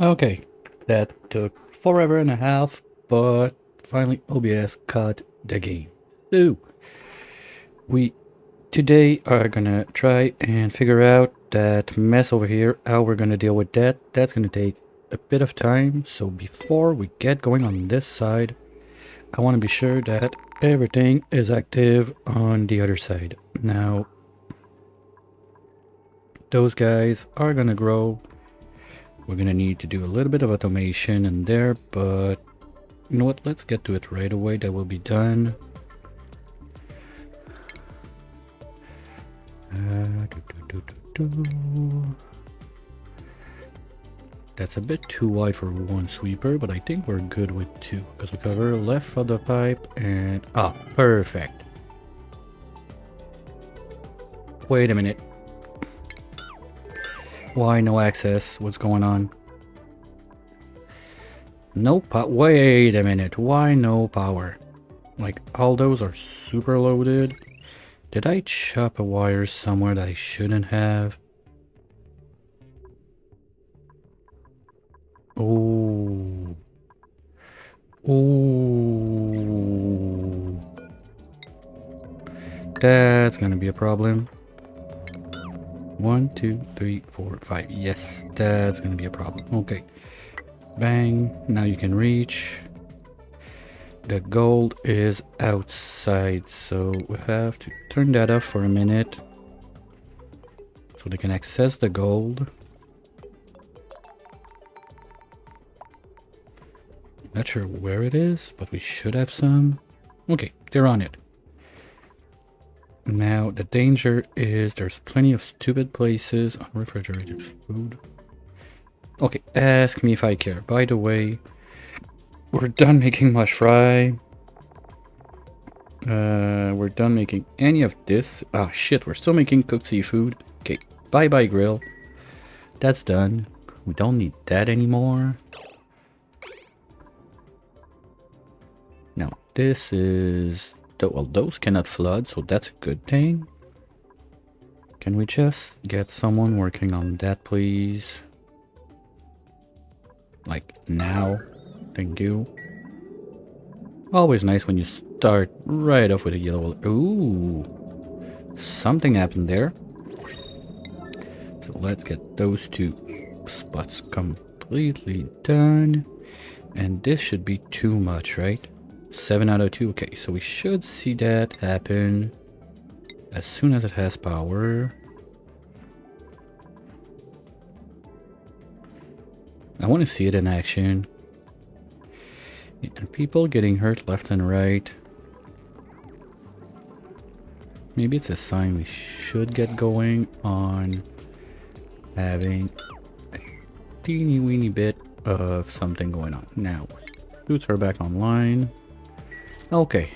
Okay, that took forever and a half, but finally OBS caught the game. So, we today are gonna try and figure out that mess over here, how we're gonna deal with that. That's gonna take a bit of time, so before we get going on this side, I want to be sure that everything is active on the other side. Now, those guys are gonna grow. We're gonna need to do a little bit of automation in there, but you know what? Let's get to it right away. That will be done. That's a bit too wide for one sweeper, but I think we're good with two because we cover left of the pipe and perfect. Wait a minute. Why no access? What's going on? No power. Wait a minute. Why no power? Like, all those are super loaded. Did I chop a wire somewhere that I shouldn't have? Oh. Oh. That's gonna be a problem. 1, 2, 3, 4, 5. Yes, that's gonna be a problem. Okay. Bang. Now you can reach. The gold is outside, so we have to turn that off for a minute so they can access the gold. Not sure where it is, but we should have some. Okay, they're on it. Now, the danger is there's plenty of stupid places on refrigerated food. Okay, ask me if I care. By the way, we're done making mush fry. We're done making any of this. Ah, shit, we're still making cooked seafood. Okay, bye-bye grill. That's done. We don't need that anymore. Now, this is... Well, those cannot flood, so that's a good thing. Can we just get someone working on that, please? Like, now. Thank you. Always nice when you start right off with a yellow... Ooh. Something happened there. So let's get those two spots completely done. And this should be too much, right? 7 out of 2. Okay, so we should see that happen as soon as it has power. I want to see it in action. And people getting hurt left and right. Maybe it's a sign we should get going on having a teeny weeny bit of something going on. Now, boots are back online. Okay,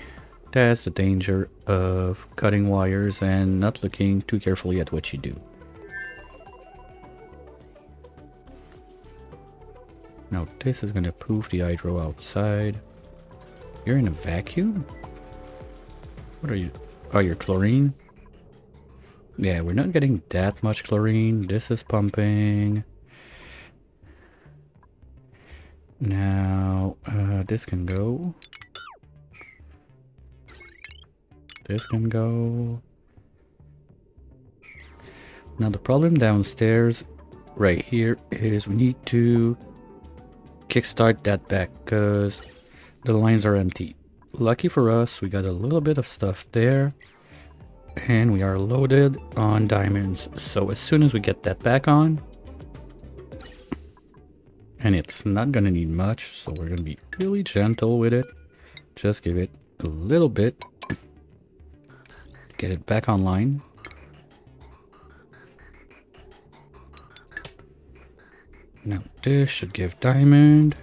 that's the danger of cutting wires and not looking too carefully at what you do. Now this is gonna poof the hydro outside. You're in a vacuum? What are you? Oh, you're chlorine? Yeah, we're not getting that much chlorine. This is pumping. Now, this can go. This can go. Now the problem downstairs right here is we need to kickstart that back because the lines are empty. Lucky for us, we got a little bit of stuff there and we are loaded on diamonds. So as soon as we get that back on, and it's not gonna need much, so we're gonna be really gentle with it. Just give it a little bit to get it back online. Now this should give diamond.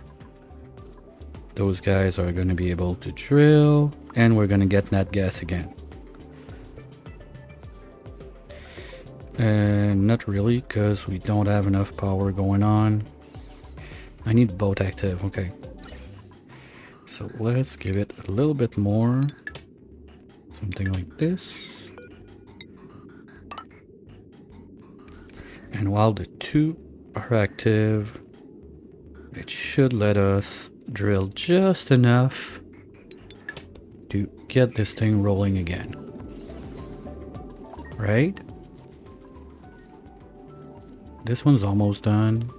Those guys are going to be able to drill, and we're going to get nat gas again. Not really, because we don't have enough power going on. I need both active, okay. So let's give it a little bit more. Something like this. And while the two are active, It should let us drill just enough to get this thing rolling again. Right? This one's almost done.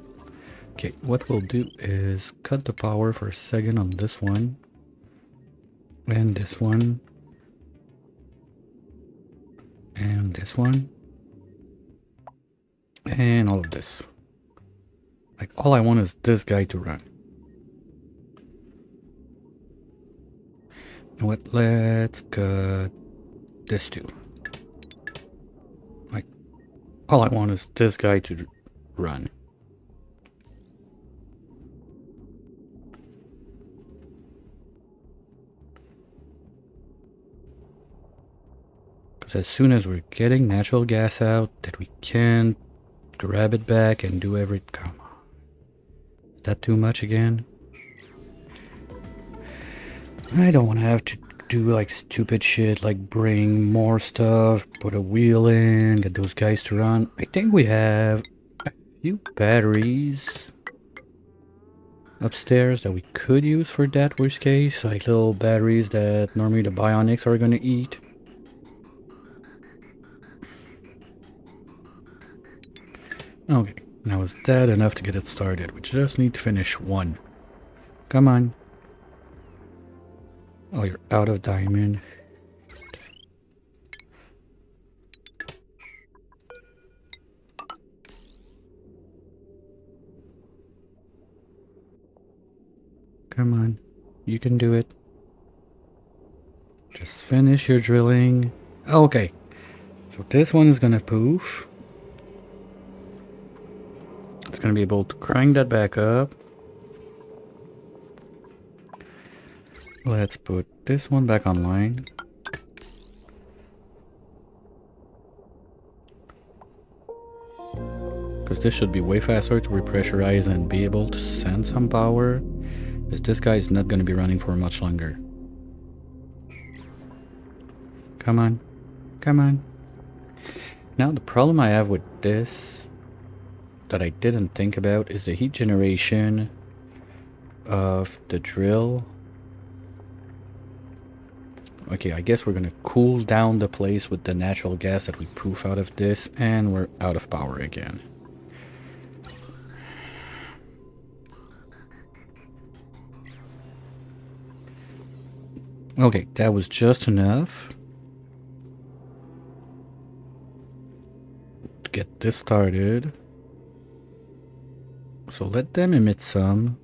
Okay, what we'll do is cut the power for a second on this one. And this one. And this one. And all of this. Like, all I want is this guy to run. You know what? Let's cut this too. Like, all I want is this guy to run. Because as soon as we're getting natural gas out, that we can grab it back and do every... Come on. Is that too much again? I don't want to have to do like stupid shit like bring more stuff, put a wheel in, get those guys to run. I think we have a few batteries upstairs that we could use for that worst case, like little batteries that normally the bionics are gonna eat. Okay, now is that enough to get it started? We just need to finish one. Come on. Oh, you're out of diamond. Come on. You can do it. Just finish your drilling. Okay. So this one is gonna poof. It's gonna be able to crank that back up. Let's put this one back online. Because this should be way faster to repressurize and be able to send some power. Because this guy is not going to be running for much longer. Come on. Come on. Now the problem I have with this that I didn't think about is the heat generation of the drill. Okay, I guess we're gonna cool down the place with the natural gas that we poof out of this, and we're out of power again. Okay, that was just enough to get this started. So let them emit some.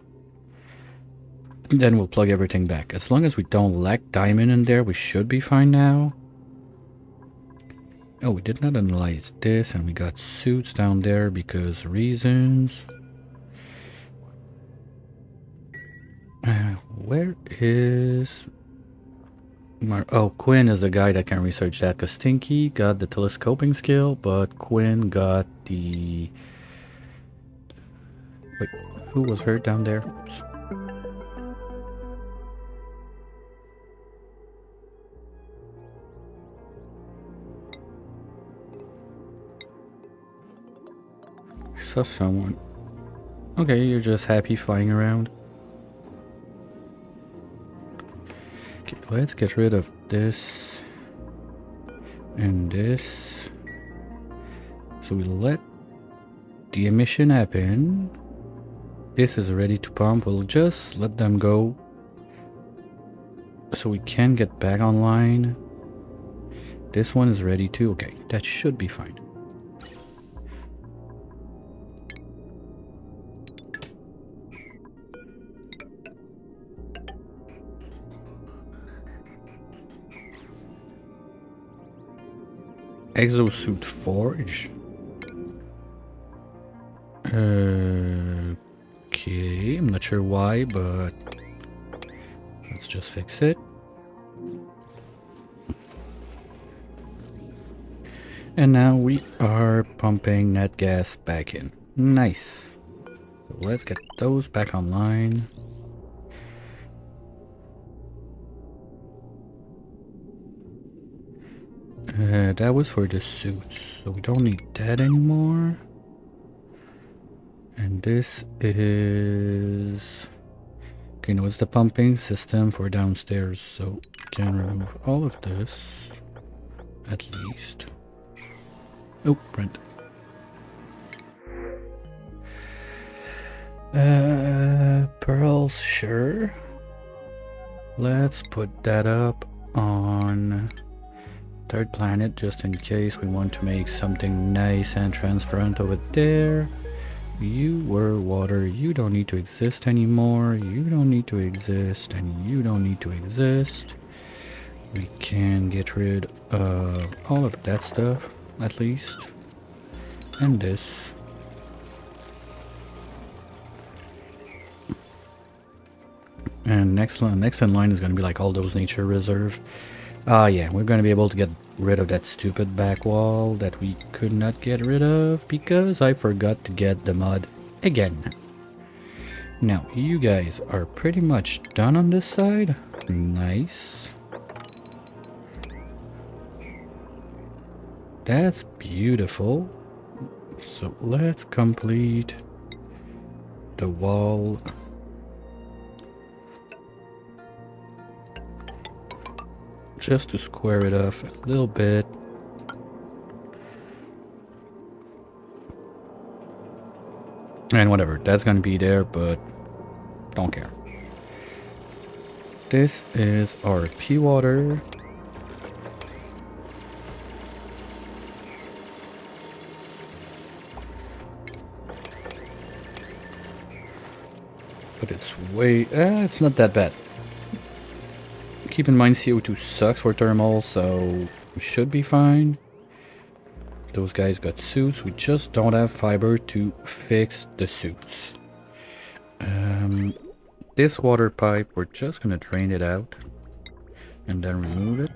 Then we'll plug everything back. As long as we don't lack diamond in there, we should be fine now. Oh, we did not analyze this, and we got suits down there because reasons. Where is... Oh, Quinn is the guy that can research that, because Stinky got the telescoping skill, but Quinn got the... Wait, who was hurt down there? Oops. Saw someone. Okay, you're just happy flying around. Okay, let's get rid of this and this. So we let the emission happen. This is ready to pump. We'll just let them go so we can get back online. This one is ready too. Okay, that should be fine. Exosuit Forge. Okay, I'm not sure why, but let's just fix it. And now we are pumping that gas back in. Nice. So let's get those back online. That was for the suits, so we don't need that anymore. And this is... Okay, no, it's the pumping system for downstairs, so we can remove all of this, at least. Oh, print. Pearls, sure. Let's put that up on third planet, just in case we want to make something nice and transparent over there. You were water, you don't need to exist anymore, you don't need to exist, and you don't need to exist. We can get rid of all of that stuff, at least. And this. And next in line is going to be like all those nature reserves. Yeah, we're going to be able to get rid of that stupid back wall that we could not get rid of because I forgot to get the mud again. Now, you guys are pretty much done on this side. Nice. That's beautiful. So let's complete the wall. Just to square it off a little bit. And whatever, that's gonna be there, but don't care. This is our pea water. But it's way... it's not that bad. Keep in mind CO2 sucks for thermal, so we should be fine. Those guys got suits, we just don't have fiber to fix the suits. This water pipe, we're just gonna drain it out and then remove it.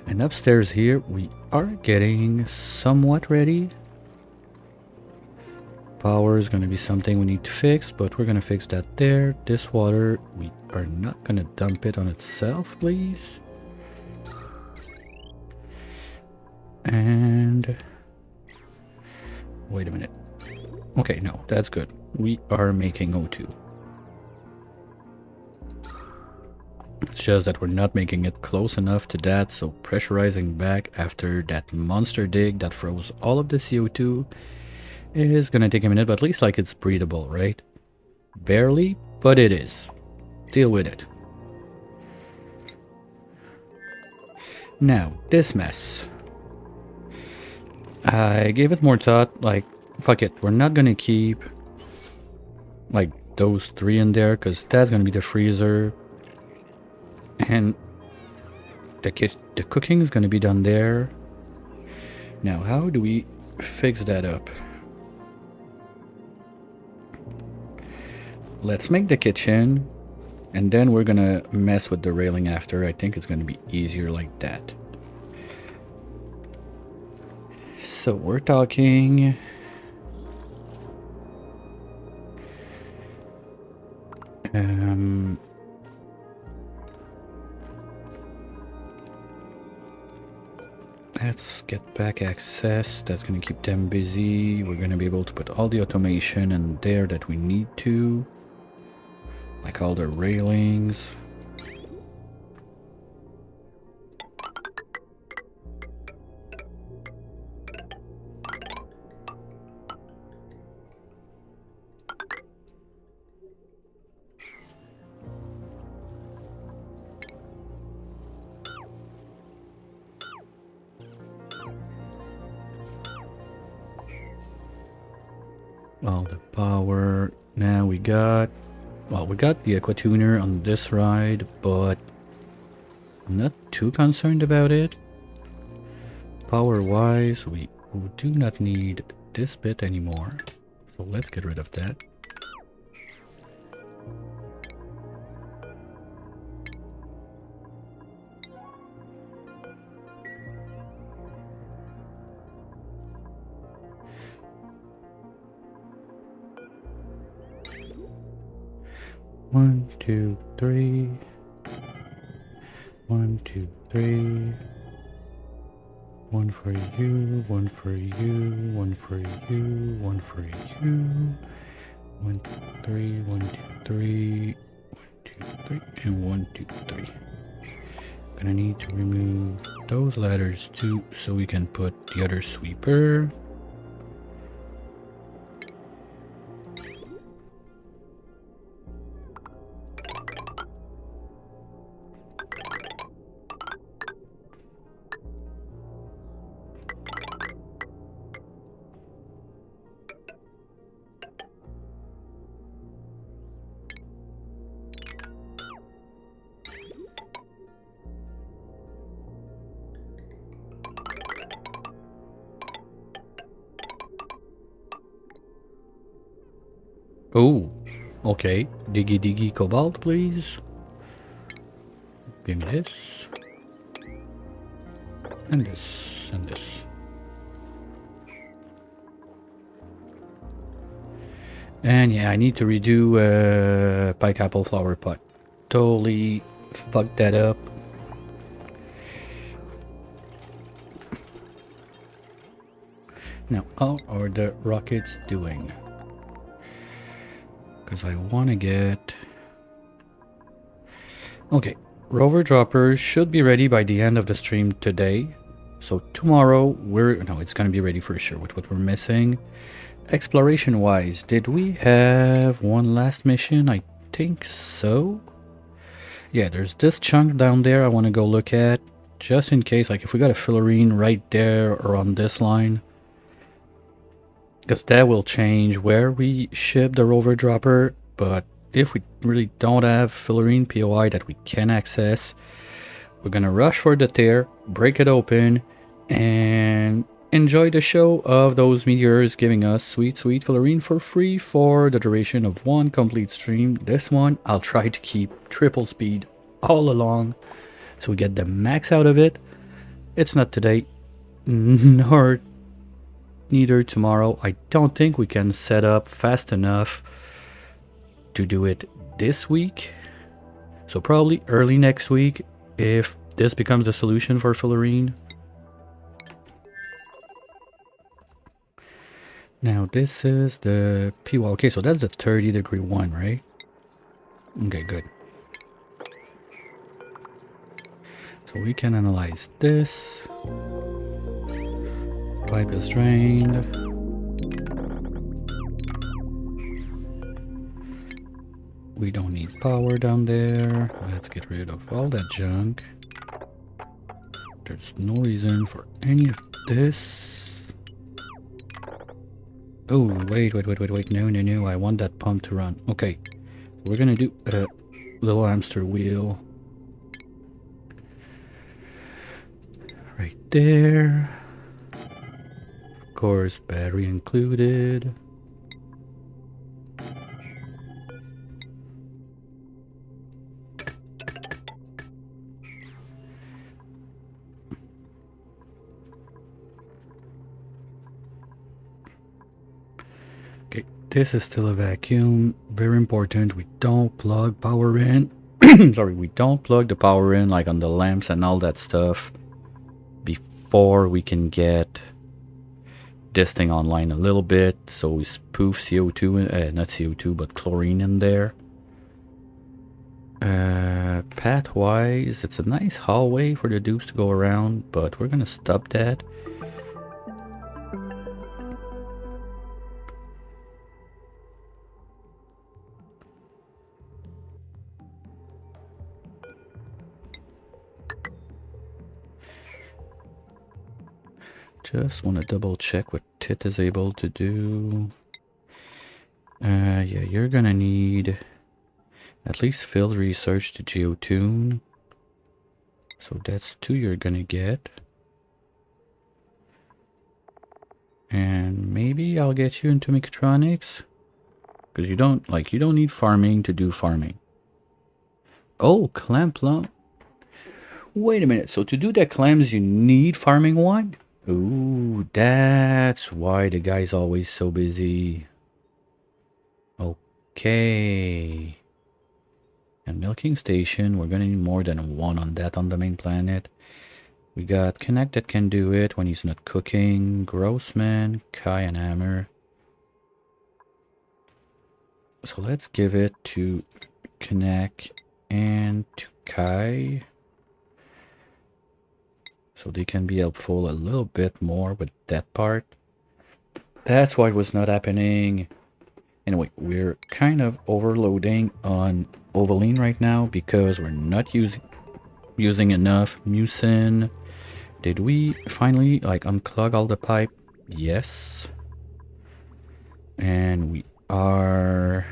And upstairs here, we are getting somewhat ready. Power is gonna be something we need to fix, but we're gonna fix that there. This water, we are not gonna dump it on itself, please. And wait a minute. Okay, no, that's good. We are making O2. It's just that we're not making it close enough to that, so pressurizing back after that monster dig that froze all of the CO2 is gonna take a minute, but at least like it's breathable, right? Barely, but it is. Deal with it. Now, this mess. I gave it more thought, like, fuck it, we're not gonna keep, like, those three in there, because that's gonna be the freezer. And the cooking is gonna be done there. Now, how do we fix that up? Let's make the kitchen, and then we're gonna mess with the railing after. I think it's gonna be easier like that. So we're talking... let's get back access. That's gonna keep them busy. We're gonna be able to put all the automation in there that we need to. Like all the railings. All the power. Now we got... Well, we got the aqua tuner on this ride, but I'm not too concerned about it. Power-wise, we do not need this bit anymore. So let's get rid of that. One, two, three. 1, 2, 3. One for you, one for you, one for you, one for you. 1, 2, 3, 1, 2, 3, 1, 2, 3, and 1, 2, 3. Gonna need to remove those ladders too, so we can put the other sweeper. Oh, okay. Diggy diggy cobalt, please. Give me this. And this. And this. And yeah, I need to redo pike apple flower pot. Totally fucked that up. Now, how are the rockets doing? Because I want to get... Okay, rover droppers should be ready by the end of the stream today. So tomorrow, no, it's going to be ready for sure with what we're missing. Exploration wise, did we have one last mission? I think so. Yeah, there's this chunk down there I want to go look at. Just in case, like if we got a fillurine right there or on this line. Because that will change where we ship the rover dropper. But if we really don't have fillurine POI that we can access, we're gonna rush for the tear, break it open, and enjoy the show of those meteors giving us sweet fillurine for free for the duration of one complete stream. This one I'll try to keep triple speed all along so we get the max out of it. It's not today, nor neither tomorrow. I don't think we can set up fast enough to do it this week, so probably early next week if this becomes the solution for fillurine. Now this is the PY. Okay, so that's the 30-degree one, right? Okay, good. So we can analyze this. Pipe is drained. We don't need power down there. Let's get rid of all that junk. There's no reason for any of this. Oh, wait. No. I want that pump to run. Okay. We're gonna do a little hamster wheel. Right there. Of course, battery included. Okay, this is still a vacuum. Very important, we don't plug power in. Sorry, we don't plug the power in like on the lamps and all that stuff before we can get this thing online a little bit, so we spoof CO2, not CO2, but chlorine in there. Path-wise, it's a nice hallway for the dupes to go around, but we're gonna stop that. Just want to double check what Tit is able to do. Yeah, you're gonna need at least field research to geotune. So that's 2 you're gonna get. And maybe I'll get you into mechatronics. Because you don't need farming to do farming. Oh, clam plum. Wait a minute, so to do the clams you need farming one? Ooh, that's why the guy's always so busy. Okay. And milking station, we're gonna need more than one on that on the main planet. We got Connect that can do it when he's not cooking. Grossman, Kai, and Hammer. So let's give it to Connect and to Kai. So they can be helpful a little bit more with that part. That's why it was not happening. Anyway, we're kind of overloading on Ovaline right now because we're not using enough mucin. Did we finally like unclog all the pipe? Yes. And we are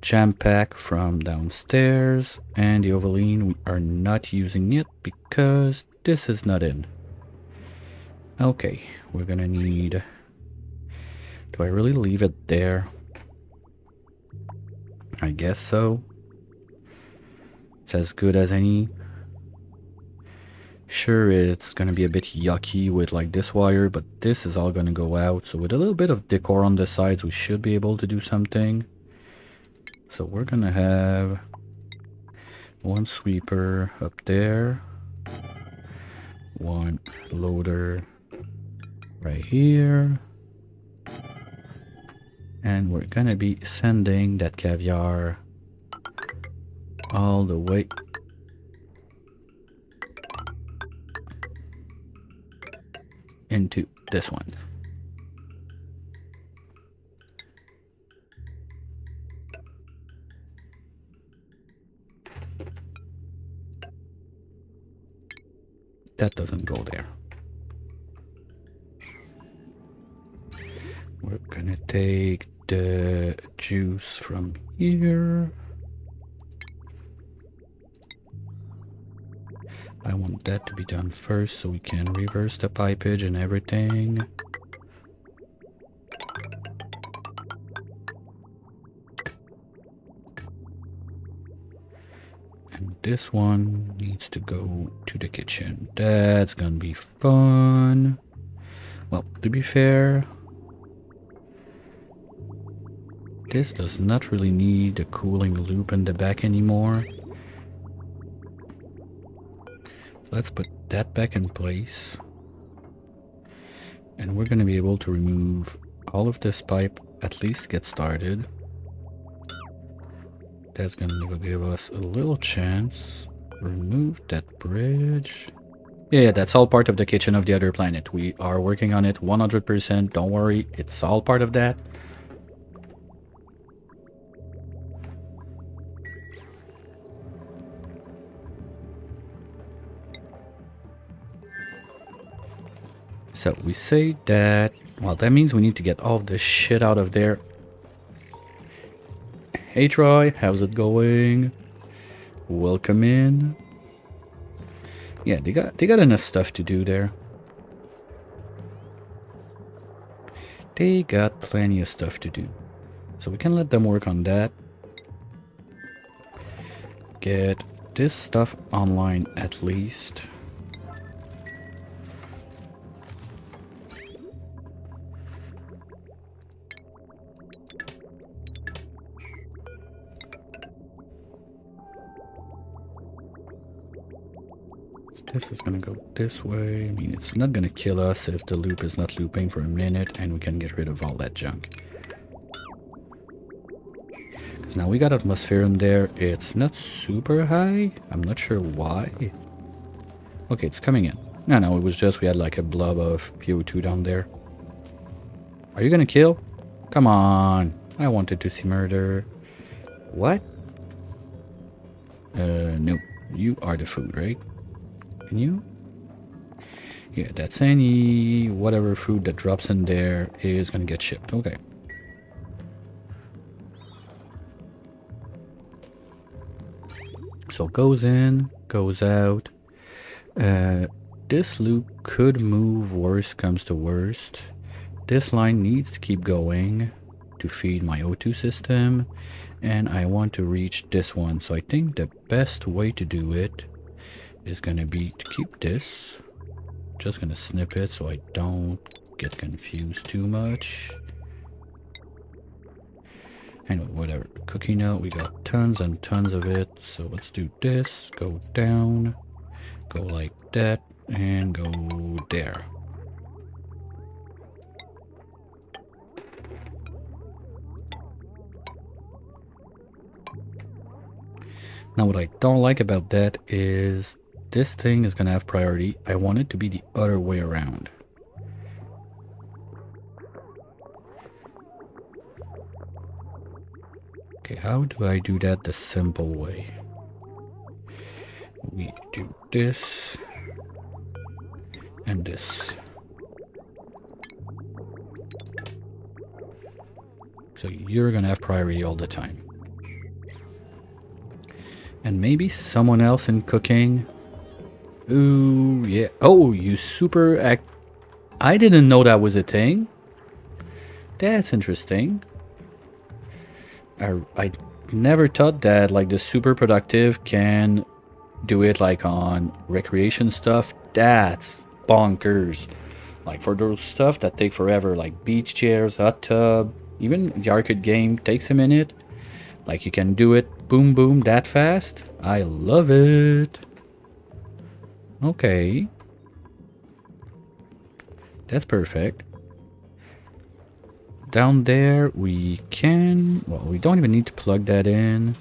jam-packed from downstairs, and the Ovaline we are not using it because this is not in. Okay, we're gonna need... Do I really leave it there? I guess so. It's as good as any. Sure, it's gonna be a bit yucky with like this wire, but this is all gonna go out. So with a little bit of decor on the sides, we should be able to do something. So we're gonna have one sweeper up there, one loader right here, and we're gonna be sending that caviar all the way into this one. That doesn't go there. We're gonna take the juice from here. I want that to be done first so we can reverse the pipage and everything. And this one needs to go to the kitchen. That's gonna be fun. Well, to be fair, this does not really need a cooling loop in the back anymore. Let's put that back in place. And we're gonna be able to remove all of this pipe, at least get started. That's gonna give us a little chance. Remove that bridge. Yeah, that's all part of the kitchen of the other planet. We are working on it 100%. Don't worry, it's all part of that. So we say that, well, that means we need to get all of this shit out of there. Hey Troy, how's it going? Welcome in. Yeah, they got enough stuff to do there. They got plenty of stuff to do. So we can let them work on that. Get this stuff online at least. This is gonna go this way. I mean, it's not gonna kill us if the loop is not looping for a minute, and we can get rid of all that junk. Because now we got atmosphere in there. It's not super high. I'm not sure why. Okay, it's coming in. No, it was just we had like a blob of PO2 down there. Are you gonna kill? Come on. I wanted to see murder. What? No. You are the food, right? And you? Yeah, that's any whatever food that drops in there is gonna get shipped. Okay. So goes in, goes out. This loop could move, worst comes to worst. This line needs to keep going to feed my O2 system, and I want to reach this one. So I think the best way to do it is gonna be to keep this. Just gonna snip it so I don't get confused too much. Anyway, whatever. Cookie nut, we got tons and tons of it. So let's do this. Go down. Go like that and go there. Now what I don't like about that is this thing is gonna have priority. I want it to be the other way around. Okay, how do I do that the simple way? We do this and this. So you're gonna have priority all the time. And maybe someone else in cooking. Ooh, yeah. Oh, you super act. I didn't know that was a thing. That's interesting. I never thought that like the super productive can do it like on recreation stuff. That's bonkers. Like for those stuff that take forever, like beach chairs, hot tub, even the arcade game takes a minute. Like you can do it boom boom that fast. I love it. Okay. That's perfect. Down there we can, well, we don't even need to plug that in.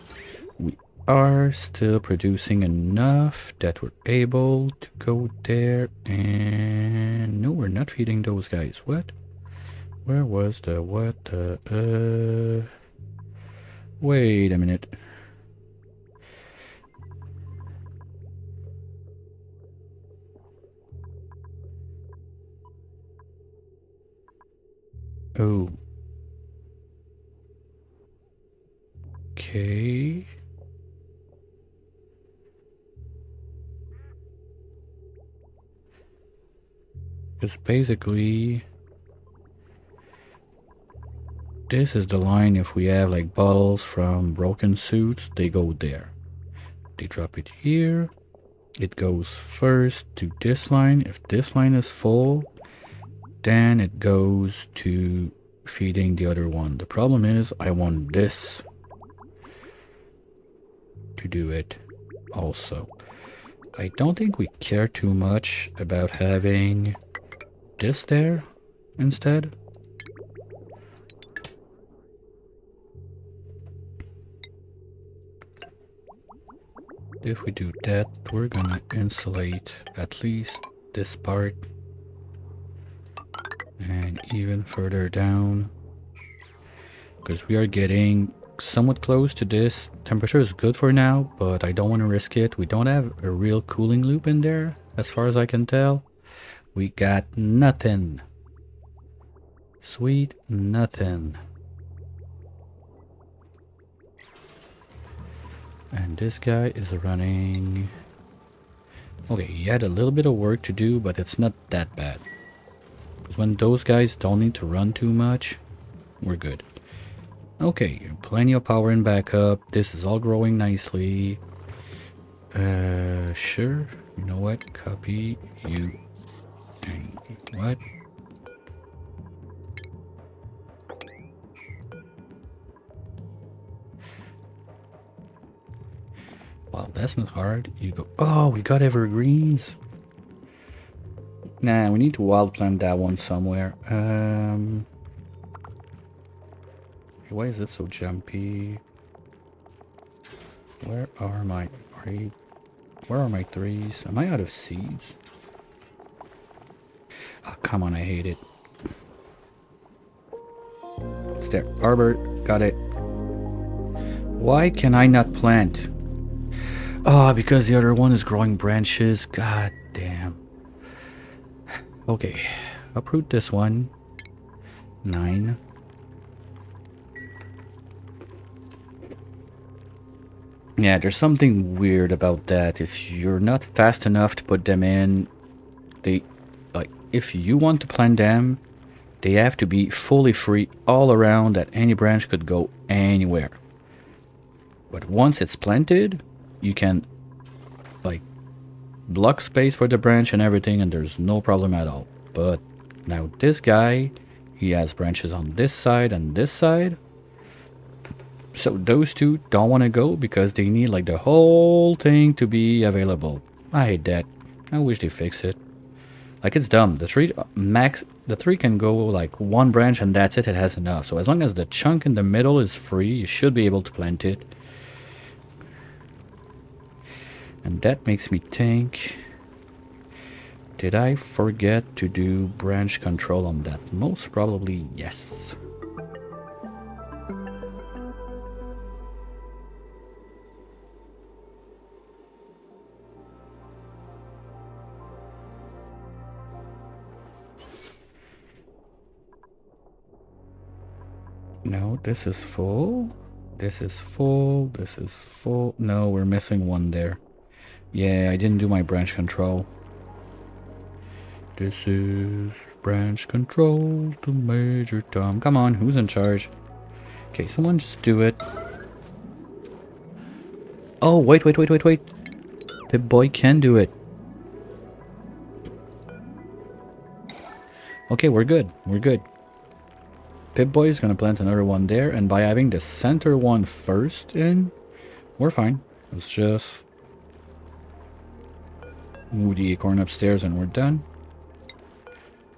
We are still producing enough that we're able to go there. And no, we're not feeding those guys. What? Where was the what? Wait a minute. Oh. Okay. Because basically, this is the line. If we have like bottles from broken suits, they go there. They drop it here. It goes first to this line. If this line is full, then it goes to feeding the other one. The problem is I want this to do it also. I don't think we care too much about having this there instead. If we do that, we're gonna insulate at least this part. And even further down, because we are getting somewhat close to this. Temperature is good for now, but I don't want to risk it. We don't have a real cooling loop in there, as far as I can tell. We got nothing. Sweet nothing. And this guy is running. Okay, he had a little bit of work to do, but it's not that bad. Because when those guys don't need to run too much, we're good. Okay, plenty of power and backup. This is all growing nicely. Sure. You know what? Copy you. And what? Wow, that's not hard. You go. Oh, we got evergreens. Nah, we need to wild plant that one somewhere. Why is it so jumpy? Where are my where are my threes? Am I out of seeds? Oh, come on, I hate it. It's there. Arbor, got it. Why can I not plant? Oh, because the other one is growing branches. God damn. Okay, uproot this one. 9. Yeah, there's something weird about that. If you're not fast enough to put them in, they, like, if you want to plant them, they have to be fully free all around, that any branch could go anywhere. But once it's planted, you can, like, block space for the branch and everything, and there's no problem at all. But now this guy, he has branches on this side and this side. So those two don't want to go because they need like the whole thing to be available. I hate that. I wish they fix it. Like, it's dumb. The tree can go like one branch and that's it. It has enough. So as long as the chunk in the middle is free, you should be able to plant it. And that makes me think, did I forget to do branch control on that? Most probably yes. No, this is full. This is full. This is full. No, we're missing one there. Yeah, I didn't do my branch control. This is branch control to Major Tom. Come on, who's in charge? Okay, someone just do it. Oh, wait. Pip-Boy can do it. Okay, we're good. Pip-Boy is gonna plant another one there, and by having the center one first in, we're fine. Let's just move the acorn upstairs and we're done.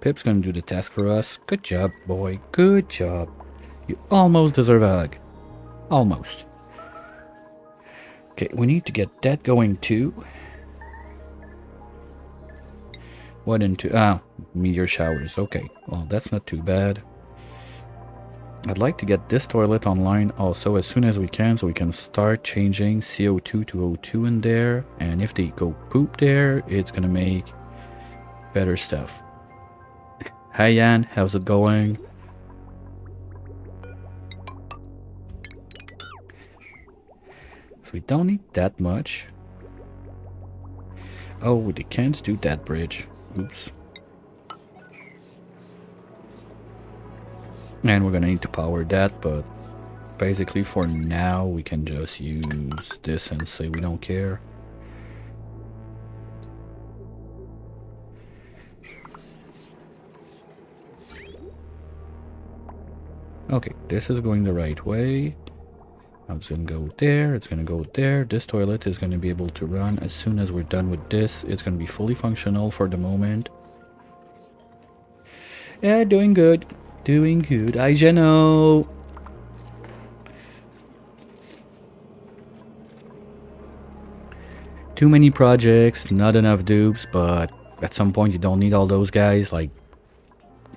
Pip's gonna do the task for us. Good job, boy. Good job. You almost deserve a hug. Almost. Okay, we need to get that going too. What into? Meteor showers. Okay, well, that's not too bad. I'd like to get this toilet online also as soon as we can, so we can start changing CO2 to O2 in there. And if they go poop there, it's gonna make better stuff. Hi Yan, how's it going? So we don't need that much. Oh, they can't do that bridge. Oops. And we're gonna need to power that, but basically for now we can just use this and say we don't care. Okay, this is going the right way. I'm just gonna go there, it's gonna go there. This toilet is gonna be able to run as soon as we're done with this. It's gonna be fully functional for the moment. Yeah, doing good. Doing good. Hi, Geno. Too many projects, not enough dupes, but at some point you don't need all those guys. Like,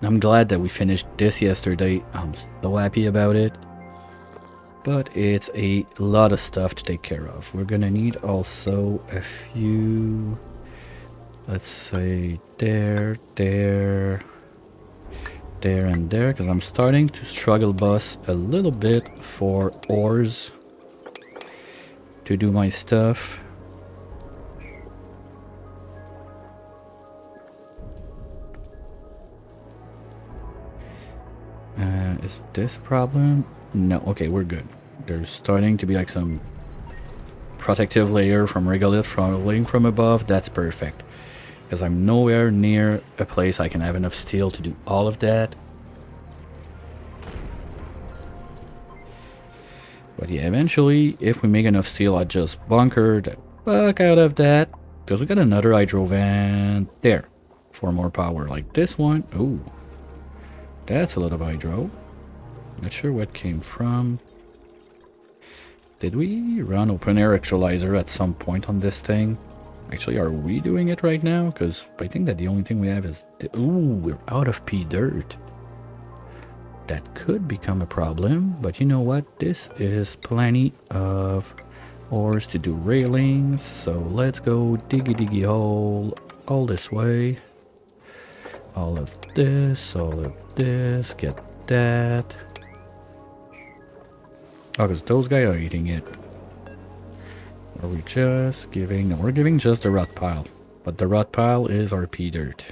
I'm glad that we finished this yesterday. I'm so happy about it. But it's a lot of stuff to take care of. We're gonna need also a few, let's say there, and there, because I'm starting to struggle bus a little bit for ores to do my stuff. Is this a problem? No, okay, we're good. There's starting to be like some protective layer from regolith falling from above. That's perfect. Because I'm nowhere near a place I can have enough steel to do all of that. But yeah, eventually, if we make enough steel, I'll just bunker the fuck out of that. Because we got another hydro vent there for more power. Like this one. Ooh, that's a lot of hydro. Not sure what came from. Did we run open air electrolyzer at some point on this thing? Actually, are we doing it right now? Because I think that the only thing we have is... Ooh, we're out of P dirt. That could become a problem, but you know what? This is plenty of ores to do railings, so let's go diggy hole all this way. All of this, get that. Oh, because those guys are eating it. Are we just giving... No, we're giving just the rot pile. But the rot pile is our P dirt.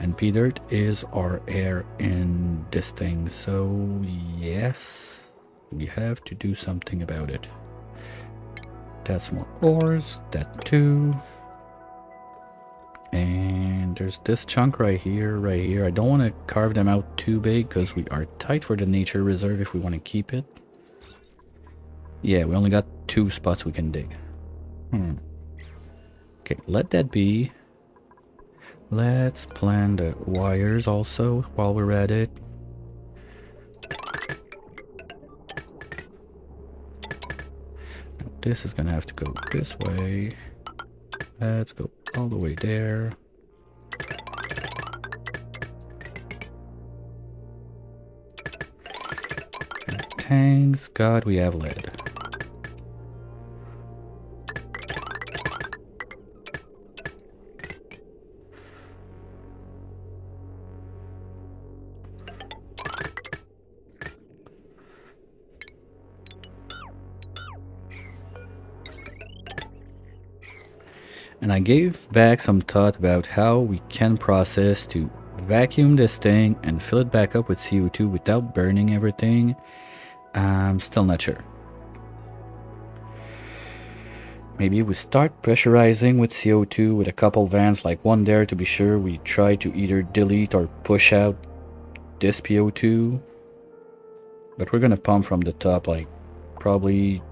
And P dirt is our air in this thing. So, yes, we have to do something about it. That's more ores. That too. And there's this chunk right here, I don't want to carve them out too big because we are tight for the nature reserve if we want to keep it. Yeah, we only got 2 spots we can dig. Okay, let that be. Let's plan the wires also while we're at it. Now this is gonna have to go this way. Let's go all the way there. And thanks God we have lead. And I gave back some thought about how we can process to vacuum this thing and fill it back up with CO2 without burning everything. I'm still not sure. Maybe we start pressurizing with CO2 with a couple vents, like one there to be sure. We try to either delete or push out this PO2. But we're gonna pump from the top, like probably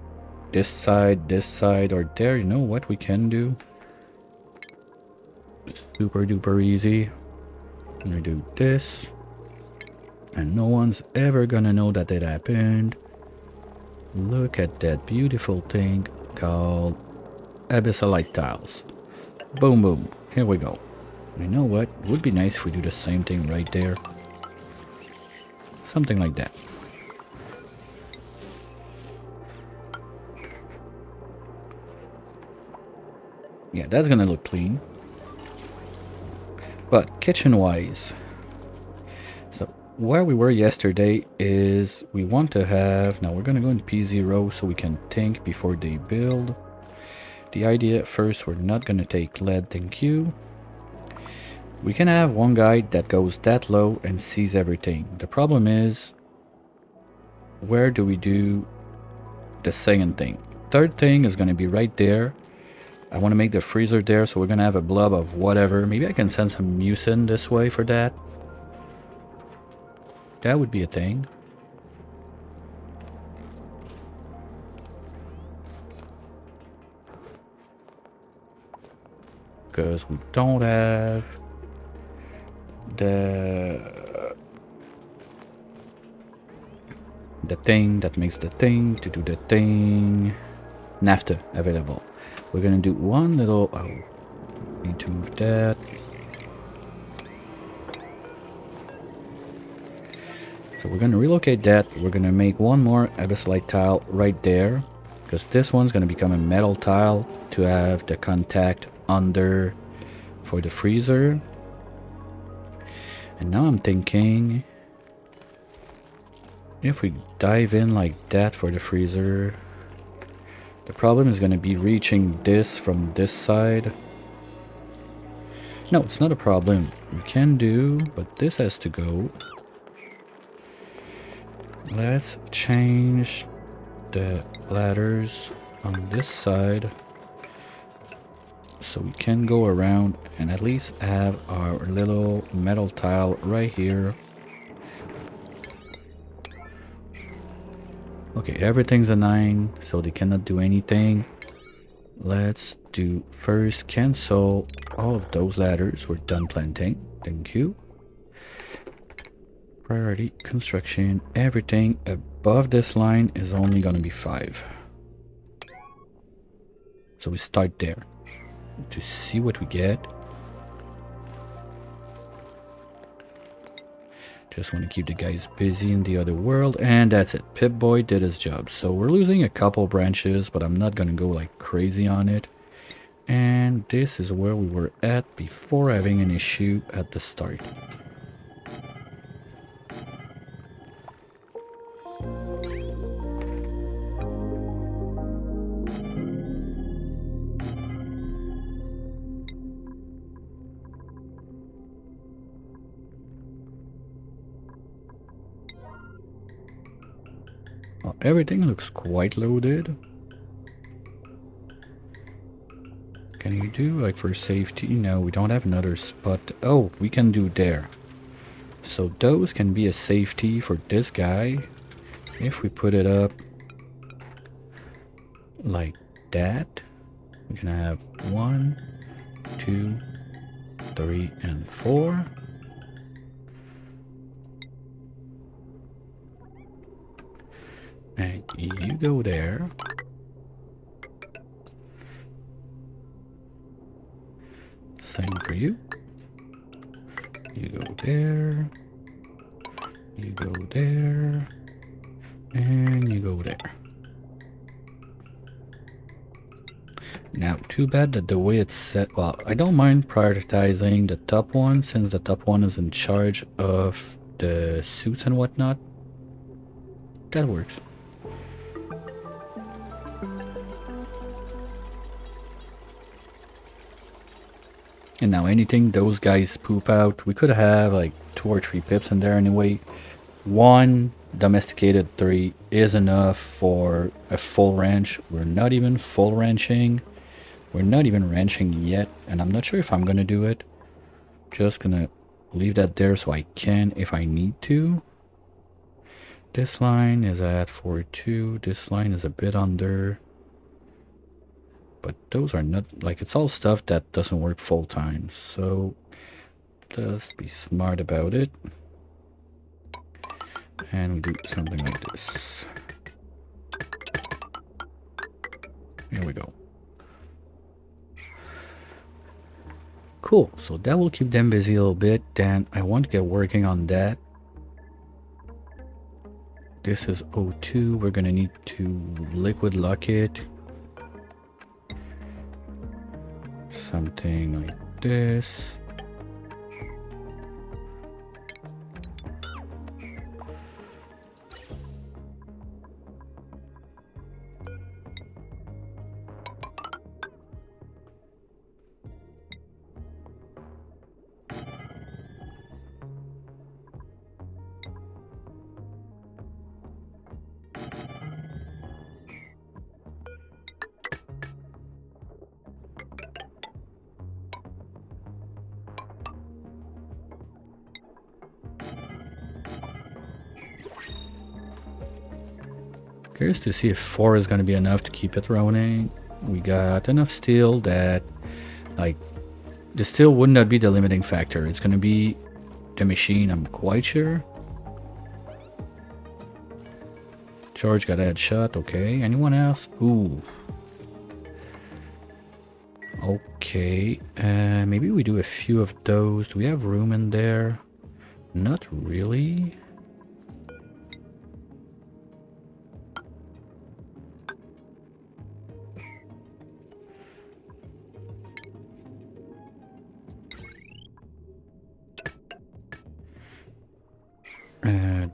this side, or there. You know what we can do? Super duper easy. I'm gonna do this. And no one's ever gonna know that it happened. Look at that beautiful thing called abyssalite tiles. Boom, boom. Here we go. You know what? It would be nice if we do the same thing right there. Something like that. Yeah, that's gonna look clean. But kitchen-wise, so where we were yesterday is we want to have... Now we're gonna go in P0 so we can think before they build. The idea at first, we're not gonna take lead, thank you. We can have one guy that goes that low and sees everything. The problem is, where do we do the second thing? Third thing is gonna be right there. I want to make the freezer there, so we're gonna have a blob of whatever. Maybe I can send some mucin this way for that. That would be a thing. Because we don't have the thing that makes the thing to do the thing. Naphtha available. We're gonna do one little... Oh, need to move that. So we're gonna relocate that. We're gonna make one more abyssalite tile right there, because this one's gonna become a metal tile to have the contact under for the freezer. And now I'm thinking, if we dive in like that for the freezer, the problem is gonna be reaching this from this side. No, it's not a problem. We can do, but this has to go. Let's change the ladders on this side so we can go around and at least have our little metal tile right here. Okay, everything's a 9, so they cannot do anything. Let's do first cancel all of those ladders. We're done planting. Thank you. Priority construction. Everything above this line is only gonna be 5. So we start there to see what we get. Just want to keep the guys busy in the other world, and that's it. Pip-Boy did his job. So we're losing a couple branches, but I'm not gonna go like crazy on it. And this is where we were at before having an issue at the start. Well, everything looks quite loaded. Can we do like for safety? No, we don't have another spot. Oh, we can do there. So those can be a safety for this guy. If we put it up like that, we can have 1, 2, 3, and 4. And you go there. Same for you. You go there. You go there. And you go there. Now, too bad that the way it's set... Well, I don't mind prioritizing the top one, since the top one is in charge of the suits and whatnot. That works. And now anything those guys poop out, we could have like 2 or 3 pips in there anyway. 1 domesticated 3 is enough for a full ranch. We're not even full ranching. We're not even ranching yet, and I'm not sure if I'm gonna do it. Just gonna leave that there so I can if I need to. This line is at 42. This line is a bit under. But those are not, like, it's all stuff that doesn't work full time. So just be smart about it. And we do something like this. Here we go. Cool, so that will keep them busy a little bit. Then I want to get working on that. This is O2. We're gonna need to liquid lock it. Something like this. Curious to see if 4 is going to be enough to keep it running. We got enough steel that, like, the steel would not be the limiting factor. It's going to be the machine, I'm quite sure. George got a headshot, okay. Anyone else? Ooh. Okay, maybe we do a few of those. Do we have room in there? Not really.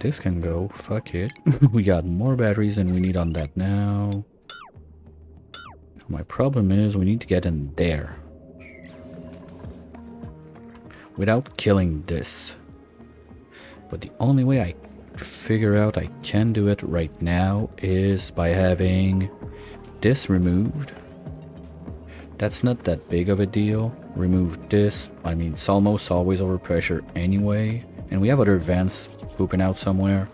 This can go. Fuck it. We got more batteries than we need on that now. My problem is we need to get in there without killing this. But the only way I figure out I can do it right now is by having this removed. That's not that big of a deal. Remove this. I mean, it's almost always over pressure anyway. And we have other vents pooping out somewhere.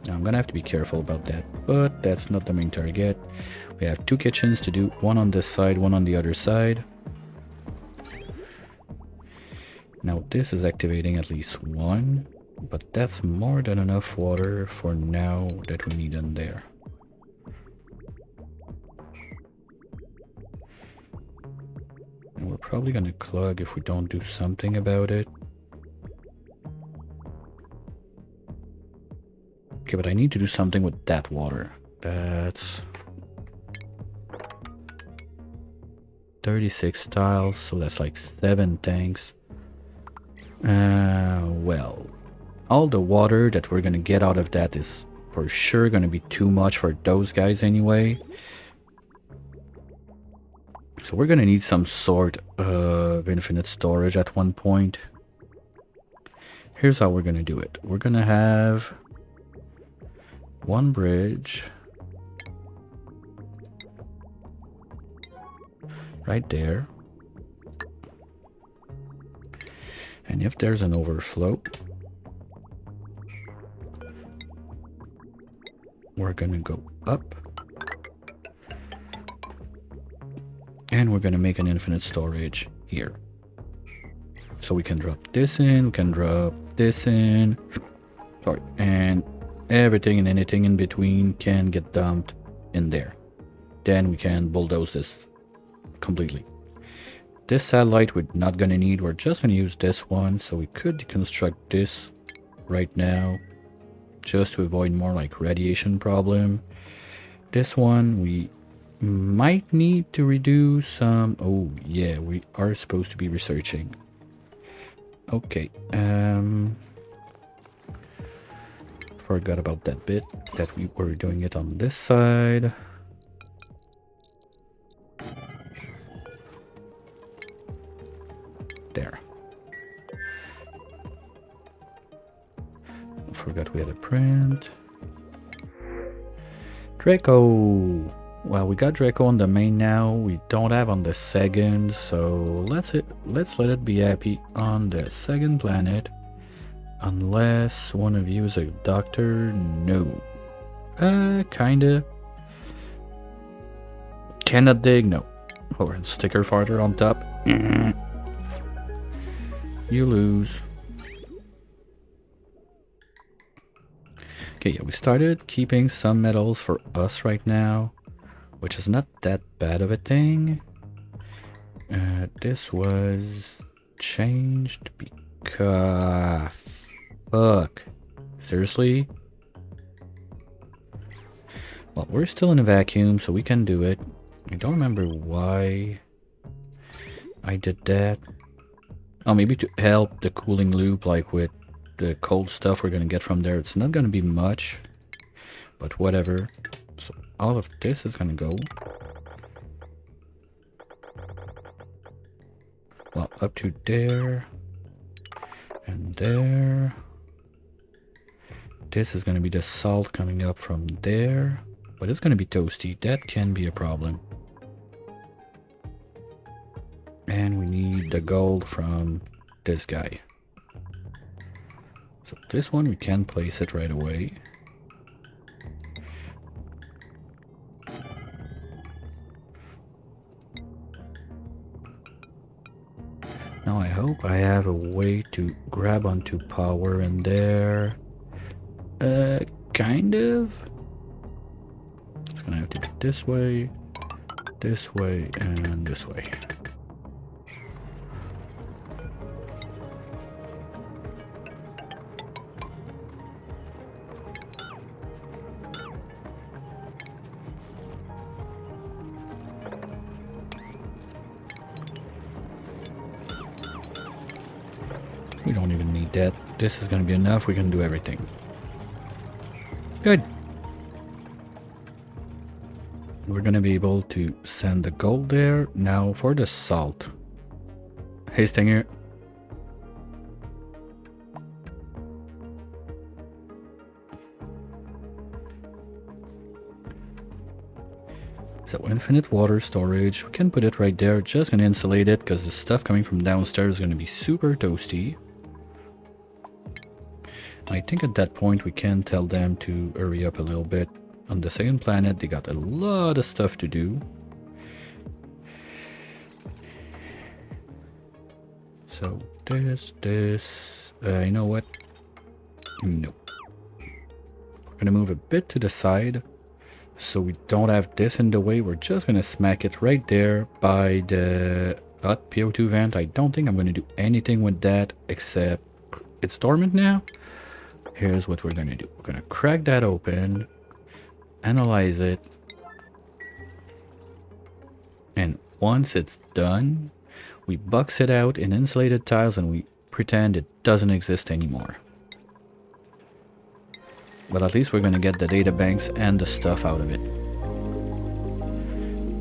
Now, I'm gonna have to be careful about that, but that's not the main target. We have 2 kitchens to do, one on this side, one on the other side. Now this is activating at least 1, but that's more than enough water for now that we need in there. And we're probably gonna clog if we don't do something about it. Okay, but I need to do something with that water. That's 36 tiles, so that's like 7 tanks. Well, all the water that we're gonna get out of that is for sure gonna be too much for those guys anyway. So we're gonna need some sort of infinite storage at one point. Here's how we're gonna do it. We're gonna have 1 bridge right there. And if there's an overflow, we're gonna go up. And we're gonna make an infinite storage here. So we can drop this in, we can drop this in. Sorry, and everything and anything in between can get dumped in there. Then we can bulldoze this completely. This satellite we're not gonna need, we're just gonna use this one, so we could deconstruct this right now just to avoid more like radiation problem. This one we might need to reduce some. Oh yeah, we are supposed to be researching. Okay, forgot about that bit that we were doing it on this side. There. Forgot we had a print. Draco. Well, we got Draco on the main now. We don't have on the second, so let's let it be happy on the second planet. Unless one of you is a doctor. No. Kinda. Cannot dig. No. Or sticker farther on top. You lose. Okay, yeah, we started keeping some metals for us right now, which is not that bad of a thing. This was changed because... Fuck. Seriously? Well, we're still in a vacuum, so we can do it. I don't remember why I did that. Oh, maybe to help the cooling loop, like with the cold stuff we're gonna get from there. It's not gonna be much, but whatever. So all of this is gonna go. Well, up to there. And there. This is gonna be the salt coming up from there. But it's gonna be toasty. That can be a problem. And we need the gold from this guy. So this one we can place it right away. Now I hope I have a way to grab onto power in there. Kind of. It's gonna have to be this way, and this way. We don't even need that. This is gonna be enough. We can do everything. Good. We're gonna be able to send the gold there. Now for the salt. Hey, Stinger. So infinite water storage. We can put it right there. Just gonna insulate it because the stuff coming from downstairs is gonna be super toasty. I think at that point we can tell them to hurry up a little bit. On the second planet, they got a lot of stuff to do. So this, you know what? No. We're gonna move a bit to the side so we don't have this in the way. We're just gonna smack it right there by the hot PO2 vent. I don't think I'm gonna do anything with that except it's dormant now. Here's what we're gonna do. We're gonna crack that open, analyze it, and once it's done, we box it out in insulated tiles and we pretend it doesn't exist anymore. But at least we're gonna get the data banks and the stuff out of it.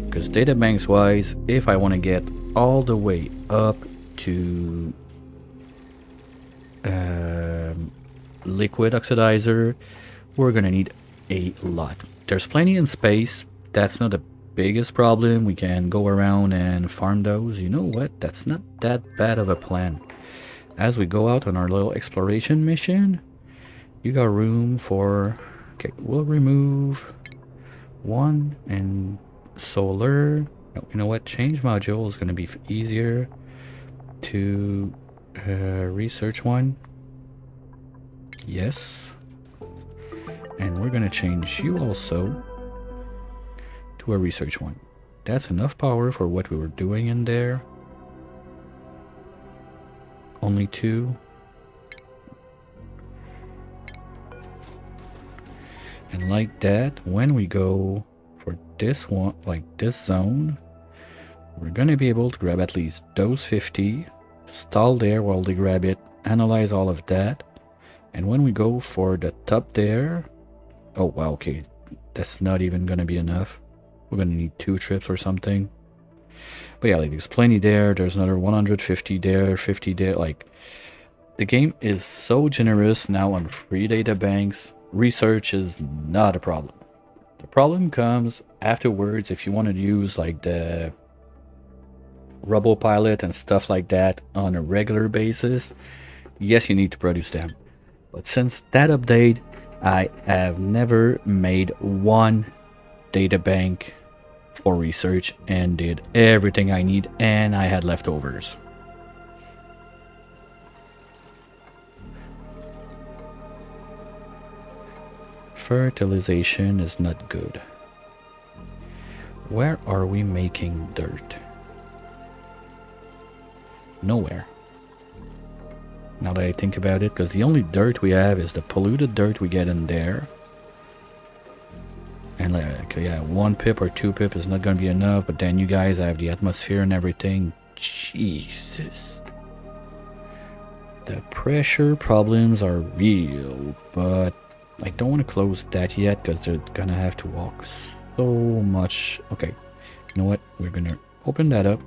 Because data banks wise, if I want to get all the way up to liquid oxidizer, we're gonna need a lot. There's plenty in space. That's not the biggest problem. We can go around and farm those. You know what? That's not that bad of a plan. As we go out on our little exploration mission, you got room for... Okay, we'll remove one and solar. Oh, you know what? Change module is going to be easier to research one. Yes. And we're going to change you also to a research one. That's enough power for what we were doing in there. Only two. And like that, when we go for this one, like this zone, we're going to be able to grab at least those 50, stall there while they grab it, analyze all of that. And when we go for the top there, oh wow, okay, that's not even going to be enough. We're going to need 2 trips or something. But yeah, like there's plenty there. There's another 150 there, 50 there. Like the game is so generous now on free data banks. Research is not a problem. The problem comes afterwards if you want to use like the RoboPilot and stuff like that on a regular basis. Yes, you need to produce them. But since that update, I have never made one data bank for research and did everything I need, and I had leftovers. Fertilization is not good. Where are we making dirt? Nowhere. Now that I think about it, because the only dirt we have is the polluted dirt we get in there. And like, yeah, 1 pip or 2 pip is not going to be enough, but then you guys have the atmosphere and everything. Jesus. The pressure problems are real, but I don't want to close that yet because they're going to have to walk so much. Okay, you know what? We're going to open that up.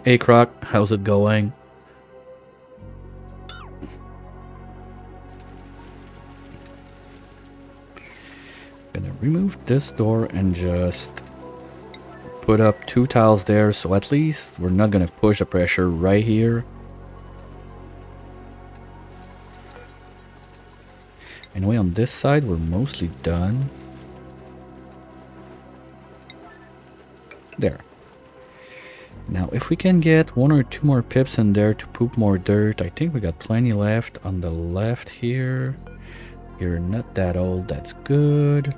Hey Croc, how's it going? Gonna remove this door and just put up 2 tiles there, so at least we're not gonna push the pressure right here. Anyway, on this side we're mostly done. There. Now if we can get 1 or 2 more pips in there to poop more dirt, I think we got plenty left on the left here. You're not that old, that's good.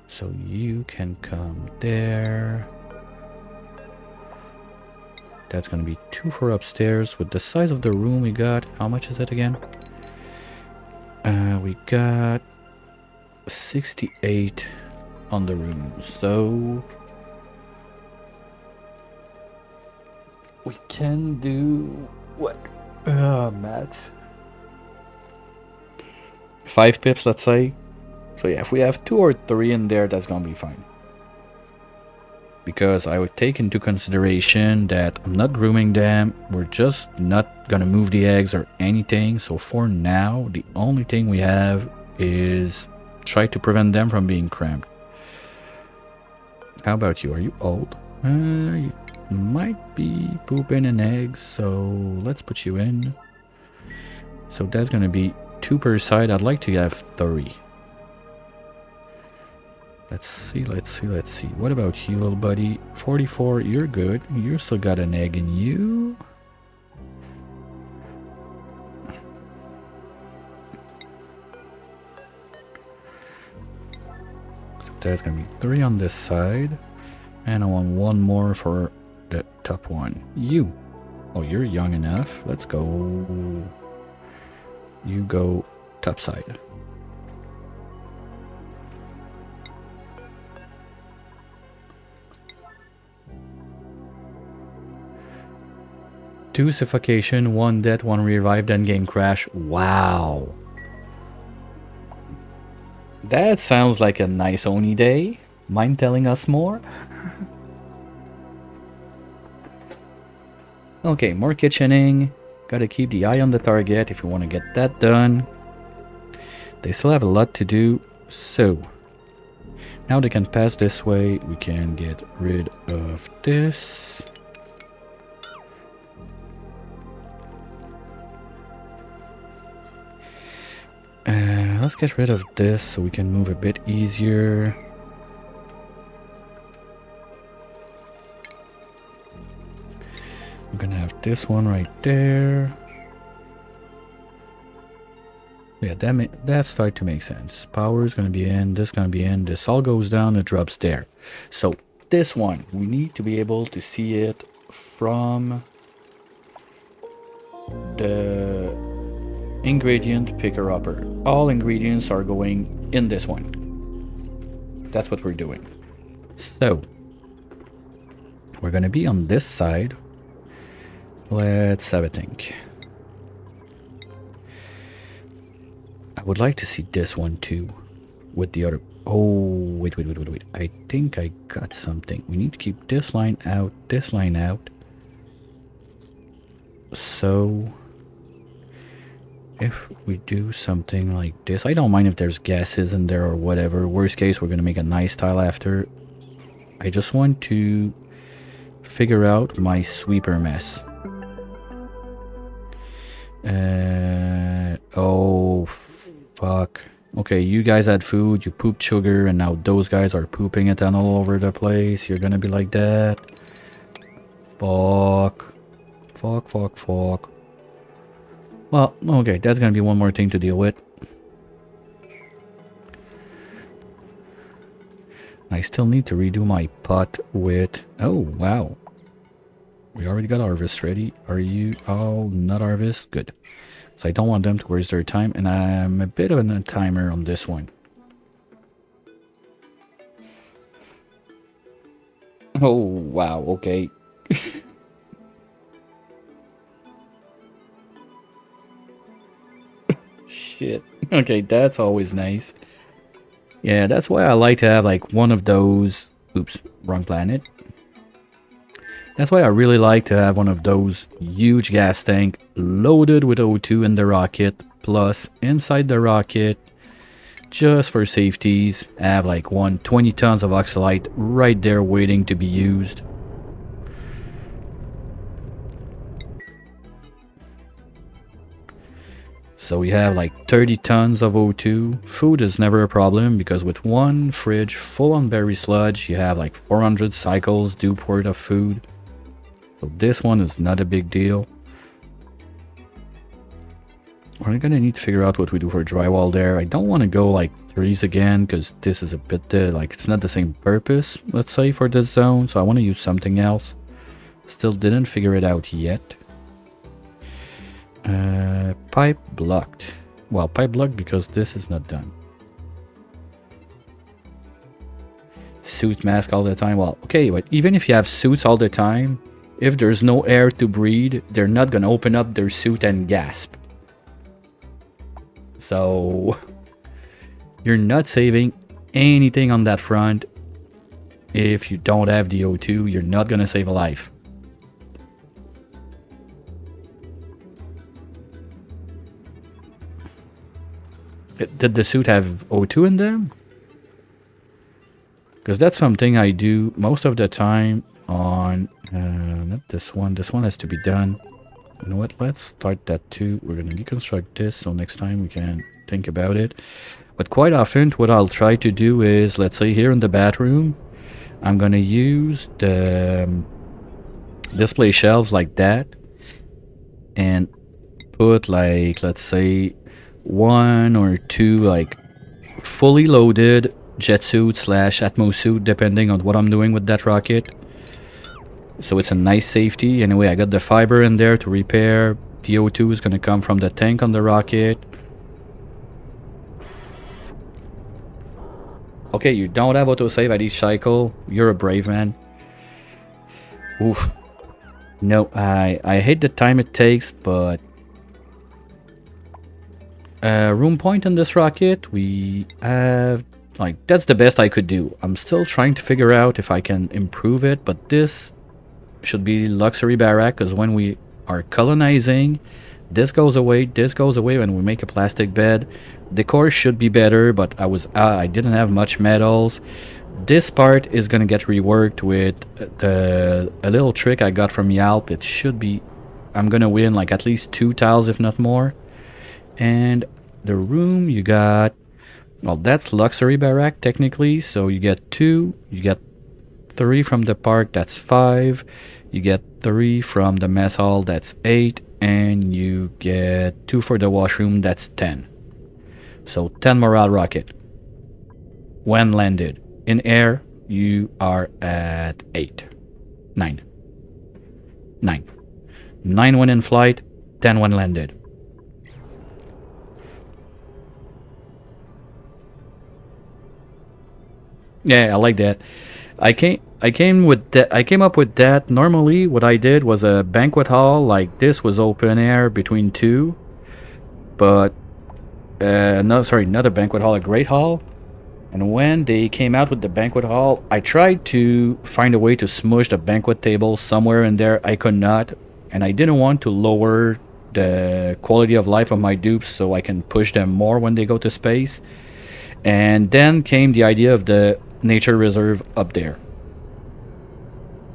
So you can come there. That's gonna be 2 for upstairs. With the size of the room we got, how much is it again? We got 68 on the room, so we can do what? Maths. 5 pips, let's say. So yeah, if we have 2 or 3 in there, that's gonna be fine. Because I would take into consideration that I'm not grooming them. We're just not gonna move the eggs or anything. So for now, the only thing we have is try to prevent them from being cramped. How about you? Are you old? You might be pooping an egg, so let's put you in. So that's gonna be 2 per side. I'd like to have 3. Let's see, let's see, let's see. What about you, little buddy? 44, you're good. You still got an egg in you. So that's gonna be 3 on this side. And I want 1 more for the top one. You. Oh, you're young enough. Let's go. You go top side. Two suffocation, 1 death, 1 revive, then game crash. Wow. That sounds like a nice Oni day. Mind telling us more? Okay, more kitchening. Gotta keep the eye on the target if you want to get that done. They still have a lot to do, so now they can pass this way. We can get rid of this. let's get rid of this so we can move a bit easier. I'm gonna have this one right there. Yeah, that started to make sense. Power is gonna be in, this gonna be in, this all goes down, it drops there. So this one, we need to be able to see it from the ingredient picker upper. All ingredients are going in this one. That's what we're doing. So we're gonna be on this side. Let's have a think. I would like to see this one too with the other. Oh, wait. I think I got something. We need to keep this line out, this line out. So if we do something like this, I don't mind if there's gases in there or whatever. Worst case, we're gonna make a nice tile after. I just want to figure out my sweeper mess. Oh, fuck. Okay, you guys had food, you pooped sugar, and now those guys are pooping it on all over the place. You're gonna be like that. Fuck. Well, okay, that's gonna be one more thing to deal with. I still need to redo my pot with... Oh, wow. We already got harvest ready. Are you... Oh, not harvest? Good. So I don't want them to waste their time, and I'm a bit of a timer on this one. Oh, wow, okay. Shit. Okay, that's always nice. Yeah, that's why I like to have like one of those... Oops, wrong planet. That's why I really like to have one of those huge gas tank loaded with O2 in the rocket, plus inside the rocket, just for safeties, I have like 20 tons of oxalite right there waiting to be used. So we have like 30 tons of O2. Food is never a problem because with one fridge full on berry sludge, you have like 400 cycles due worth of food. So this one is not a big deal. We're gonna need to figure out what we do for drywall there. I don't want to go like trees again because this is a bit like it's not the same purpose, let's say, for this zone. So I want to use something else. Still didn't figure it out yet. Pipe blocked. Well, pipe blocked because this is not done. Suit mask all the time. Well, okay, but even if you have suits all the time, if there's no air to breathe, they're not gonna open up their suit and gasp. So you're not saving anything on that front. If you don't have the O2, you're not gonna save a life. Did the suit have O2 in them? Because that's something I do most of the time on... not this one. This one has to be done. You know what? Let's start that too. We're going to deconstruct this so next time we can think about it. But quite often what I'll try to do is, let's say here in the bathroom, I'm going to use the display shelves like that and put like, let's say, one or two like fully loaded jet suit / Atmo suit, depending on what I'm doing with that rocket. So it's a nice safety. Anyway, I got the fiber in there to repair. The O2 is going to come from the tank on the rocket. Okay, you don't have autosave at each cycle. You're a brave man. Oof. No, I hate the time it takes, but... room point on this rocket, we have... Like, that's the best I could do. I'm still trying to figure out if I can improve it, but this should be luxury barrack, because when we are colonizing, this goes away when we make a plastic bed. Decor should be better, but I didn't have much metals. This part is gonna get reworked with a little trick I got from Yelp. It should be... I'm gonna win like at least 2 tiles, if not more. And the room, you got Well, that's luxury barrack technically. So you get 2, you get 3 from the park, that's 5. You get 3 from the mess hall, that's 8. And you get 2 for the washroom, that's 10. So 10 morale rocket. When landed in air, you are at 8. 9. 9. 9 when in flight, 10 when landed. Yeah, I like that. I came up with that. Normally what I did was a banquet hall like this was open air between 2, but no, sorry, not a banquet hall, a great hall. And when they came out with the banquet hall, I tried to find a way to smush the banquet table somewhere in there. I could not, and I didn't want to lower the quality of life of my dupes so I can push them more when they go to space. And then came the idea of the nature reserve up there.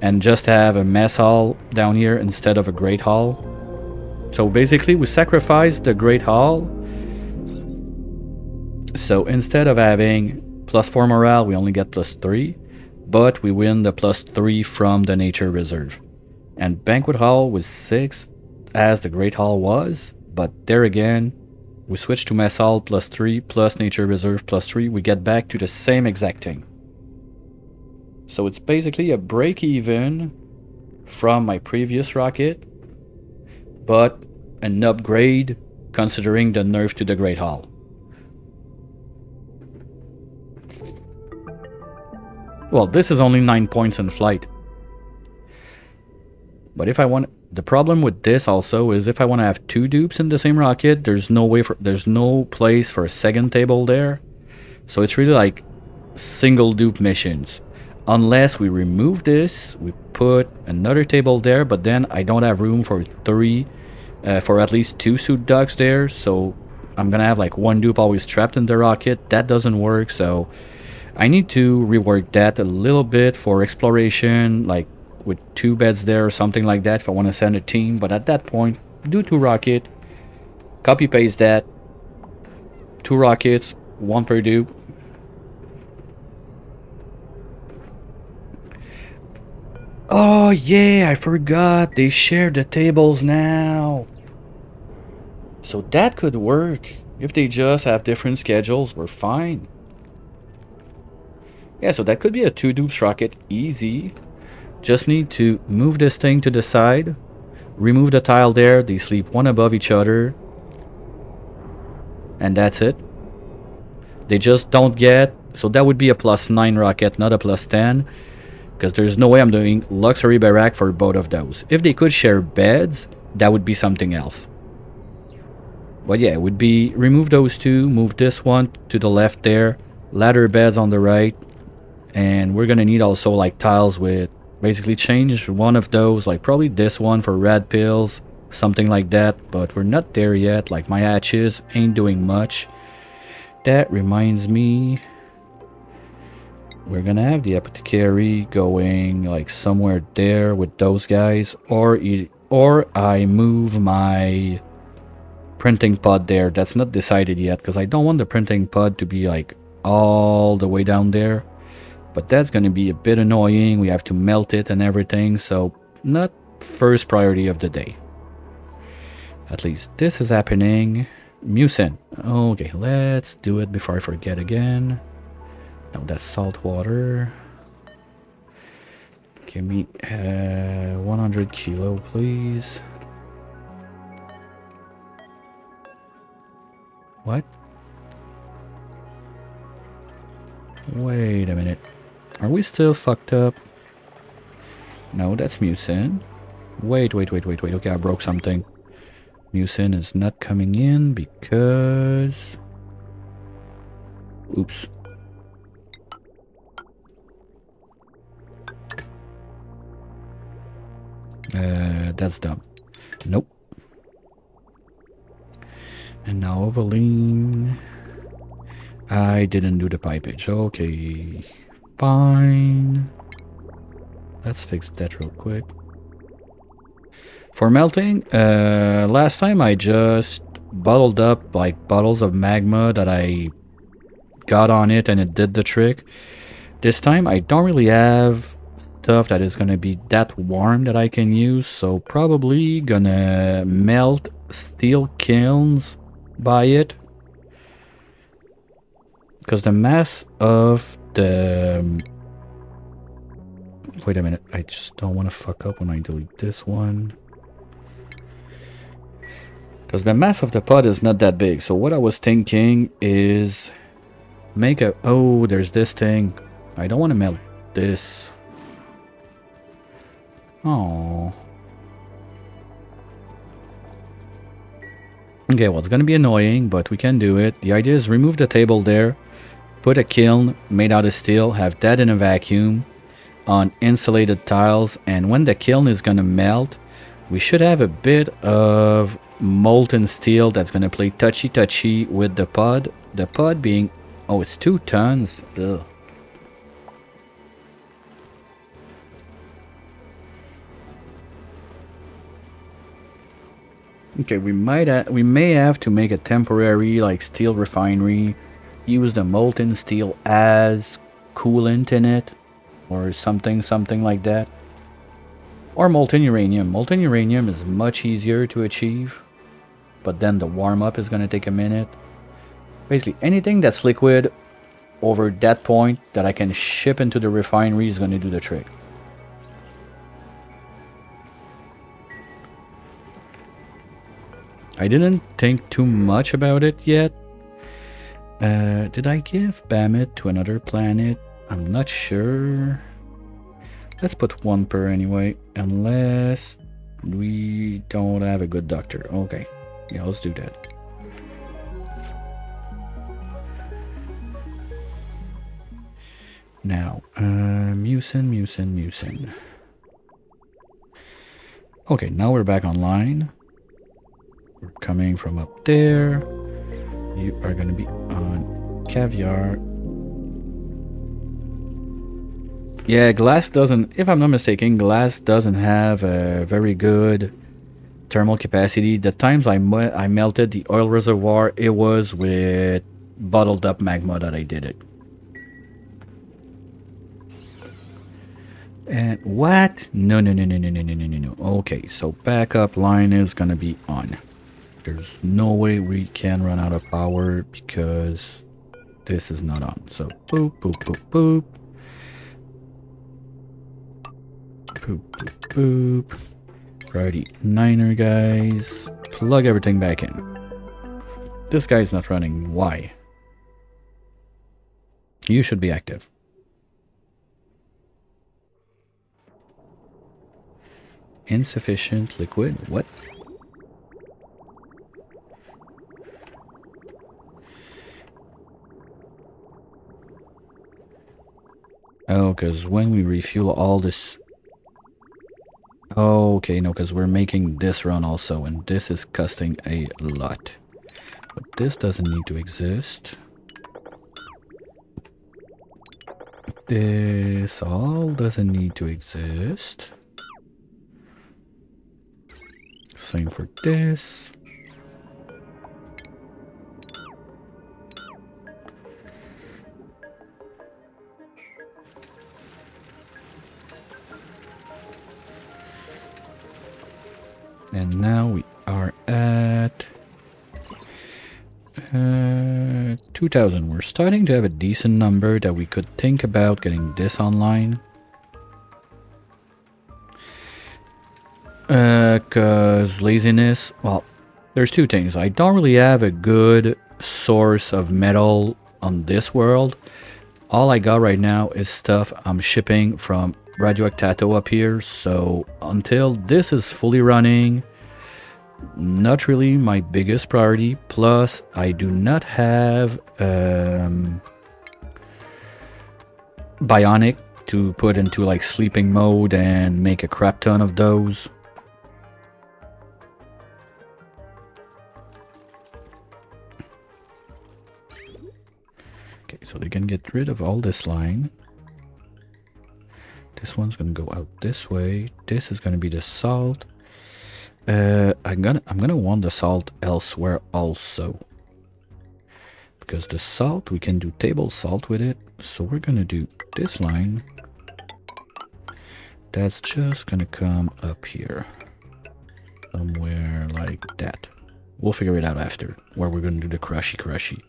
And just have a mess hall down here instead of a great hall. So basically we sacrificed the great hall. So instead of having +4 morale, we only get +3. But we win the +3 from the nature reserve. And banquet hall was 6 as the great hall was. But there again, we switch to mess hall +3 plus nature reserve +3. We get back to the same exact thing. So it's basically a break even from my previous rocket, but an upgrade considering the nerf to the Great Hall. Well, this is only 9 points in flight. But if I want, the problem with this also is if I want to have 2 dupes in the same rocket, there's no place for a second table there. So it's really like single dupe missions. Unless we remove this, we put another table there, but then I don't have room for 3, for at least 2 suit ducks there. So I'm gonna have like 1 dupe always trapped in the rocket. That doesn't work, so I need to rework that a little bit for exploration, like with 2 beds there or something like that if I want to send a team. But at that point, do 2 rocket, copy paste that, 2 rockets, 1 per dupe. Oh yeah, I forgot, they share the tables now. So that could work. If they just have different schedules, we're fine. Yeah, so that could be a 2 dupes rocket, easy. Just need to move this thing to the side, remove the tile there, they sleep one above each other, and that's it. They just don't get, so that would be a +9 rocket, not a +10, because there's no way I'm doing luxury barrack for both of those. If they could share beds, that would be something else. But yeah, it would be remove those 2, move this one to the left there, ladder beds on the right, and we're gonna need also like tiles with basically change one of those, like probably this one for rad pills, something like that, but we're not there yet. Like my hatches ain't doing much. That reminds me, we're gonna have the apothecary going like somewhere there with those guys, or I move my printing pod there. That's not decided yet because I don't want the printing pod to be like all the way down there. But that's going to be a bit annoying. We have to melt it and everything. So not first priority of the day. At least this is happening. Mucin. Okay, let's do it before I forget again. No, that's salt water. Give me 100 kilo, please. What? Wait a minute. Are we still fucked up? No, that's mucin. Wait. Okay, I broke something. Mucin is not coming in because... Oops. That's dumb. Nope. And now Ovaline. I didn't do the pipage. Okay. Fine. Let's fix that real quick. For melting, last time I just bottled up like bottles of magma that I got on it and it did the trick. This time I don't really have stuff that is gonna be that warm that I can use, so probably gonna melt steel kilns by it. Because the mass of the... Wait a minute, I just don't want to fuck up when I delete this one. Because the mass of the pod is not that big, so what I was thinking is... Make a... Oh, there's this thing. I don't want to melt this. Oh. Okay, well, it's going to be annoying, but we can do it. The idea is remove the table there. Put a kiln made out of steel. Have that in a vacuum on insulated tiles. And when the kiln is going to melt, we should have a bit of molten steel that's going to play touchy-touchy with the pod. The pod being... Oh, it's 2 tons. Ugh. Okay, we may have to make a temporary like steel refinery, use the molten steel as coolant in it, or something like that. Or molten uranium. Molten uranium is much easier to achieve, but then the warm up is gonna take a minute. Basically, anything that's liquid over that point that I can ship into the refinery is gonna do the trick. I didn't think too much about it yet. Did I give Bamit to another planet? I'm not sure. Let's put 1 per anyway, unless we don't have a good doctor. Okay, yeah, let's do that. Now, mucin. Okay, now we're back online. We're coming from up there. You are going to be on caviar. Yeah, glass doesn't, if I'm not mistaken, glass doesn't have a very good thermal capacity. The times I melted the oil reservoir, it was with bottled up magma that I did it. And what? No. Okay, so backup line is going to be on. There's no way we can run out of power because this is not on. So boop. Priority 9er, guys. Plug everything back in. This guy's not running. Why? You should be active. Insufficient liquid. What? Oh, because when we refuel all this... Oh, okay, no, because we're making this run also, and this is costing a lot. But this doesn't need to exist. This all doesn't need to exist. Same for this. And now we are at 2000. We're starting to have a decent number that we could think about getting this online. Cause laziness, well, there's 2 things. I don't really have a good source of metal on this world. All I got right now is stuff I'm shipping from Radioactato up here, so until this is fully running, not really my biggest priority. Plus, I do not have bionic to put into like sleeping mode and make a crap ton of those. Okay, so they can get rid of all this line. This one's gonna go out this way. This is gonna be the salt. I'm gonna want the salt elsewhere also. because the salt, we can do table salt with it. So we're gonna do this line. That's just gonna come up here. Somewhere like that. We'll figure it out after, where we're gonna do the crushy.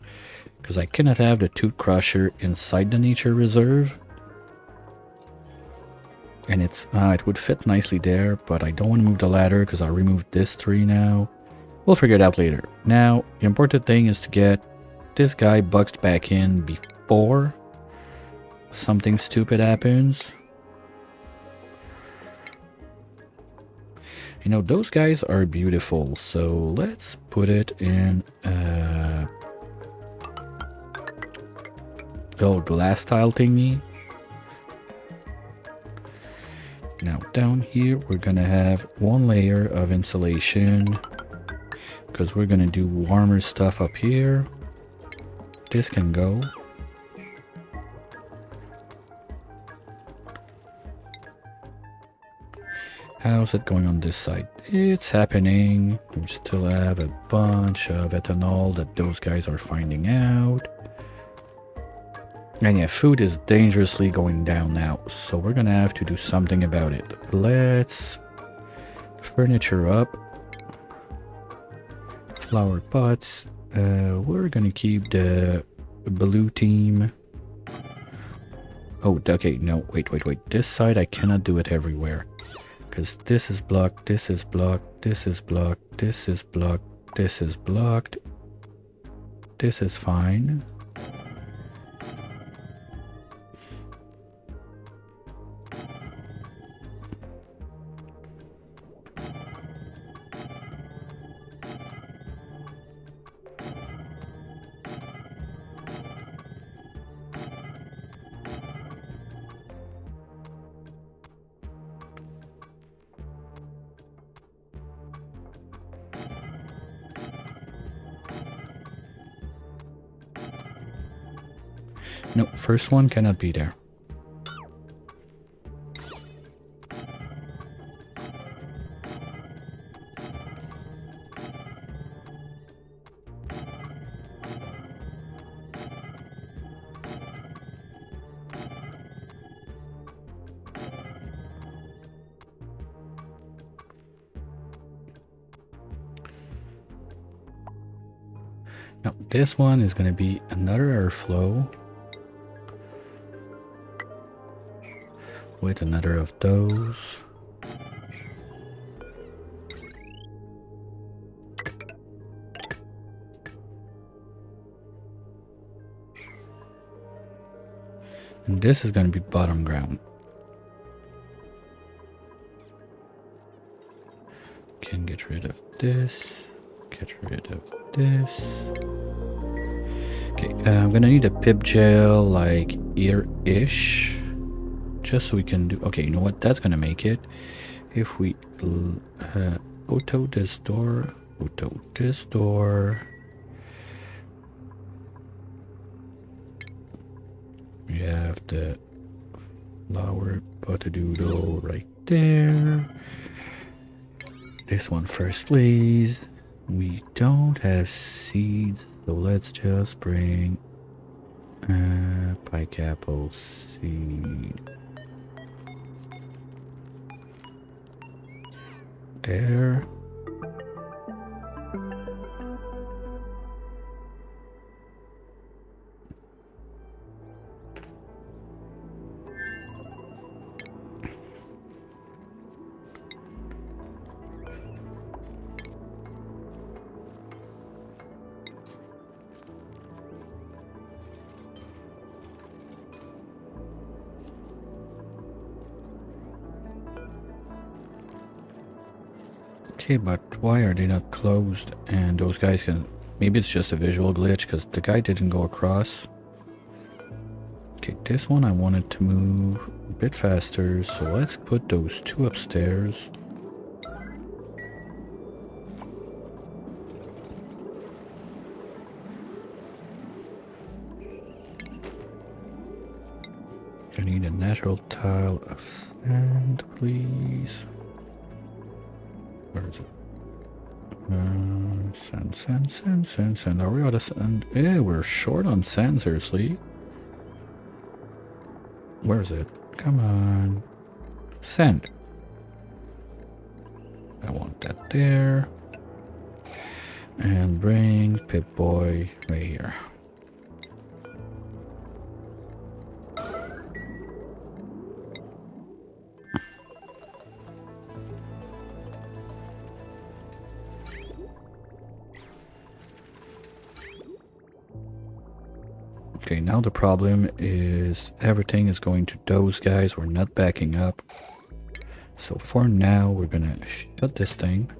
Because I cannot have the tooth crusher inside the nature reserve. And it's it would fit nicely there, but I don't want to move the ladder because I removed this tree now. We'll figure it out later. Now, the important thing is to get this guy boxed back in before something stupid happens. You know, those guys are beautiful, so let's put it in little glass tile thingy. Now down here we're gonna have one layer of insulation because we're gonna do warmer stuff up here. This can go. How's it going on this side? It's happening. We still have a bunch of ethanol that those guys are finding out. And yeah, food is dangerously going down now, so we're gonna have to do something about it. Let's furniture up. Flower pots. We're gonna keep the blue team. Oh, okay, no, wait. This side I cannot do it everywhere. Because this is blocked, this is blocked, this is blocked, this is blocked, this is blocked. This is fine. No, first one cannot be there. Now, this one is going to be another airflow. With another of those. And this is going to be bottom ground. Can get rid of this. Get rid of this. Okay, I'm going to need a pip gel like here-ish. Just so we can do... Okay, you know what? That's going to make it. If we auto this door. Auto this door. We have the flower potadoodle right there. This one first, please. We don't have seeds, so let's just bring pike apple seed. There. Okay, but why are they not closed? And those guys can... Maybe it's just a visual glitch because the guy didn't go across. Okay, this one I wanted to move a bit faster, so let's put those two upstairs. I need a natural tile of sand, please. Where is it? Sand. Are we out of sand? Yeah, we're short on sand, seriously. Where is it? Come on. Sand. I want that there. And bring Pip-Boy right here. Okay, now the problem is everything is going to those guys. We're not backing up. So for now, we're gonna shut this thing.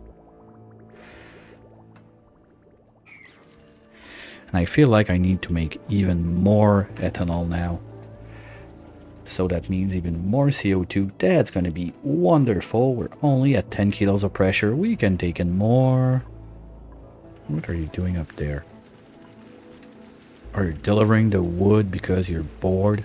And I feel like I need to make even more ethanol now. So that means even more CO2. That's gonna be wonderful. We're only at 10 kilos of pressure. We can take in more. What are you doing up there? Are you delivering the wood because you're bored?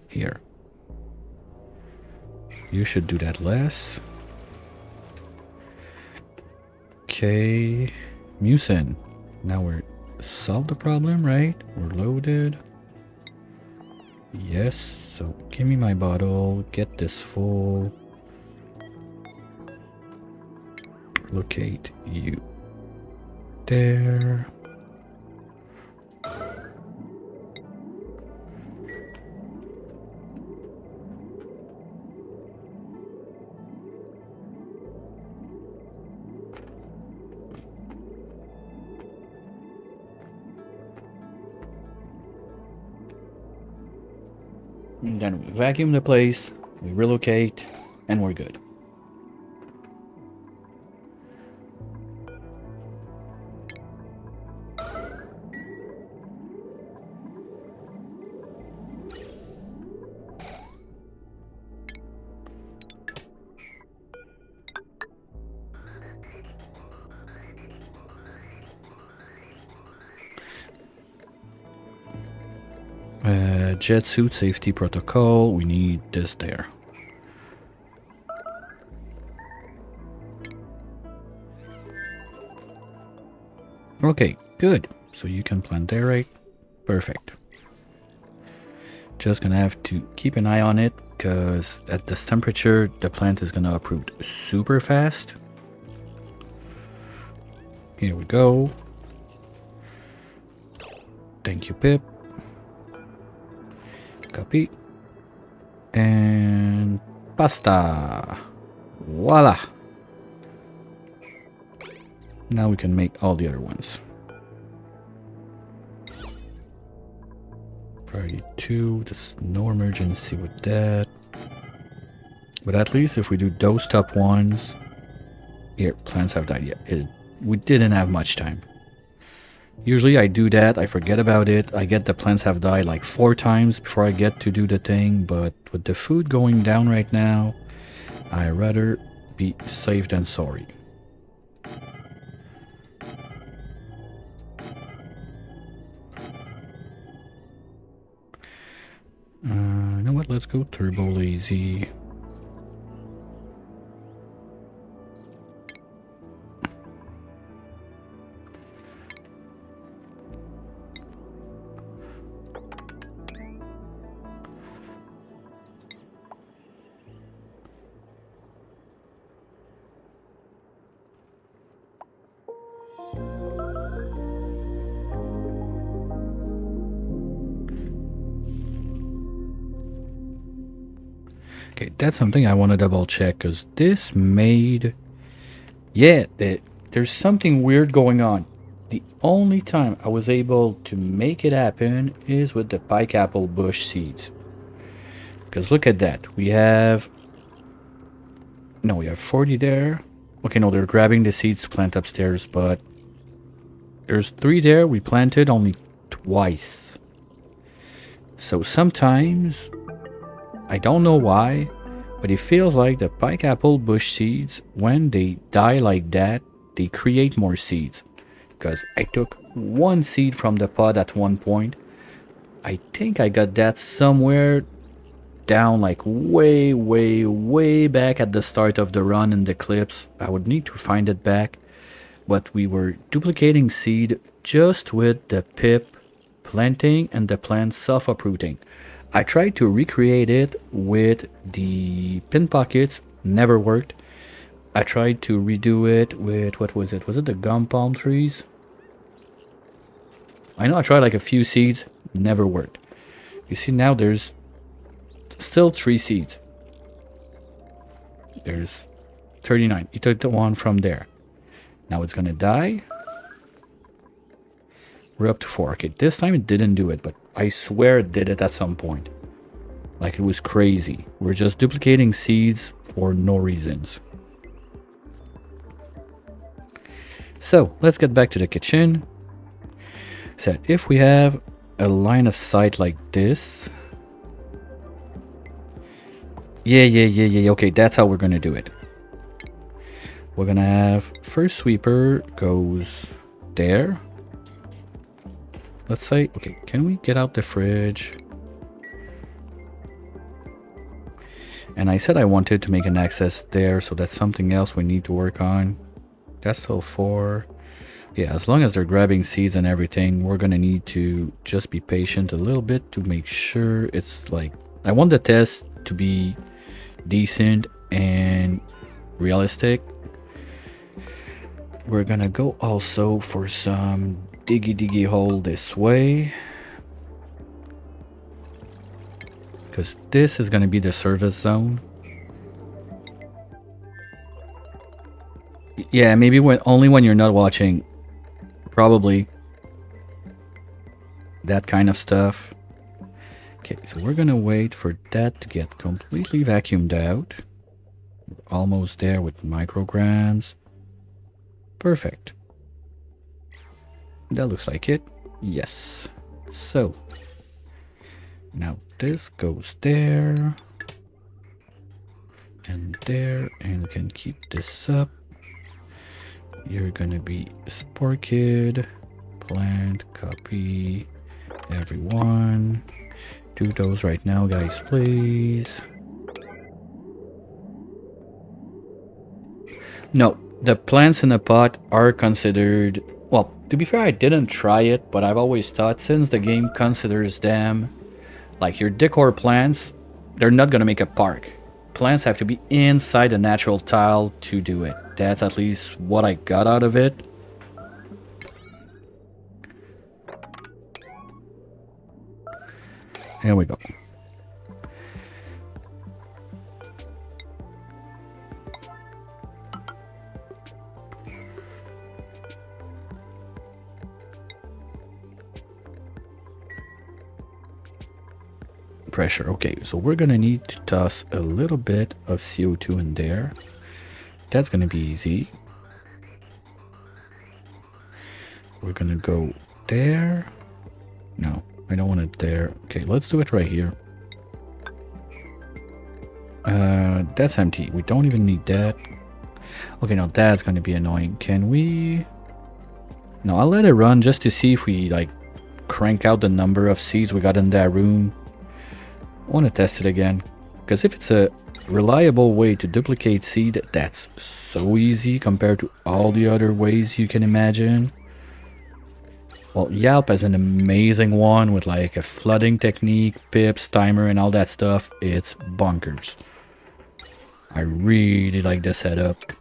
Here. You should do that less. Okay. Mucin. Now we're solved the problem, right? We're loaded. Yes. So give me my bottle. Get this full. Locate you. There. And then we vacuum the place, we relocate, and we're good. Jet suit safety protocol, we need this there. Okay, good. So you can plant there, right? Perfect. Just gonna have to keep an eye on it, because at this temperature, the plant is gonna uproot super fast. Here we go. Thank you, Pip. Copy. And pasta. Voila. Now we can make all the other ones. Priority 2, there's no emergency with that. But at least if we do those top ones... Here, plants have died. Yeah, we didn't have much time. Usually I do that, I forget about it, I get the plants have died like 4 times before I get to do the thing, but with the food going down right now, I'd rather be safe than sorry. You know what, let's go turbo lazy. Okay, that's something I want to double check, because this made... Yeah, there's something weird going on. The only time I was able to make it happen is with the pike apple bush seeds. Because look at that. We have 40 there. Okay, no, they're grabbing the seeds to plant upstairs, but there's 3 there. We planted only twice. So sometimes... I don't know why, but it feels like the pike apple bush seeds, when they die like that, they create more seeds. Because I took 1 seed from the pod at one point, I think I got that somewhere down like way, way, way back at the start of the run in the clips. I would need to find it back. But we were duplicating seed just with the pip planting and the plant self-uprooting. I tried to recreate it with the pin pockets, never worked. I tried to redo it with, what was it? Was it the gum palm trees? I know I tried like a few seeds, never worked. You see now there's still 3 seeds. There's 39. You took the one from there. Now it's gonna die. We're up to 4. Okay, this time it didn't do it, but I swear it did it at some point. Like it was crazy. We're just duplicating seeds for no reasons. So let's get back to the kitchen. So if we have a line of sight like this. Yeah. Okay, that's how we're gonna do it. We're gonna have first sweeper goes there. Let's say, okay, can we get out the fridge? And I said I wanted to make an access there, so that's something else we need to work on. That's still 4. Yeah, as long as they're grabbing seeds and everything, we're gonna need to just be patient a little bit to make sure it's like... I want the test to be decent and realistic. We're gonna go also for some diggy hole this way, because this is gonna be the service zone. Yeah, maybe only when you're not watching. Probably that kind of stuff. Okay, so we're gonna wait for that to get completely vacuumed out. We're almost there with micrograms. Perfect. That looks like it. Yes. So now this goes there and there, and we can keep this up. You're gonna be Spore Kid, plant, copy, everyone. Do those right now, guys, please. No, the plants in the pot are considered... Well, to be fair, I didn't try it, but I've always thought since the game considers them like your decor plants, they're not gonna make a park. Plants have to be inside a natural tile to do it. That's at least what I got out of it. Here we go. Pressure. Okay, so we're gonna need to toss a little bit of CO2 in there. That's gonna be easy. We're gonna go there. No, I don't want it there. Okay, let's do it right here. That's empty. We don't even need that. Okay, no, that's gonna be annoying. Can we... No, I'll let it run just to see if we like crank out the number of seeds we got in that room. I want to test it again, because if it's a reliable way to duplicate seed, that's so easy compared to all the other ways you can imagine. Well, Yelp has an amazing one with like a flooding technique, pips, timer, and all that stuff. It's bonkers. I really like the setup.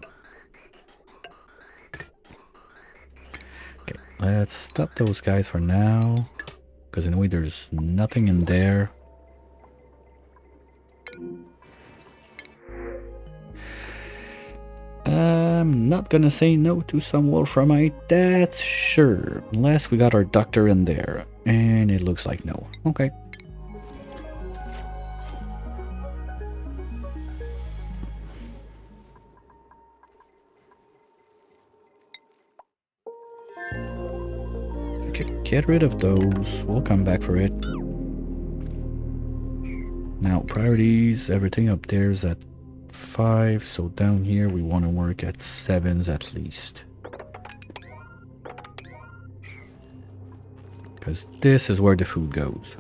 Okay, let's stop those guys for now, because anyway there's nothing in there. I'm not gonna say no to some wolframite, that's sure. Unless we got our doctor in there. And it looks like no. Okay. Okay, get rid of those. We'll come back for it. Now, priorities, everything up there is at 5, so down here we want to work at 7s at least. Because this is where the food goes.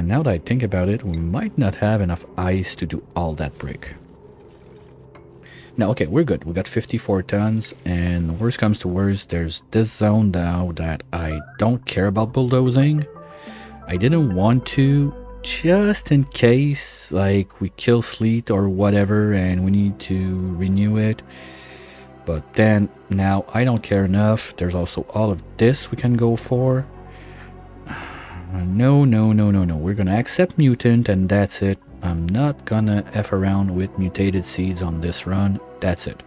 And now that I think about it, we might not have enough ice to do all that brick. No, okay, we're good. We got 54 tons, and worst comes to worst, there's this zone now that I don't care about bulldozing. I didn't want to, just in case, like, we kill Sleet or whatever, and we need to renew it. But then, now, I don't care enough. There's also all of this we can go for. No, no, no, no, no. We're gonna accept mutant, and that's it. I'm not gonna F around with mutated seeds on this run. That's it.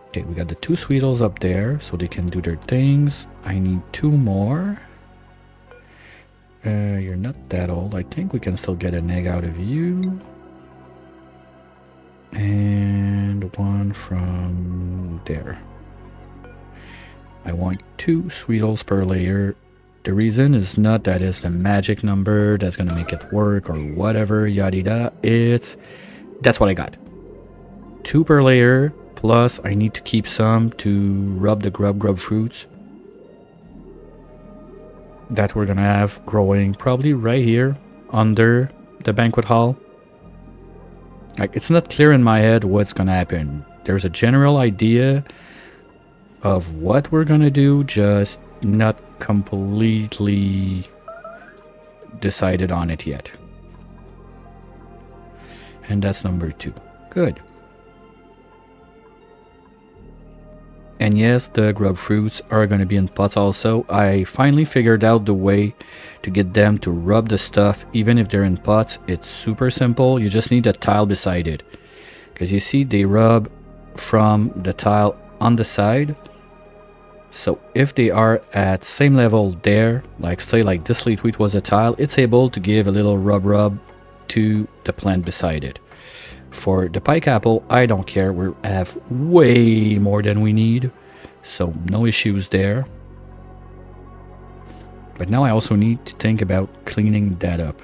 Okay, we got the 2 Sweetles up there, so they can do their things. I need 2 more. You're not that old. I think we can still get an egg out of you. And 1 from there. I want 2 Sweetles per layer. The reason is not that it's the magic number that's gonna make it work or whatever, yada da. That's what I got. 2 per layer, plus I need to keep some to rub the grub fruits that we're gonna have growing probably right here under the banquet hall. Like, it's not clear in my head what's gonna happen. There's a general idea of what we're gonna do, just not completely decided on it yet. And that's number 2. Good. And yes, the grub fruits are going to be in pots also. I finally figured out the way to get them to rub the stuff even if they're in pots. It's super simple. You just need a tile beside it. Because you see they rub from the tile on the side. So if they are at same level there, like say like this lead wheat was a tile, it's able to give a little rub to the plant beside it. For the pike apple, I don't care. We have way more than we need, so no issues there. But now I also need to think about cleaning that up.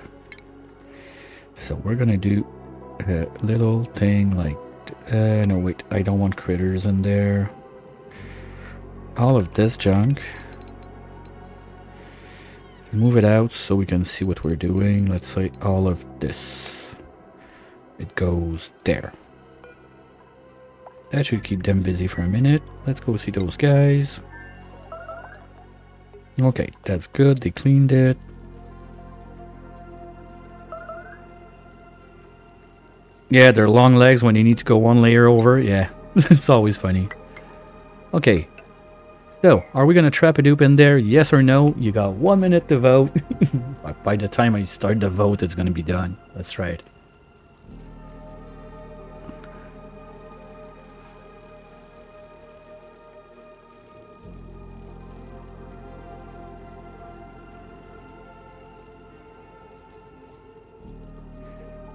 So we're gonna do a little thing like, no wait, I don't want critters in there. All of this junk. Move it out so we can see what we're doing. Let's say all of this. It goes there. That should keep them busy for a minute. Let's go see those guys. Okay, that's good. They cleaned it. Yeah, their long legs when you need to go 1 layer over. Yeah, it's always funny. Okay. So, are we going to trap a dupe in there? Yes or no? You got 1 minute to vote. By the time I start the vote, it's going to be done. That's right.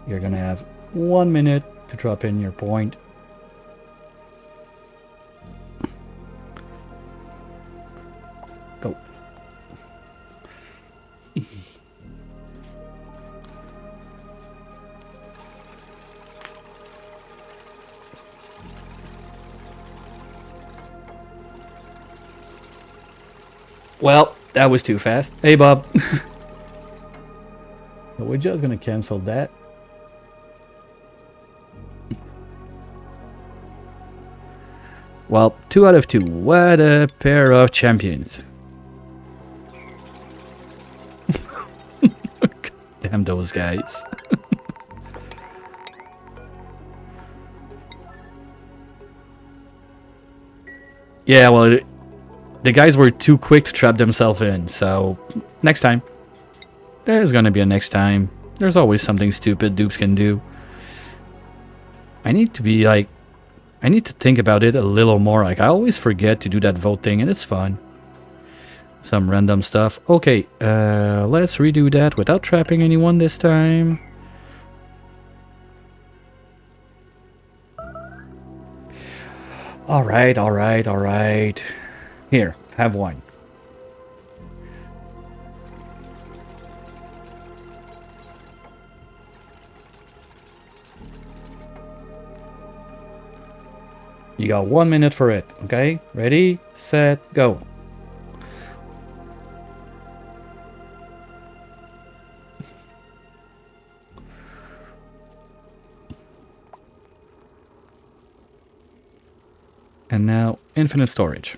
You're gonna have 1 minute to drop in your point. Go. Well, that was too fast. Hey, Bob. But we're just gonna cancel that. Well, 2 out of 2. What a pair of champions. Damn those guys. Yeah, well, the guys were too quick to trap themselves in, so next time. There's gonna be a next time. There's always something stupid dupes can do. I need to be like, I need to think about it a little more. Like, I always forget to do that vote thing, and it's fun. Some random stuff. Okay, let's redo that without trapping anyone this time. Alright, alright, alright. Here, have one. You got 1 minute for it, okay? Ready, set, go. And now infinite storage.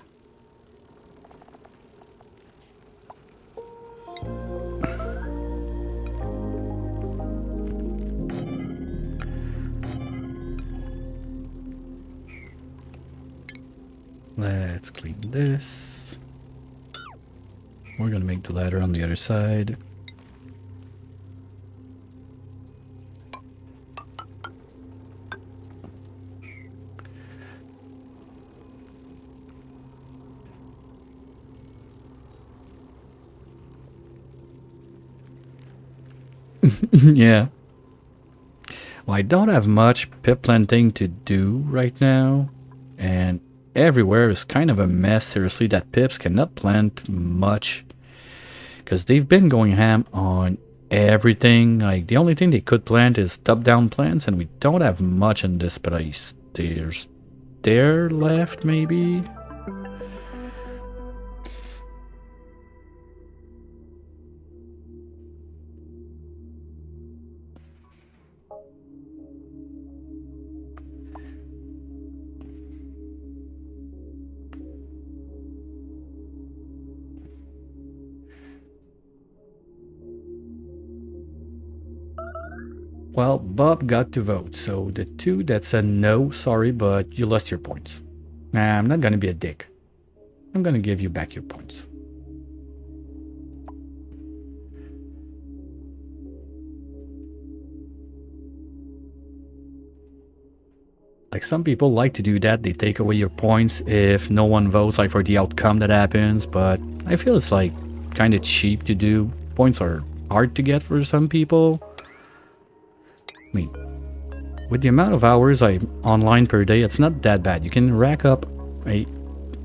Let's clean this. We're gonna make the ladder on the other side. Yeah. Well, I don't have much pip planting to do right now, and everywhere is kind of a mess. Seriously, that pips cannot plant much because they've been going ham on everything. Like, the only thing they could plant is top-down plants, and we don't have much in this place. There's there left, maybe? Well, Bob got to vote, so the two that said no, sorry, but you lost your points. Nah, I'm not gonna be a dick. I'm gonna give you back your points. Like, some people like to do that, they take away your points if no one votes, like, for the outcome that happens, but I feel it's, like, kind of cheap to do. Points are hard to get for some people. I mean, with the amount of hours I'm online per day, it's not that bad. You can rack up a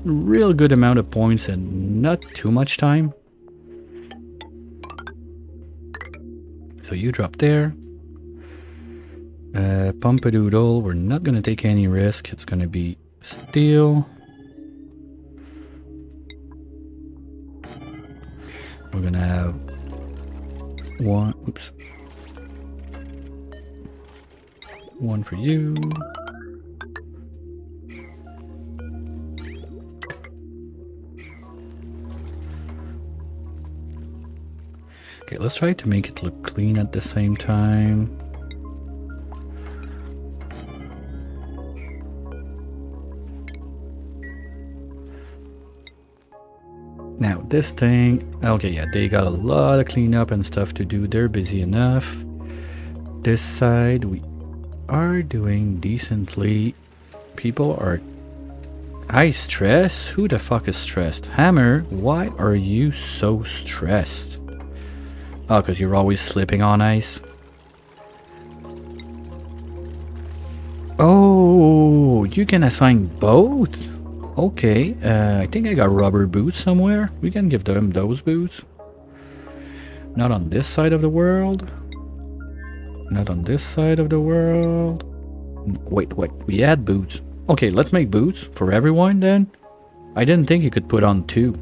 real good amount of points in not too much time. So you drop there. Pumpadoodle, we're not going to take any risk. It's going to be steel. We're going to have one, oops. One for you. Okay, let's try to make it look clean at the same time. Now this thing, okay, yeah, they got a lot of cleanup and stuff to do. They're busy enough. This side, we are doing decently. People are high stress. Who the fuck is stressed? Hammer, why are you so stressed? Oh, because you're always slipping on ice. Oh, you can assign both. Okay, I think I got rubber boots somewhere. We can give them those boots. Not on this side of the world. Not on this side of the world. Wait, we had boots. Okay, let's make boots for everyone then. I didn't think you could put on two.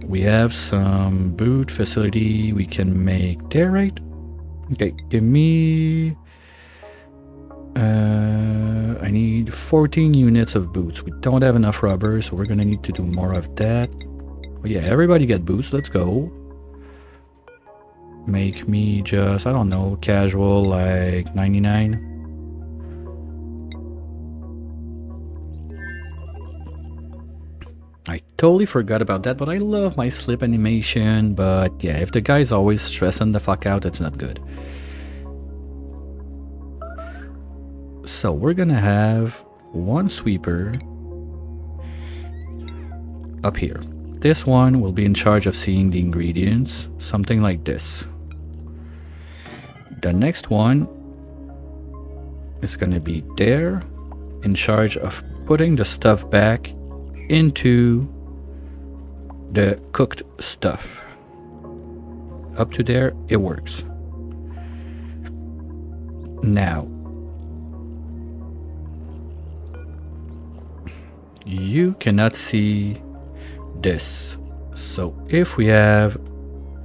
We have some boot facility we can make there, right? Okay, give me... I need 14 units of boots. We don't have enough rubber, so we're gonna need to do more of that. Oh yeah, everybody get boots, let's go. Make me just, I don't know, casual, like 99. I totally forgot about that, but I love my slip animation. But yeah, if the guy's always stressing the fuck out, it's not good. So we're gonna have one sweeper up here. This one will be in charge of seeing the ingredients, something like this. The next one is gonna be there, in charge of putting the stuff back into the cooked stuff. Up to there, it works. Now, you cannot see this. So if we have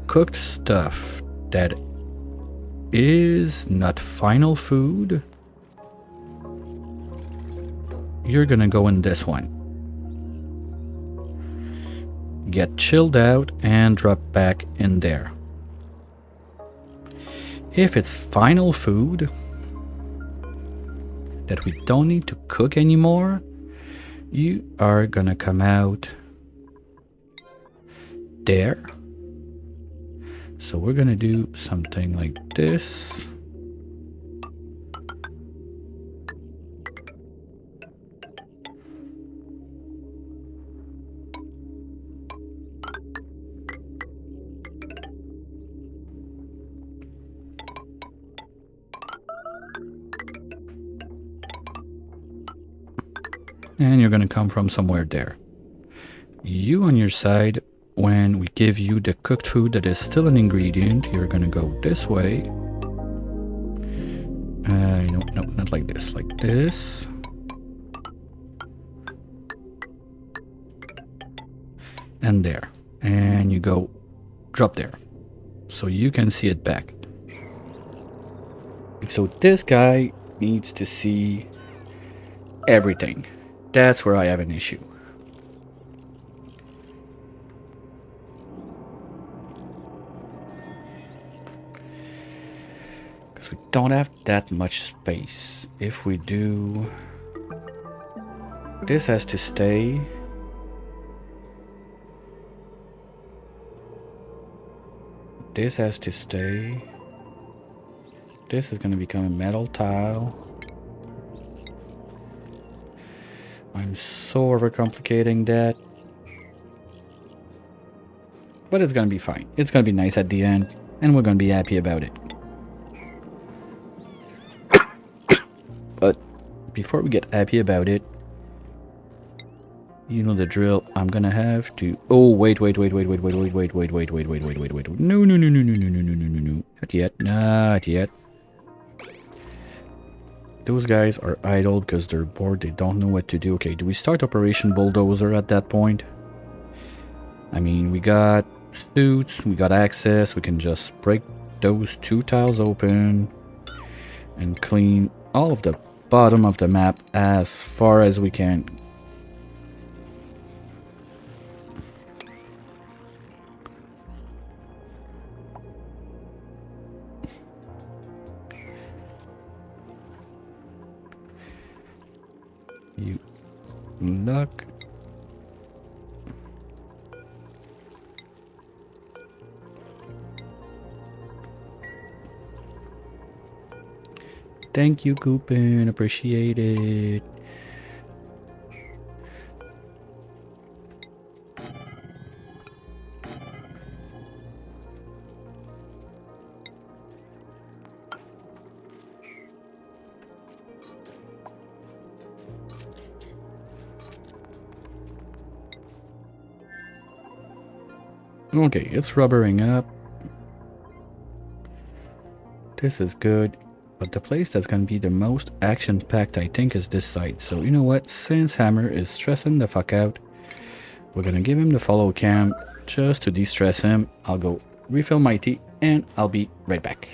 cooked stuff that is not final food, you're gonna go in this one. Get chilled out and drop back in there. If it's final food that we don't need to cook anymore, you are gonna come out there. So we're gonna do something like this. And you're gonna come from somewhere there. You on your side, when we give you the cooked food that is still an ingredient, you're gonna go this way. No, not like this, like this. And there. And you go drop there. So you can see it back. So this guy needs to see everything. That's where I have an issue. Because we don't have that much space. If we do... This has to stay. This has to stay. This is going to become a metal tile. I'm so overcomplicating that. But it's going to be fine. It's going to be nice at the end. And we're going to be happy about it. But before we get happy about it, you know the drill. I'm going to have to... Oh, wait. No. Not yet. Not yet. Those guys are idle because they're bored. They don't know what to do. Okay, do we start Operation Bulldozer at that point? I mean, we got suits, we got access. We can just break those two tiles open and clean all of the bottom of the map as far as we can. You luck. Thank you, Coupon. Appreciate it. Okay, it's rubbering up. This is good. But the place that's going to be the most action-packed, I think, is this side. So, you know what? Since Hammer is stressing the fuck out, we're going to give him the follow cam just to de-stress him. I'll go refill my tea, and I'll be right back.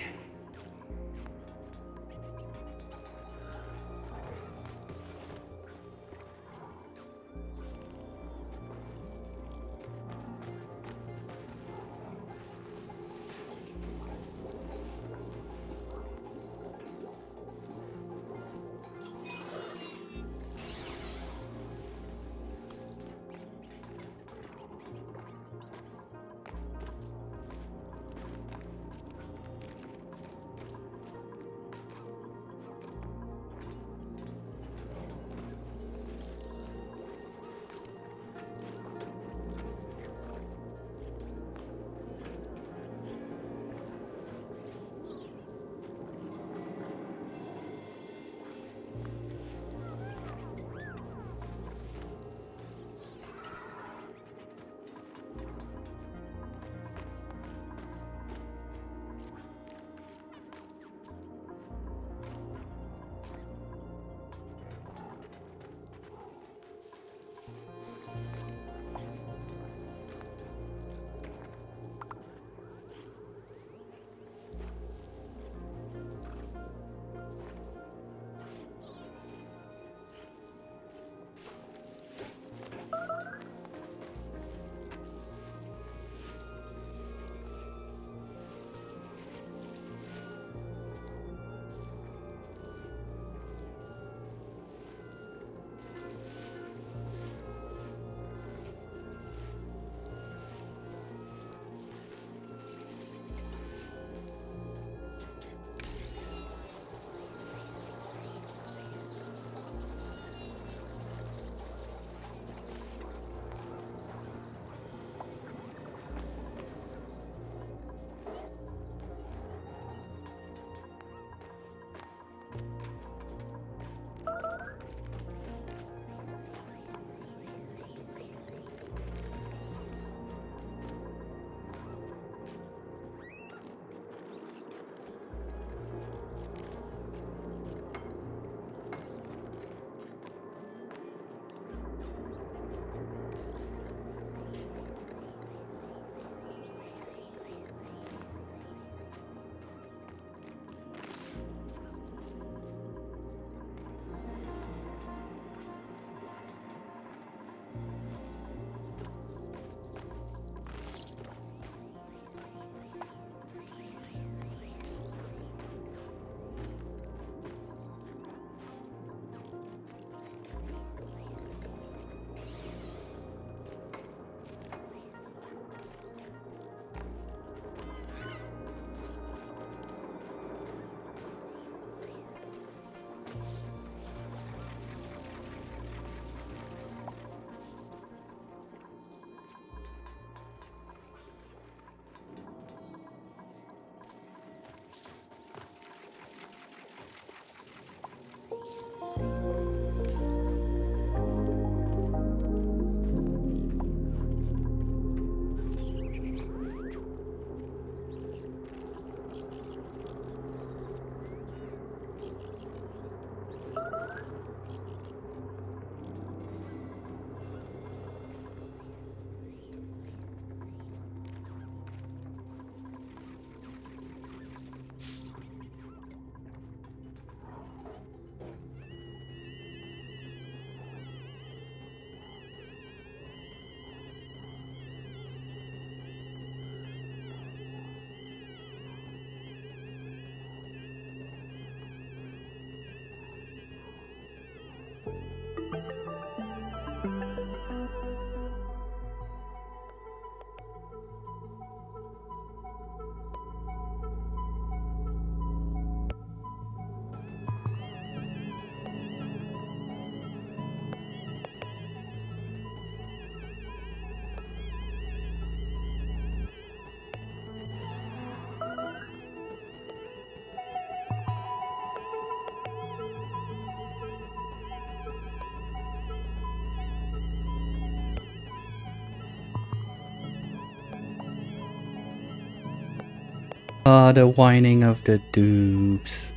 Ah, the whining of the dupes.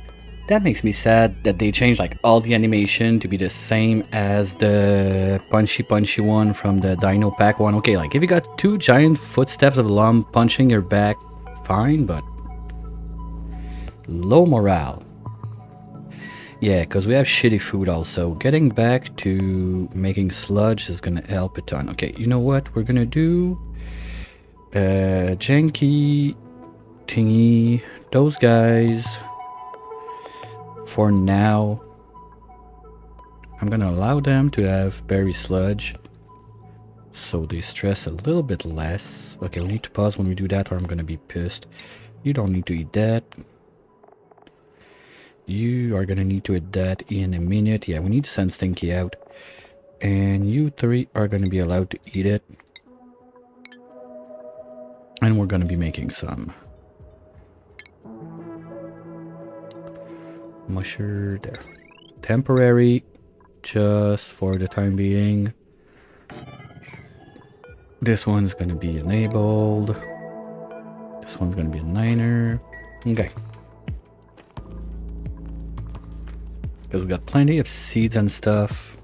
That makes me sad that they changed like all the animation to be the same as the punchy one from the Dino Pack one. Okay, like if you got two giant footsteps of a lump punching your back, fine, but low morale. Yeah, because we have shitty food also. Getting back to making sludge is gonna help a ton. Okay, you know what we're gonna do? Janky, Tingy, those guys. For now, I'm gonna allow them to have berry sludge so they stress a little bit less. Okay, we need to pause when we do that or I'm gonna be pissed. You don't need to eat that. You are gonna need to eat that in a minute. Yeah, we need to send Stinky out. And you three are gonna be allowed to eat it. And we're gonna be making some musher there. Temporary, just for the time being. This one's gonna be enabled. This one's gonna be a 9er. Okay. Because we got plenty of seeds and stuff.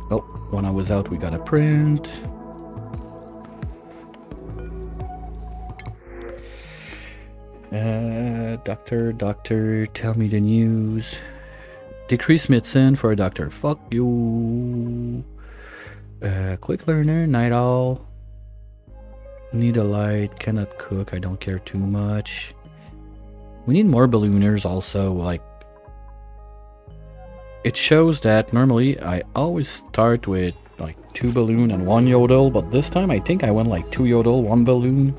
Oh, when I was out we got a print. Doctor, tell me the news. Decrease medicine for a doctor. Fuck you. Quick learner, night owl. Need a light, cannot cook, I don't care too much. We need more ballooners also, like... It shows that normally I always start with like 2 balloon and 1 yodel, but this time I think I went like 2 yodel, 1 balloon.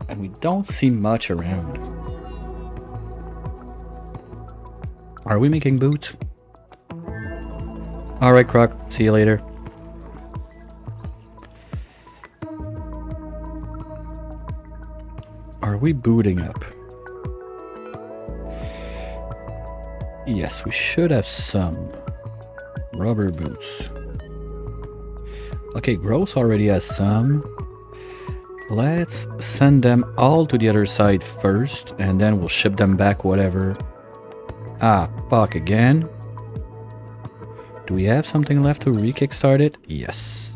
And we don't see much around. Are we making boots? Alright, Croc. See you later. Are we booting up? Yes, we should have some rubber boots. Okay, Gross already has some. Let's send them all to the other side first, and then we'll ship them back whatever. Ah, fuck again. Do we have something left to re-kickstart it? Yes.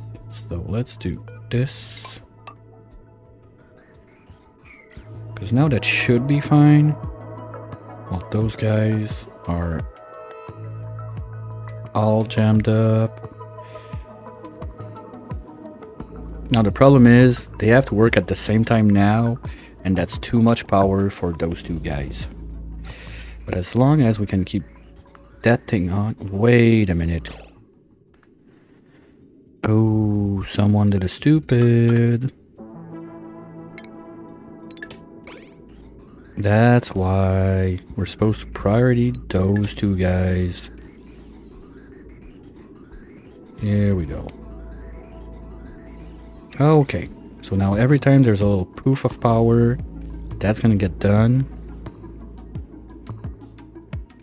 So let's do this. Because now that should be fine. Well, those guys are all jammed up. Now the problem is they have to work at the same time now, and that's too much power for those two guys. But as long as we can keep that thing on... Wait a minute. Oh, someone did a stupid. That's why we're supposed to priority those two guys. Here we go. Okay, so now every time there's a little proof of power, that's gonna get done.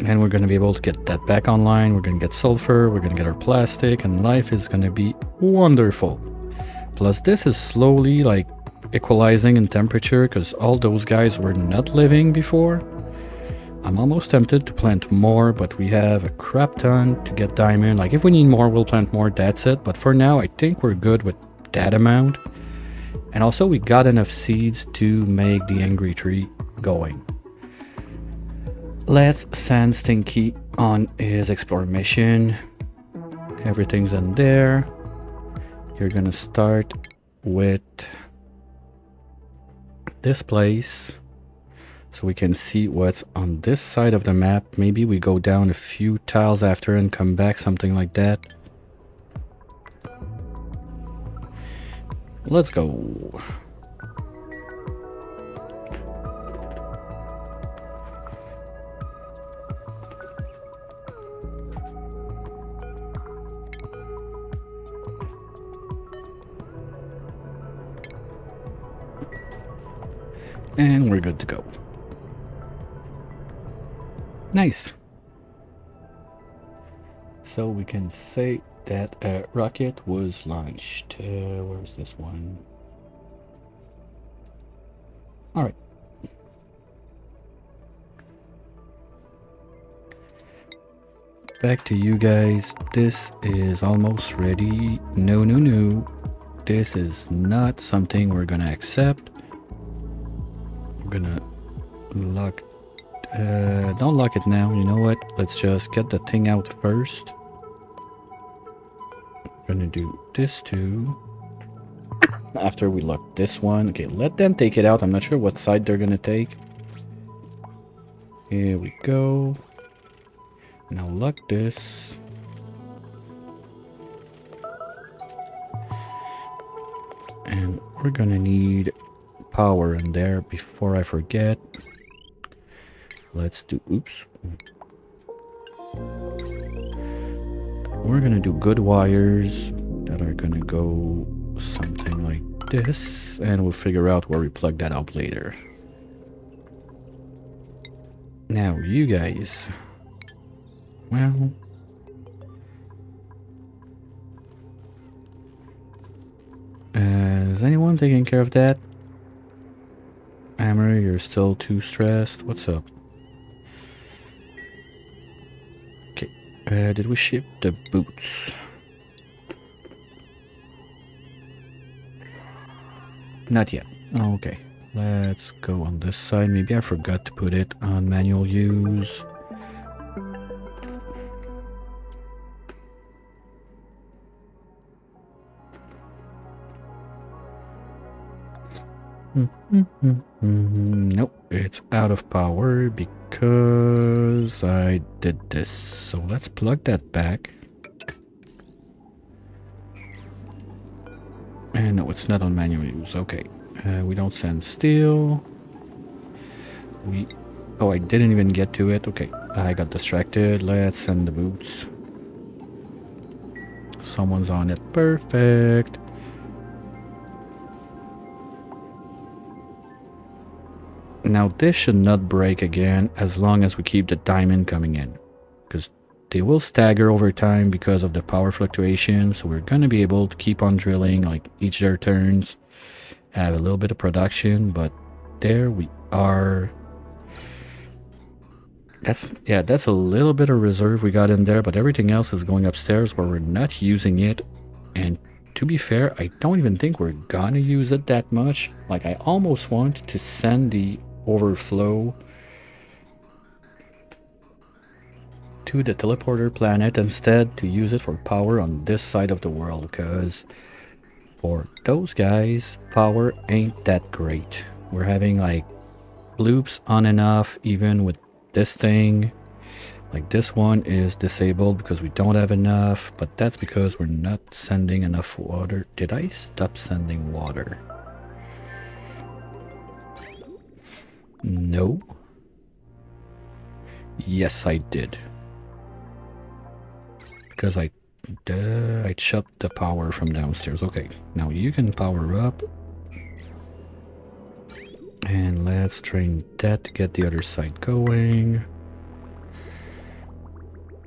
And we're gonna be able to get that back online. We're gonna get sulfur, we're gonna get our plastic, and life is gonna be wonderful. Plus this is slowly like equalizing in temperature because all those guys were not living before. I'm almost tempted to plant more, but we have a crap ton to get diamond. Like if we need more, we'll plant more, that's it. But for now, I think we're good with that amount. And also we got enough seeds to make the angry tree going. Let's send Stinky on his explore mission. Everything's in there. You're gonna start with this place so we can see what's on this side of the map. Maybe we go down a few tiles after and come back, something like that. Let's go. And we're good to go. Nice. So we can say that a rocket was launched. Where's this one? Alright. Back to you guys. This is almost ready. No, no, no. This is not something we're gonna accept. We're gonna lock... don't lock it now. You know what? Let's just get the thing out first. We're gonna do this too. After we lock this one. Okay, let them take it out. I'm not sure what side they're gonna take. Here we go. Now lock this. And we're gonna need power in there before I forget. Let's do... Oops. We're gonna do good wires that are gonna go something like this. And we'll figure out where we plug that up later. Now, you guys... Well... is anyone taking care of that? Hammer, you're still too stressed. What's up? Okay. Did we ship the boots? Not yet. Oh, okay. Let's go on this side. Maybe I forgot to put it on manual use. Nope, it's out of power because I did this. So let's plug that back. And no, it's not on manual use. Okay, we don't send steel. Oh, I didn't even get to it. Okay, I got distracted. Let's send the boots. Someone's on it. Perfect. Now this should not break again as long as we keep the diamond coming in, because they will stagger over time because of the power fluctuation. So we're going to be able to keep on drilling like each their turns, have a little bit of production, but there we are. That's a little bit of reserve we got in there, but everything else is going upstairs where we're not using it. And to be fair, I don't even think we're gonna use it that much. Like, I almost want to send the overflow to the teleporter planet instead to use it for power on this side of the world, because for those guys, power ain't that great. We're having like loops on and off even with this thing. Like this one is disabled because we don't have enough, but that's because we're not sending enough water. Did I stop sending water? No. Yes, I did. Because I shut the power from downstairs. Okay, now you can power up. And let's train that to get the other side going.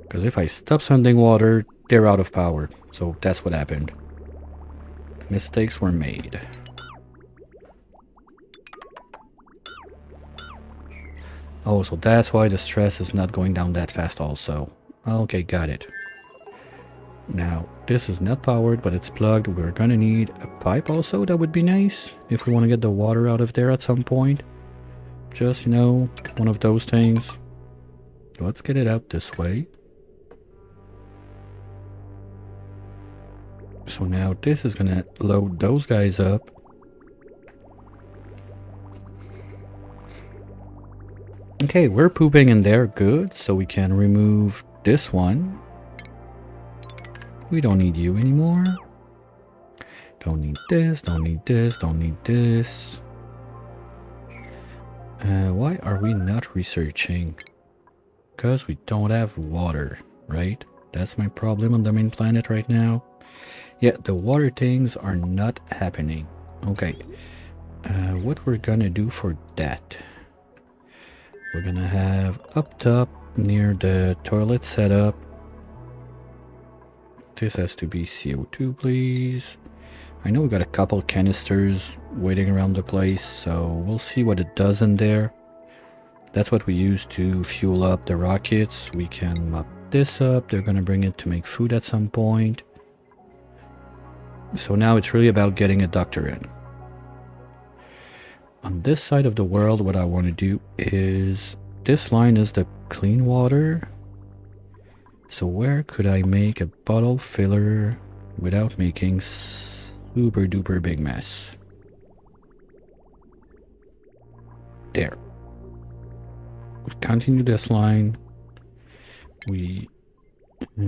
Because if I stop sending water, they're out of power. So that's what happened. Mistakes were made. Oh, so that's why the stress is not going down that fast also. Okay, got it. Now, this is not powered, but it's plugged. We're gonna need a pipe also. That would be nice if we want to get the water out of there at some point. Just, you know, one of those things. Let's get it out this way. So now this is gonna load those guys up. Okay, we're pooping in there. Good. So we can remove this one. We don't need you anymore. Don't need this, don't need this, don't need this. Why are we not researching? Because we don't have water, right? That's my problem on the main planet right now. Yeah, the water things are not happening. Okay. What we're gonna do for that? We're gonna have up top near the toilet setup. This has to be CO2, please. I know we got a couple canisters waiting around the place, so we'll see what it does in there. That's what we use to fuel up the rockets. We can mop this up. They're gonna bring it to make food at some point. So now it's really about getting a doctor in. On this side of the world, what I want to do is, this line is the clean water. So where could I make a bottle filler without making super duper big mess? There. We continue this line. We... yeah,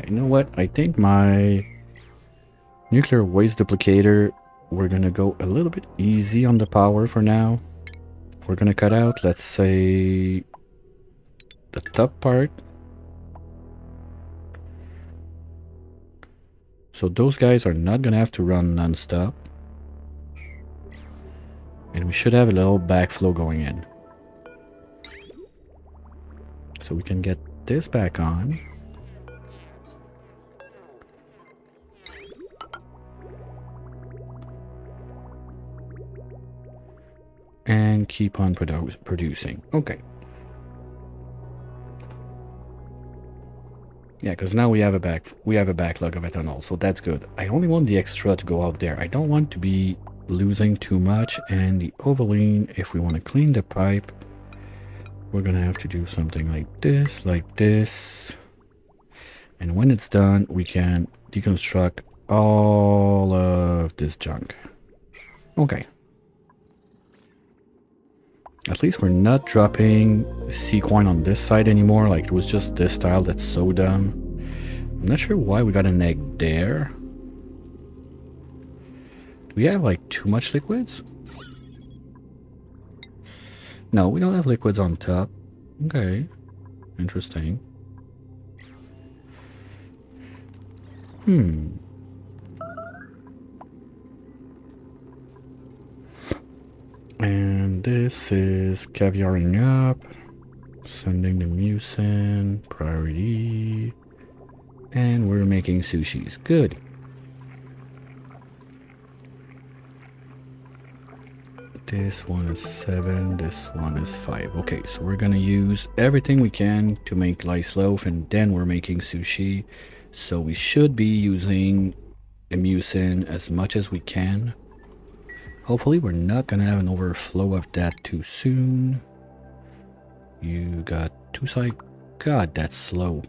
you know what? I think my nuclear waste duplicator, we're gonna go a little bit easy on the power for now. We're gonna cut out, let's say, the top part. So those guys are not gonna have to run non-stop. And we should have a little backflow going in. So we can get this back on. And keep on producing. Okay. Yeah, because now we have a backlog of ethanol, so that's good. I only want the extra to go out there. I don't want to be losing too much, and the Ovaline, if we want to clean the pipe, we're gonna have to do something like this. And when it's done, we can deconstruct all of this junk. Okay. At least we're not dropping sequine on this side anymore, like it was just this tile that's so dumb. I'm not sure why we got an egg there. Do we have like too much liquids? No, we don't have liquids on top. Okay. Interesting. And this is caviaring up, sending the mucin, priority, and we're making sushis. Good. This one is 7, this one is 5. Okay, so we're gonna use everything we can to make lice loaf, and then we're making sushi. So we should be using the mucin as much as we can. Hopefully we're not gonna have an overflow of that too soon. You got 2 side. God, that's slow.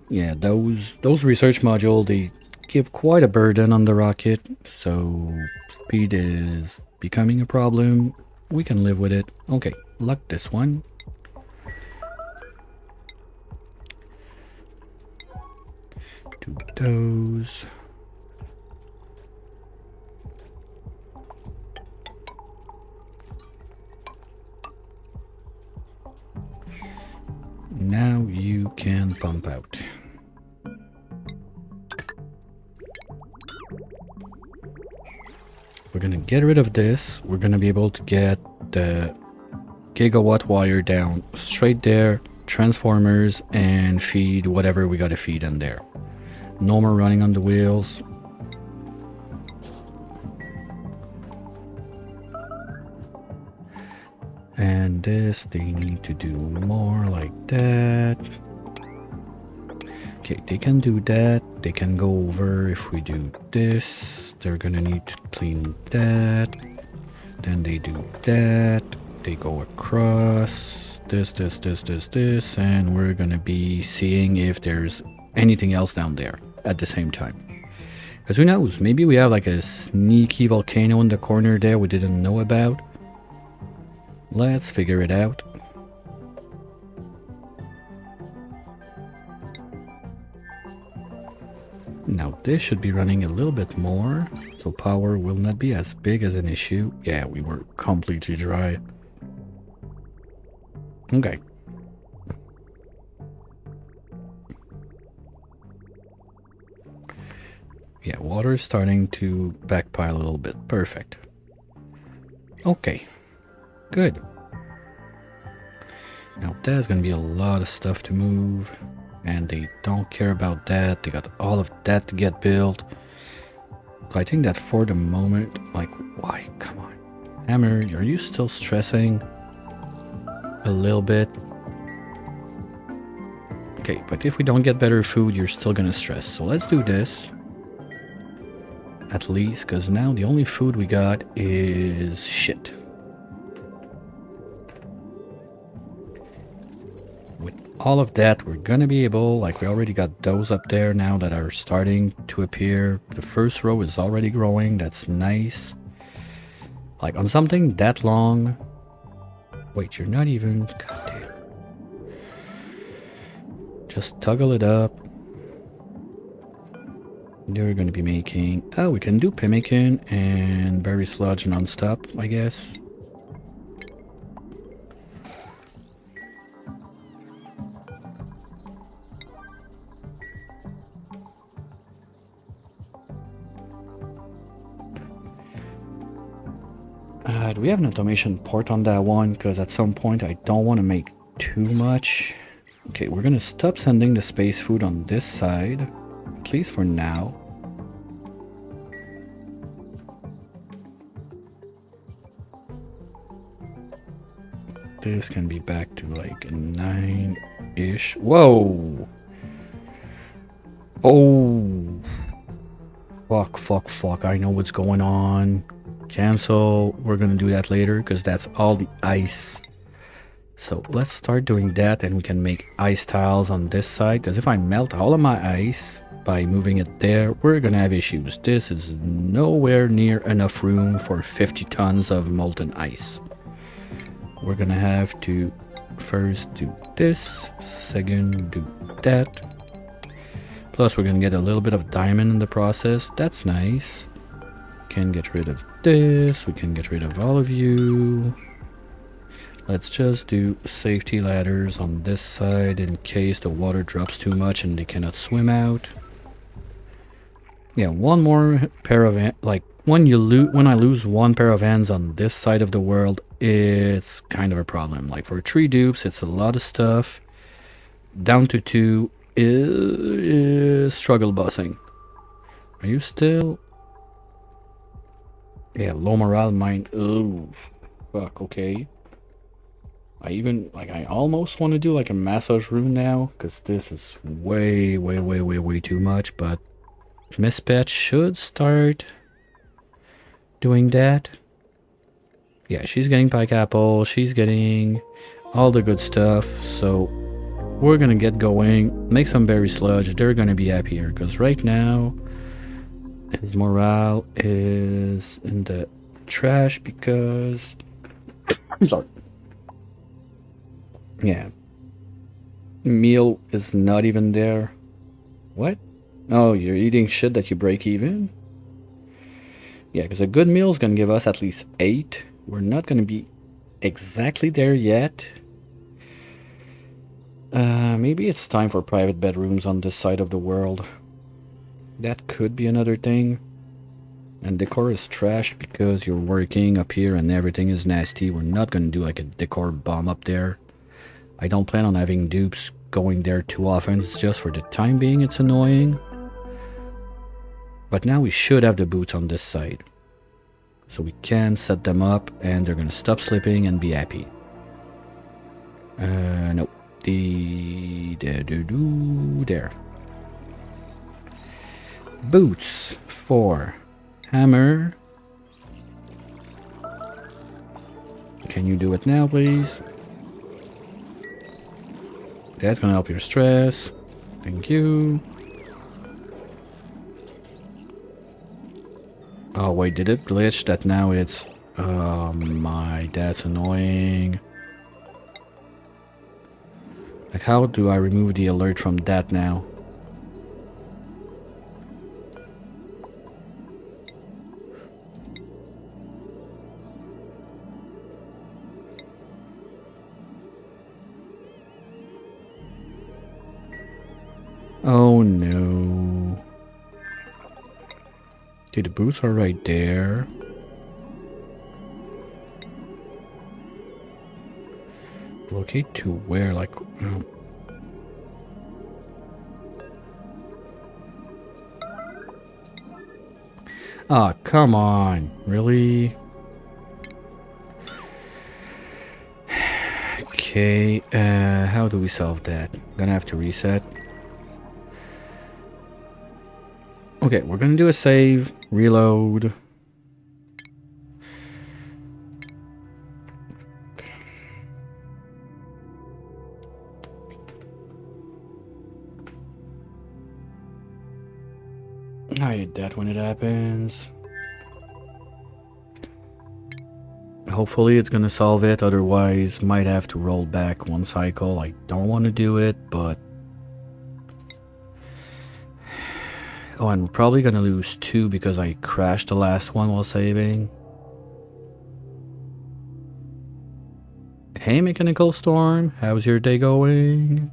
Yeah, those research modules, they give quite a burden on the rocket, so speed is becoming a problem. We can live with it. Okay, lock this one. Do those. Now you can pump out. We're gonna get rid of this. We're gonna be able to get the gigawatt wire down straight there, transformers, and feed whatever we gotta feed in there. No more running on the wheels. And this, they need to do more like that. Okay, they can do that. They can go over if we do this. They're gonna need to clean that. Then they do that. They go across this, and we're gonna be seeing if there's anything else down there at the same time. Because who knows, maybe we have like a sneaky volcano in the corner there we didn't know about. Let's figure it out. Now this should be running a little bit more, so power will not be as big as an issue. Yeah, we were completely dry. Okay. Yeah, water is starting to backpile a little bit. Perfect. Okay. Good. Now there's gonna be a lot of stuff to move. And they don't care about that. They got all of that to get built. So I think that for the moment, like, why? Come on. Hammer, are you still stressing? A little bit. Okay, but if we don't get better food, you're still gonna stress. So let's do this. At least, because now the only food we got is shit. With all of that, we're gonna be able, like we already got those up there now that are starting to appear. The first row is already growing. That's nice. Like on something that long. Wait, you're not even... God damn. Just toggle it up. They're going to be making... Oh, we can do pemmican and berry sludge non-stop, I guess. Do we have an automation port on that one? Because at some point I don't want to make too much. Okay, we're going to stop sending the space food on this side. At least for now. This can be back to like 9-ish. Whoa! Oh! Fuck. I know what's going on. Cancel. We're gonna do that later because that's all the ice. So let's start doing that and we can make ice tiles on this side. Because if I melt all of my ice by moving it there, we're gonna have issues. This is nowhere near enough room for 50 tons of molten ice. We're gonna have to first do this, second do that. Plus we're gonna get a little bit of diamond in the process. That's nice. Can get rid of this. We can get rid of all of you. Let's just do safety ladders on this side in case the water drops too much and they cannot swim out. Yeah, one more pair of like when I lose one pair of hands on this side of the world, it's kind of a problem. Like for 3 dupes, it's a lot of stuff. Down to 2 is struggle bossing. Are you still? Yeah, low morale mine. Oh, fuck. Okay. I almost want to do like a massage room now because this is way too much. But Miss Pet should start doing that. Yeah, she's getting pike apple. She's getting all the good stuff. So we're gonna get going. Make some berry sludge. They're gonna be happier because right now his morale is in the trash because I'm sorry. Yeah. Meal is not even there. What? Oh, you're eating shit that you break even? Yeah, because a good meal is going to give us at least 8. We're not going to be exactly there yet. Maybe it's time for private bedrooms on this side of the world. That could be another thing. And decor is trash because you're working up here and everything is nasty. We're not going to do like a decor bomb up there. I don't plan on having dupes going there too often. It's just for the time being it's annoying. But now we should have the boots on this side. So we can set them up and they're going to stop slipping and be happy. Nope. There. Boots for hammer. Can you do it now, please? That's gonna help your stress. Thank you. Oh wait, did it glitch that now it's... Oh my, that's annoying. Like how do I remove the alert from that now? Oh no. Dude, the boots are right there. Locate to where? Like... Ah, come on. Really? Okay, how do we solve that? Gonna have to reset. Okay, we're gonna do a save, reload. I hate that when it happens. Hopefully it's gonna solve it, otherwise might have to roll back one cycle. I don't want to do it, but... Oh, I'm probably gonna lose 2 because I crashed the last one while saving. Hey, Mechanical Storm, how's your day going?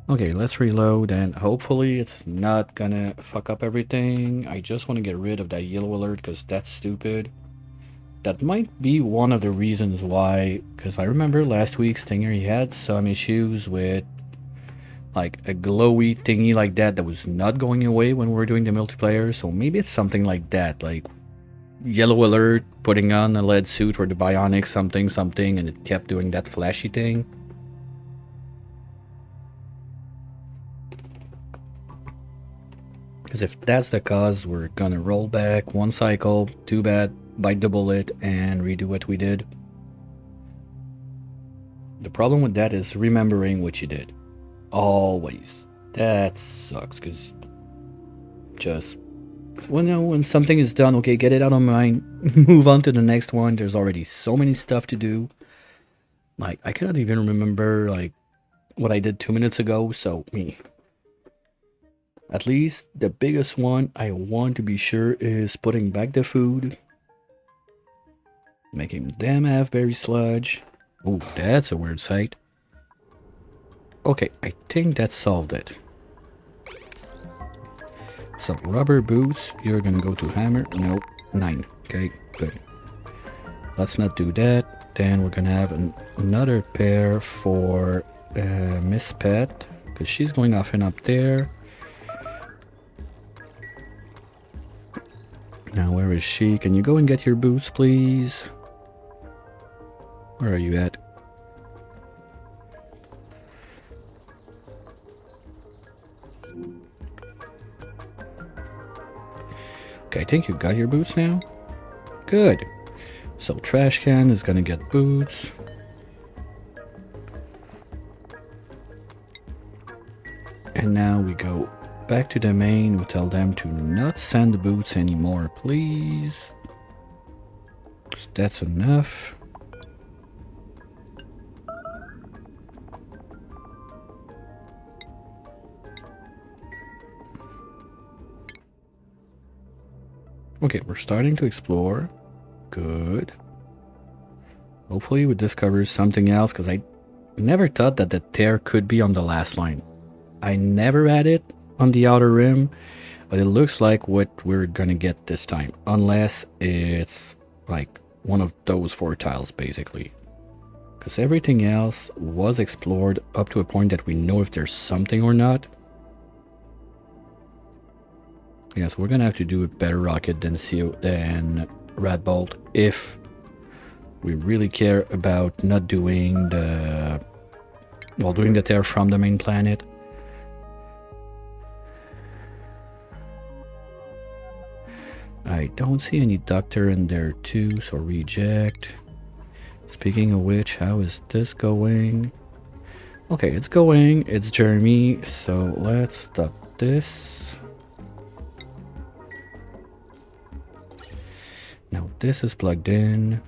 Okay, let's reload and hopefully it's not gonna fuck up everything. I just want to get rid of that yellow alert because that's stupid. That might be one of the reasons why, because I remember last week Stinger, he had some issues with like a glowy thingy like that was not going away when we were doing the multiplayer, so maybe it's something like that, like yellow alert, putting on a lead suit for the bionic something something, and it kept doing that flashy thing. Because if that's the cause, we're gonna roll back one cycle, too bad, bite the bullet, and redo what we did. The problem with that is remembering what you did. Always. That sucks, because just... when something is done, okay, get it out of mind, move on to the next one. There's already so many stuff to do. Like, I cannot even remember, like, what I did 2 minutes ago, so me. At least the biggest one I want to be sure is putting back the food. Making them have berry sludge. Oh, that's a weird sight. Okay, I think that solved it. So, rubber boots, you're gonna go to hammer. Nope, 9. Okay, good. Let's not do that. Then we're gonna have another pair for Miss Pet, because she's going off and up there. Now, where is she? Can you go and get your boots, please? Where are you at? Okay, I think you got your boots now. Good. So, trash can is gonna get boots. And now we go back to the main. We tell them to not send the boots anymore, please. That's enough. Okay, we're starting to explore. Good. Hopefully we discover something else, because I never thought that the tear could be on the last line. I never had it on the outer rim, but it looks like what we're gonna get this time, unless it's like one of those 4 tiles basically, because everything else was explored up to a point that we know if there's something or not. Yeah, so we're gonna have to do a better rocket than Rat Bolt if we really care about not doing the doing the tear from the main planet. I don't see any doctor in there too, so reject. Speaking of which, how is this going? Okay, it's going. It's Jeremy, so let's stop this. Now this is plugged in.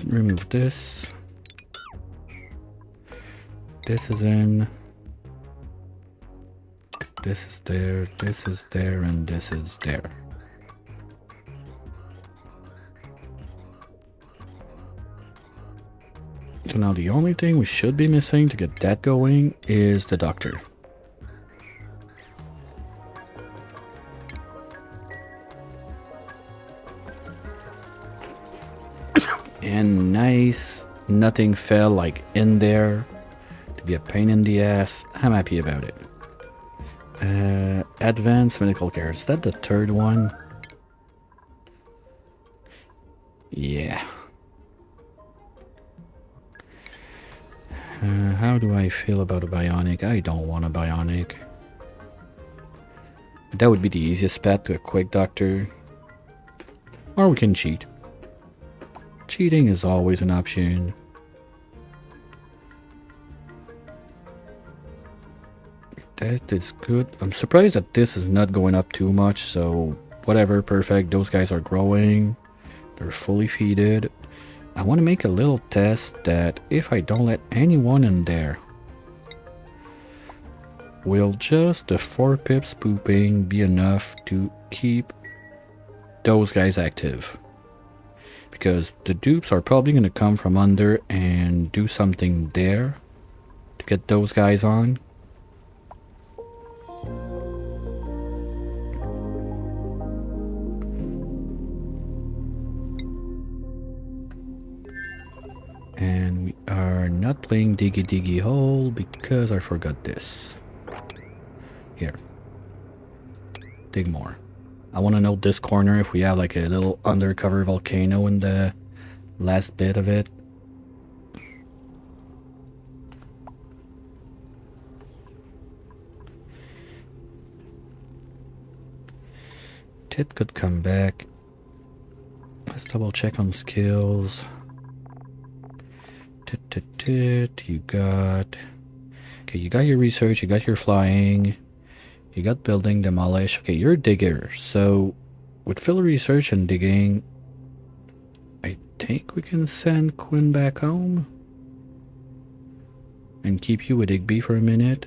Remove this. This is in. This is there, and this is there. So now the only thing we should be missing to get that going is the doctor. And nice, nothing fell like in there to be a pain in the ass. I'm happy about it. Advanced medical care. Is that the third one? Yeah. How do I feel about a bionic? I don't want a bionic. But that would be the easiest path to a quick doctor. Or we can cheat. Cheating is always an option. That is good. I'm surprised that this is not going up too much, so whatever, perfect. Those guys are growing. They're fully feeded. I want to make a little test that if I don't let anyone in there, will just the 4 pips pooping be enough to keep those guys active? Because the dupes are probably going to come from under and do something there to get those guys on. And we are not playing Diggy Diggy Hole because I forgot this. Here. Dig more. I want to know this corner if we have like a little undercover volcano in the last bit of it. Tit could come back. Let's double check on skills. Tit, you got... Okay, you got your research, you got your flying, you got building, demolish. Okay, you're a digger. So, with field research and digging, I think we can send Quinn back home. And keep you with Igby for a minute.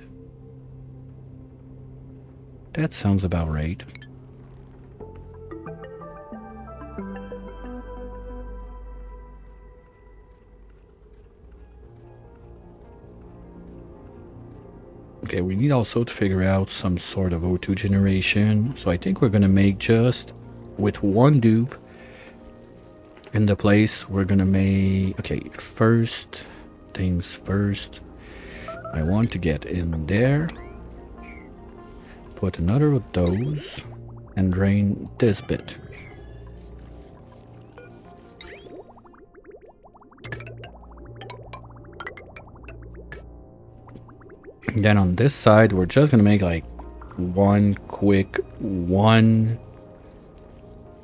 That sounds about right. Okay, we need also to figure out some sort of O2 generation. So I think we're going to make just with one dupe in the place. We're going to make... Okay, first things first. I want to get in there. Put another of those. And drain this bit. And then on this side, we're just gonna make like one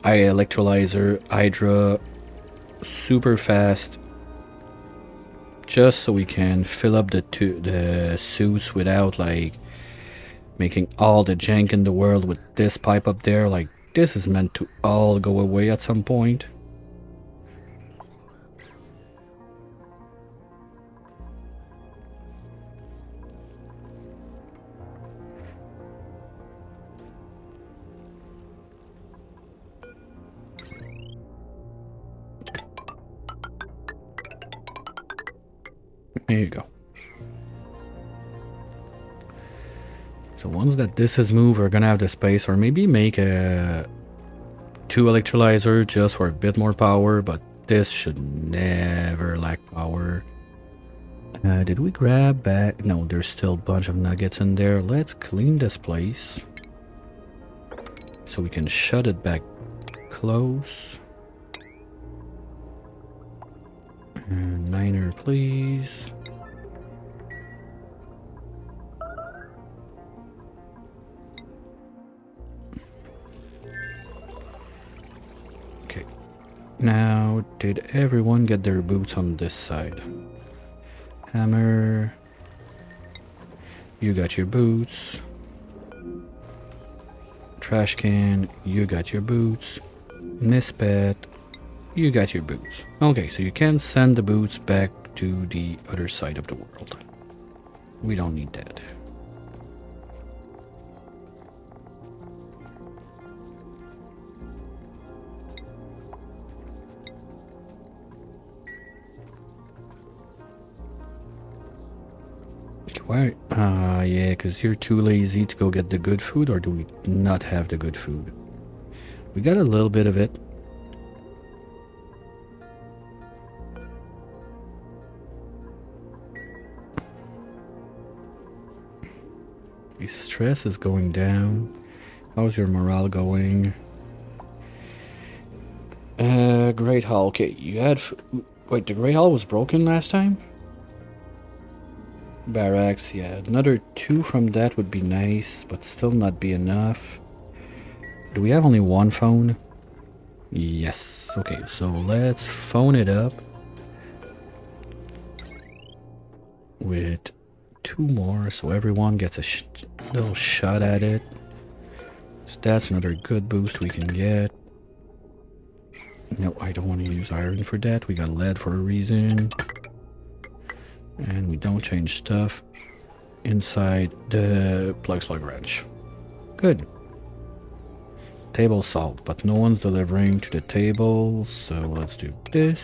electrolyzer Hydra super fast, just so we can fill up the suits without like making all the jank in the world with this pipe up there. Like, this is meant to all go away at some point. There you go. So once that this is moved, we're gonna have the space, or maybe make a 2 electrolyzer just for a bit more power, but this should never lack power. Did we grab back? No, there's still a bunch of nuggets in there. Let's clean this place so we can shut it back close. And Niner, please. Okay. Now, did everyone get their boots on this side? Hammer. You got your boots. Trash can. You got your boots. Miss Pet. You got your boots. Okay, so you can send the boots back to the other side of the world. We don't need that. Why? Yeah, because you're too lazy to go get the good food, or do we not have the good food? We got a little bit of it. His stress is going down. How's your morale going? Great Hall. Okay, you had... Wait, the Great Hall was broken last time? Barracks, yeah. Another 2 from that would be nice, but still not be enough. Do we have only one phone? Yes. Okay, so let's phone it up with 2 more, so everyone gets a little shot at it. So that's another good boost we can get. No, I don't want to use iron for that. We got lead for a reason. And we don't change stuff inside the plug wrench. Good. Table salt, but no one's delivering to the table, so let's do this.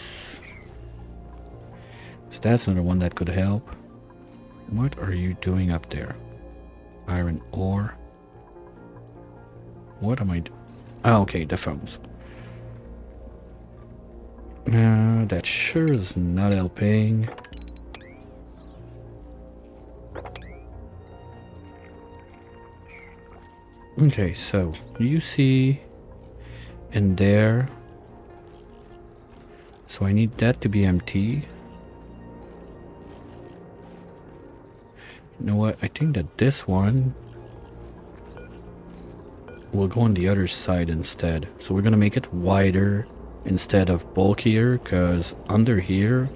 So that's another one that could help. What are you doing up there? Iron ore. What am I doing? Oh, okay, the phones. That sure is not helping. Okay, so you see in there. So I need that to be empty. You know what? I think that this one will go on the other side instead. So we're gonna make it wider instead of bulkier, because under here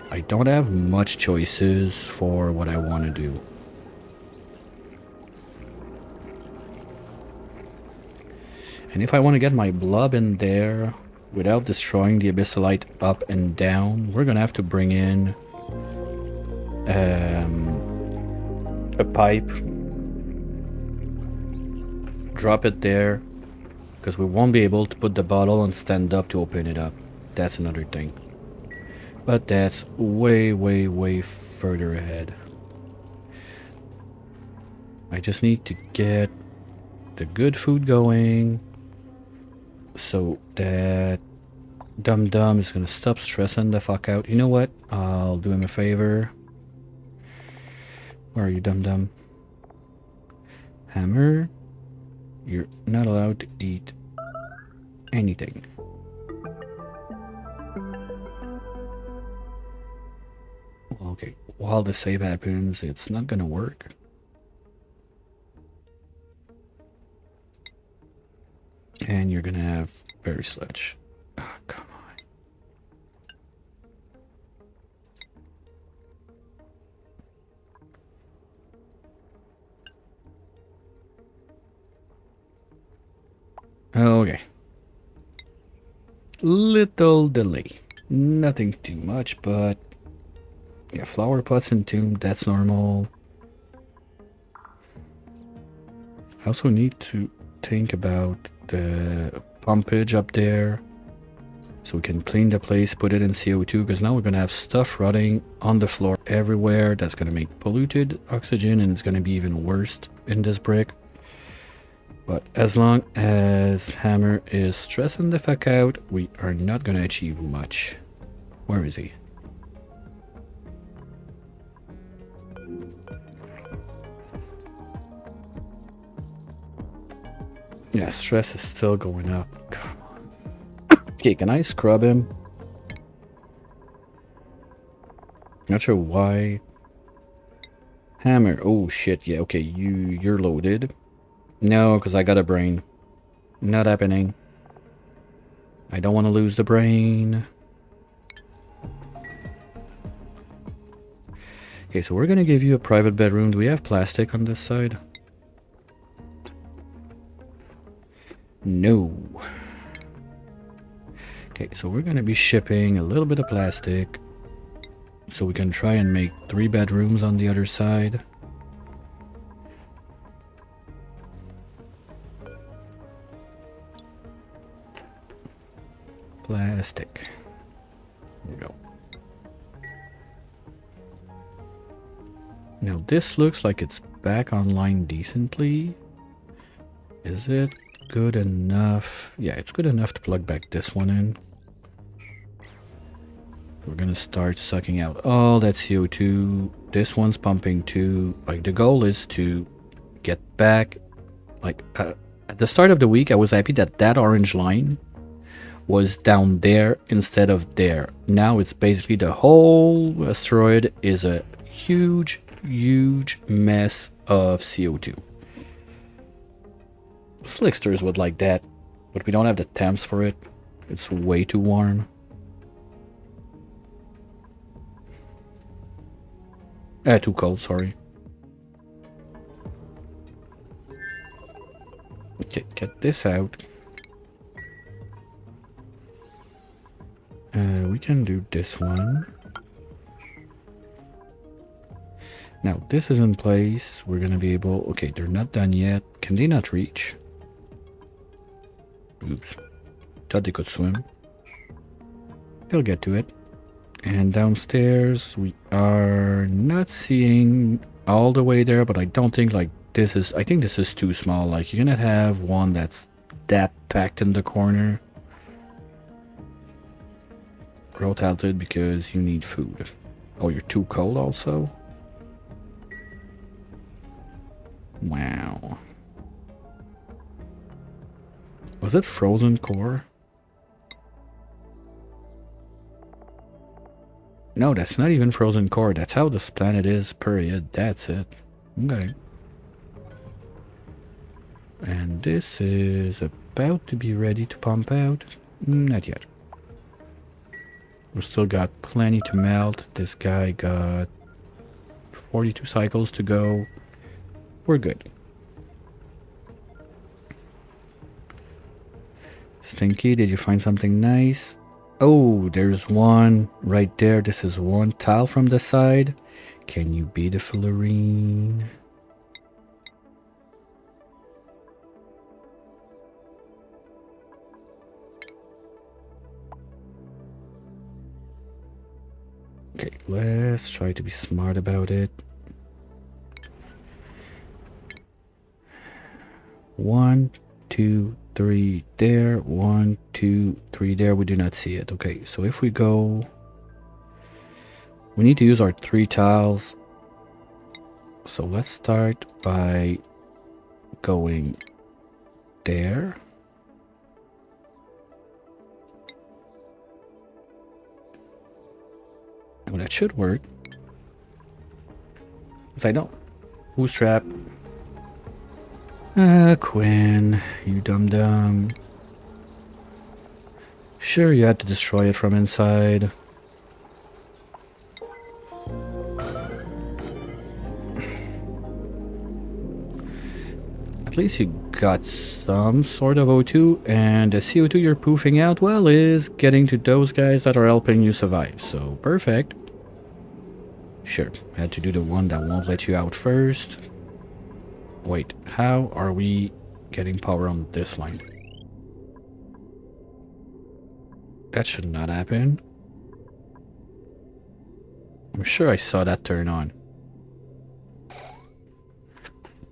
I don't have much choices for what I want to do. And if I want to get my blob in there without destroying the abyssalite up and down, we're gonna have to bring in a pipe, drop it there, because we won't be able to put the bottle and stand up to open it up. That's another thing. But that's way further ahead. I just need to get the good food going so that Dum Dum is gonna stop stressing the fuck out. You know what? I'll do him a favor. Where are you, Dum Dum? Hammer, you're not allowed to eat anything. Okay, while the save happens, it's not gonna work. And you're gonna have berry sludge. Oh, come on. Okay. Little delay. Nothing too much, but yeah, flower pots entombed, that's normal. I also need to think about the pumpage up there so we can clean the place, put it in CO2, because now we're gonna have stuff rotting on the floor everywhere. That's gonna make polluted oxygen, and it's gonna be even worse in this brick. But as long as Hammer is stressing the fuck out, we are not gonna achieve much. Where is he? Yeah, stress is still going up. Come on. Okay, can I scrub him? Not sure why. Hammer. Oh shit, yeah, okay, you're loaded. No, because I got a brain. Not happening. I don't want to lose the brain. Okay, so we're gonna give you a private bedroom. Do we have plastic on this side? No. Okay, so we're gonna be shipping a little bit of plastic so we can try and make 3 bedrooms on the other side. Plastic. There we go. Now this looks like it's back online decently. Is it good enough? Yeah, it's good enough to plug back this one in. We're gonna start sucking out all that CO2. This one's pumping too. Like, the goal is to get back like At the start of the week, I was happy that that orange line was down there instead of there. Now it's basically the whole asteroid is a huge, huge mess of CO2. Slicksters would like that, but we don't have the temps for it. It's way too warm. Too cold, sorry. Okay, get this out. We can do this one. Now, this is in place. We're gonna be able... Okay, they're not done yet. Can they not reach? Oops. Thought they could swim. They'll get to it. And downstairs, we are not seeing all the way there, but I don't think like this is... I think this is too small. Like, you're gonna have one that's that packed in the corner. Growth halted because you need food. Oh, you're too cold also? Wow. Was it frozen core? No, that's not even frozen core. That's how this planet is, period. That's it. Okay. And this is about to be ready to pump out. Not yet. We still got plenty to melt. This guy got 42 cycles to go. We're good. Stinky, did you find something nice? Oh, there's one right there. This is one tile from the side. Can you be the fluorine? Okay, let's try to be smart about it. 1, 2, 3 there. 1, 2, 3 there. We do not see it. Okay, so if we go... We need to use our 3 tiles. So let's start by going there. Oh, that should work. Because I don't. Who's trapped? Quinn, you dum-dum. Sure, you had to destroy it from inside. At least you got some sort of O2, and the CO2 you're poofing out, well, is getting to those guys that are helping you survive. So, perfect. Sure, had to do the one that won't let you out first. Wait, how are we getting power on this line? That should not happen. I'm sure I saw that turn on.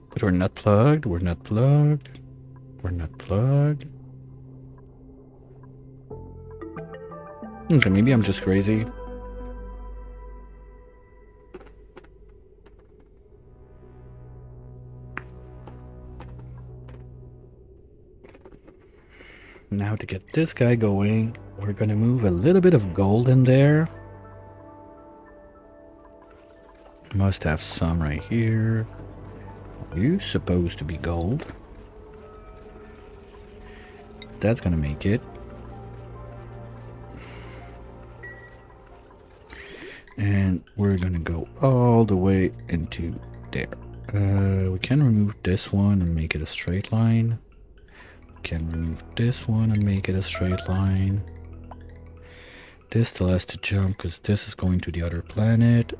But we're not plugged, we're not plugged, we're not plugged. Okay, maybe I'm just crazy. Now to get this guy going, we're gonna move a little bit of gold in there. Must have some right here. You're supposed to be gold. That's gonna make it. And we're gonna go all the way into there. We can remove this one and make it a straight line. Can remove this one and make it a straight line. This still has to jump because this is going to the other planet.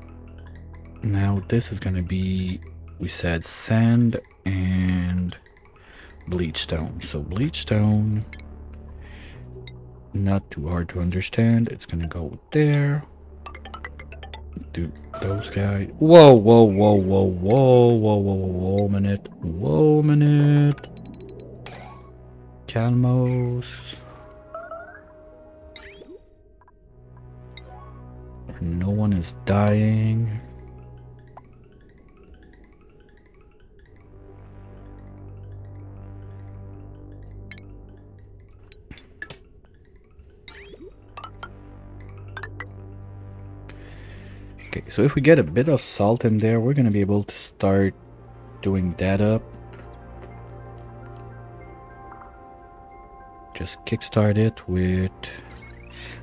Now this is going to be, we said sand and bleach stone. So bleach stone, not too hard to understand. It's going to go there. Do those guys. Whoa, whoa, whoa, whoa, whoa, whoa, whoa, whoa, minute. Whoa, minute. Calmos. No one is dying. Okay, so if we get a bit of salt in there, we're gonna be able to start doing that up. Just kickstart it with...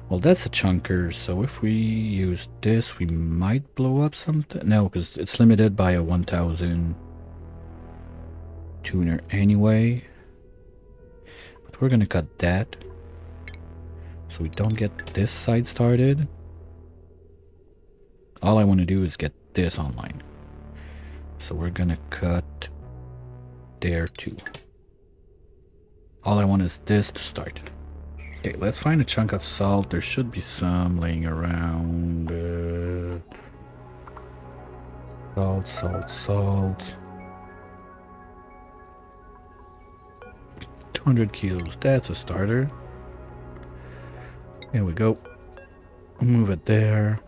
Well, that's a chunker, so if we use this, we might blow up something. No, because it's limited by a 1000 tuner anyway. But we're gonna cut that, so we don't get this side started. All I want to do is get this online. So we're gonna cut there too. All I want is this to start. Okay, let's find a chunk of salt. There should be some laying around. Salt, salt, salt. 200 kilos, that's a starter. Here we go. Move it there.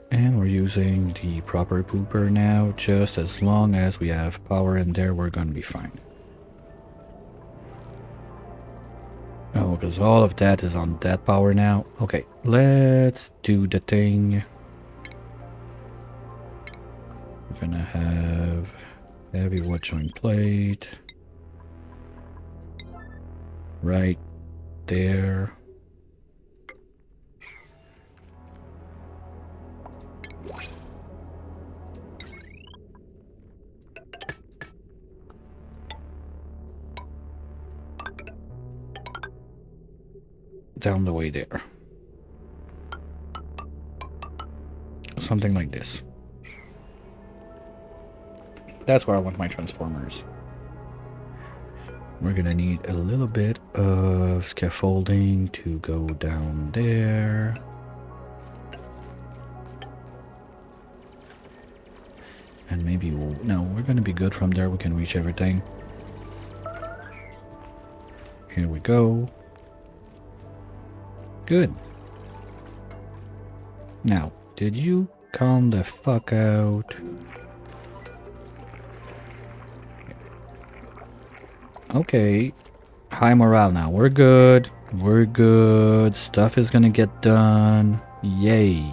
And we're using the proper pooper now. Just as long as we have power in there, we're gonna be fine. Oh, because all of that is on that power now. Okay, let's do the thing. We're gonna have heavy wood joint plate. Right there. Down the way there. Something like this. That's where I want my transformers. We're gonna need a little bit of scaffolding to go down there. And maybe no, we're gonna be good from there. We can reach everything. Here we go. Good. Now, did you calm the fuck out? Okay. High morale now. We're good. We're good. Stuff is gonna get done. Yay.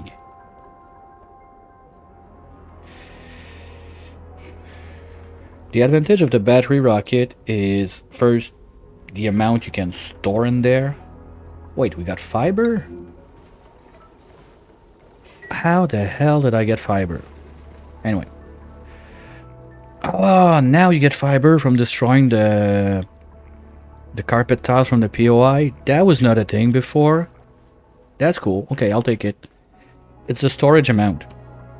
The advantage of the battery rocket is, first, the amount you can store in there. Wait, we got fiber? How the hell did I get fiber? Anyway. Oh, now you get fiber from destroying the carpet tiles from the POI. That was not a thing before. That's cool. Okay, I'll take it. It's the storage amount.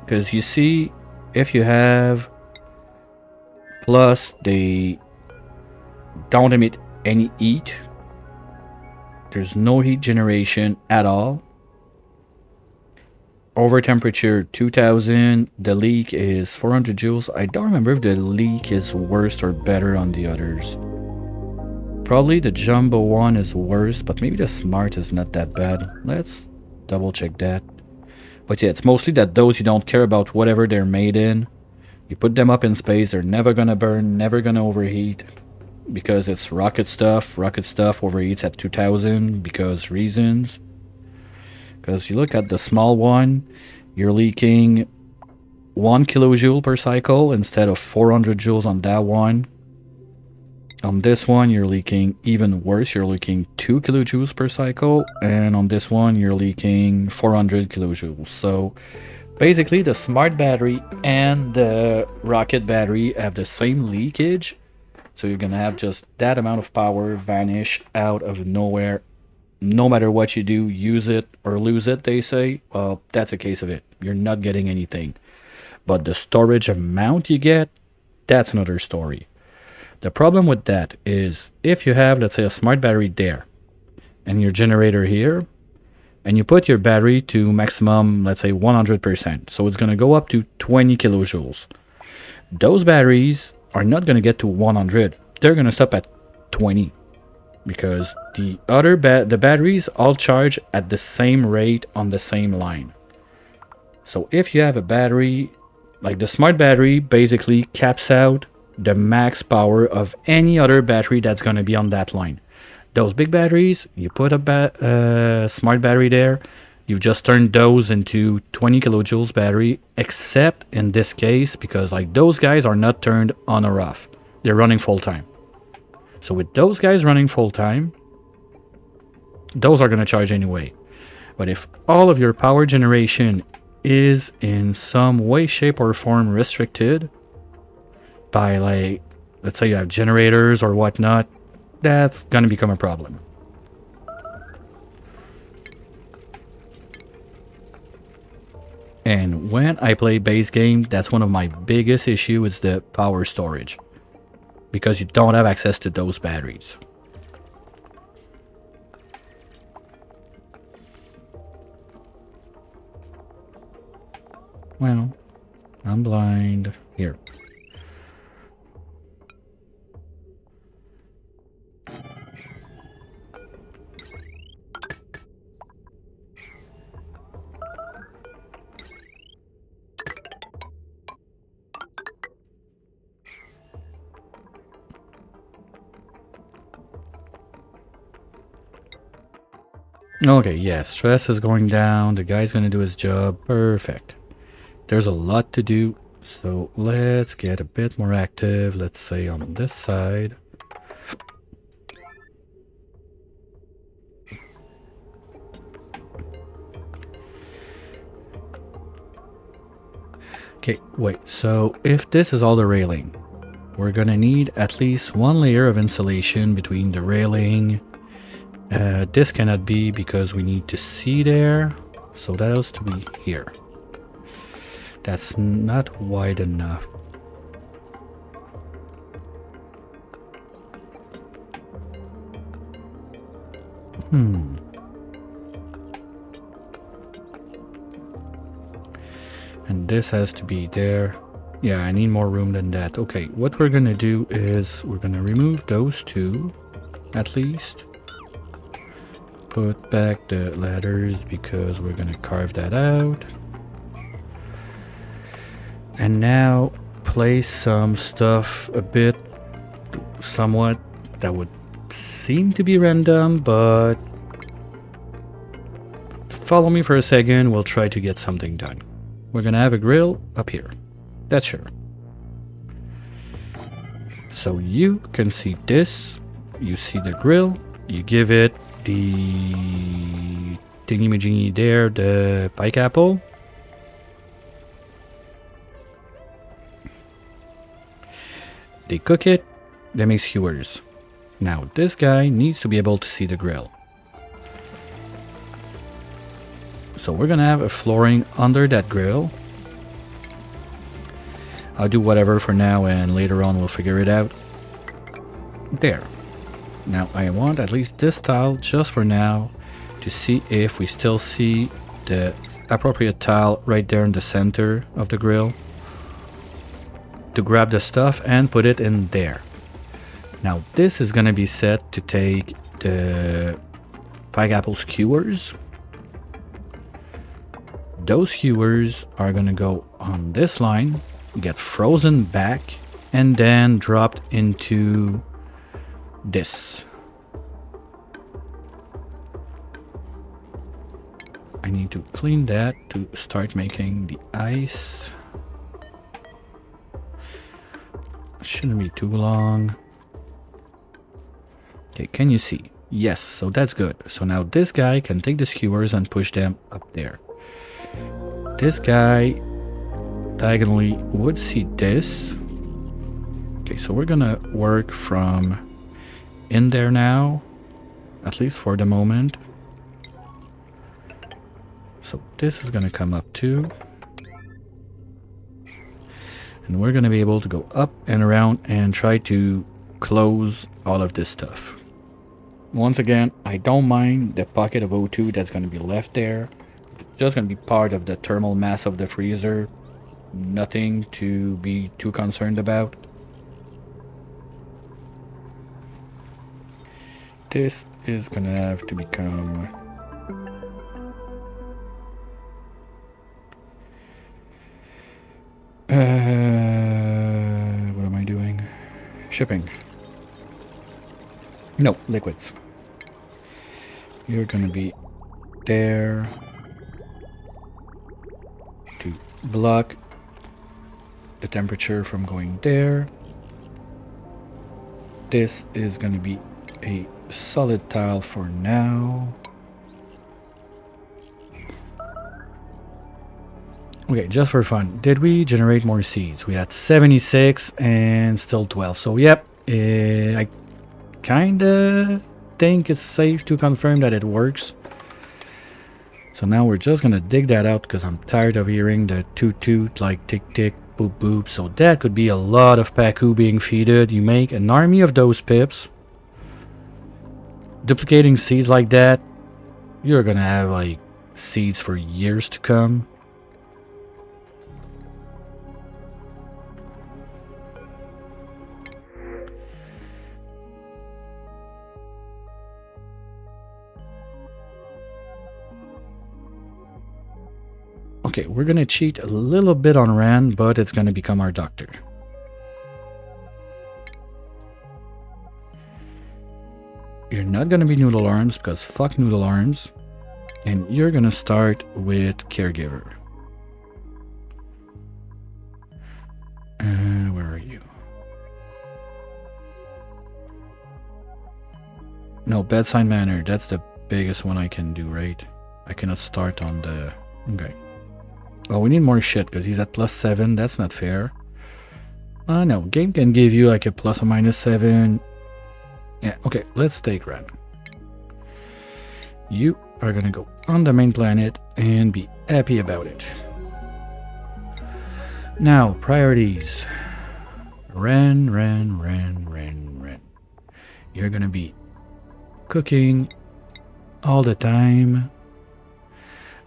Because you see, if you have... Plus, they don't emit any heat. There's no heat generation at all. Over temperature 2000. The leak is 400 joules. I don't remember if the leak is worse or better on the others. Probably the jumbo one is worse, but maybe the smart is not that bad. Let's double check that. But yeah, it's mostly that those you don't care about whatever they're made in. You put them up in space, they're never gonna burn, never gonna overheat. Because it's rocket stuff. Rocket stuff overheats at 2000 because reasons. Because you look at the small one, you're leaking 1 kilojoule per cycle instead of 400 joules on that one. On this one, you're leaking even worse. You're leaking 2 kilojoules per cycle. And on this one, you're leaking 400 kilojoules. So basically, the smart battery and the rocket battery have the same leakage. So you're gonna have just that amount of power vanish out of nowhere. No matter what you do, use it or lose it, they say. Well, that's a case of it. You're not getting anything. But the storage amount you get, that's another story. The problem with that is if you have, let's say, a smart battery there and your generator here, and you put your battery to maximum, let's say 100%. So it's gonna go up to 20 kilojoules. Those batteries are not going to get to 100. They're going to stop at 20 because the other the batteries all charge at the same rate on the same line. So if you have a battery, like the smart battery basically caps out the max power of any other battery that's going to be on that line. Those big batteries, you put a smart battery there. You've just turned those into 20 kilojoules battery, except in this case, because like those guys are not turned on or off. They're running full time. So with those guys running full time, those are going to charge anyway. But if all of your power generation is in some way, shape, or form restricted by, like, let's say you have generators or whatnot, that's going to become a problem. And when I play base game, that's one of my biggest issues is the power storage. Because you don't have access to those batteries. Well, I'm blind. Here. Okay, yeah, stress is going down. The guy's gonna do his job. Perfect. There's a lot to do, so let's get a bit more active. Let's say on this side. Okay, wait, so if this is all the railing, we're gonna need at least one layer of insulation between the railing. This cannot be because we need to see there, so that has to be here. That's not wide enough. And this has to be there. Yeah, I need more room than that. Okay, what we're gonna do is we're gonna remove those two, at least. Put back the ladders because we're gonna carve that out. And now place some stuff a bit, somewhat, that would seem to be random, but follow me for a second, we'll try to get something done. We're gonna have a grill up here, that's sure. So you can see this, you see the grill, you give it the thingy-majiggy there, the pike apple. They cook it, they make skewers. Now this guy needs to be able to see the grill. So we're gonna have a flooring under that grill. I'll do whatever for now and later on we'll figure it out. There. Now I want at least this tile just for now to see if we still see the appropriate tile right there in the center of the grill. To grab the stuff and put it in there. Now this is gonna be set to take the pineapple skewers. Those skewers are gonna go on this line, get frozen back, and then dropped into this. I need to clean that to start making the ice. Shouldn't be too long. Okay, can you see? Yes, so that's good. So now this guy can take the skewers and push them up there. This guy diagonally would see this. Okay, so we're gonna work from in there now, at least for the moment. So this is gonna come up too. And we're gonna be able to go up and around and try to close all of this stuff. Once again, I don't mind the pocket of O2 that's gonna be left there. It's just gonna be part of the thermal mass of the freezer. Nothing to be too concerned about. This is gonna have to become what am I doing? Shipping. No, liquids. You're gonna be there to block the temperature from going there. This is gonna be a solid tile for now. Okay, just for fun, did we generate more seeds? We had 76 and still 12. So yep, I kinda think it's safe to confirm that it works. So now we're just gonna dig that out because I'm tired of hearing the toot toot like tick tick boop boop. So that could be a lot of Paku being feeded. You make an army of those pips. Duplicating seeds like that, you're gonna have like seeds for years to come. Okay, we're gonna cheat a little bit on Ran, but it's gonna become our doctor. You're not gonna be Noodle Arms because fuck Noodle Arms. And you're gonna start with Caregiver. Where are you? No, Bedside Manor. That's the biggest one I can do, right? I cannot start on the... Okay. Oh, we need more shit because he's at +7. That's not fair. No, game can give you like a plus or minus 7. Yeah, okay, let's take Ran. You are gonna go on the main planet and be happy about it. Now, priorities. Ran. You're gonna be cooking all the time.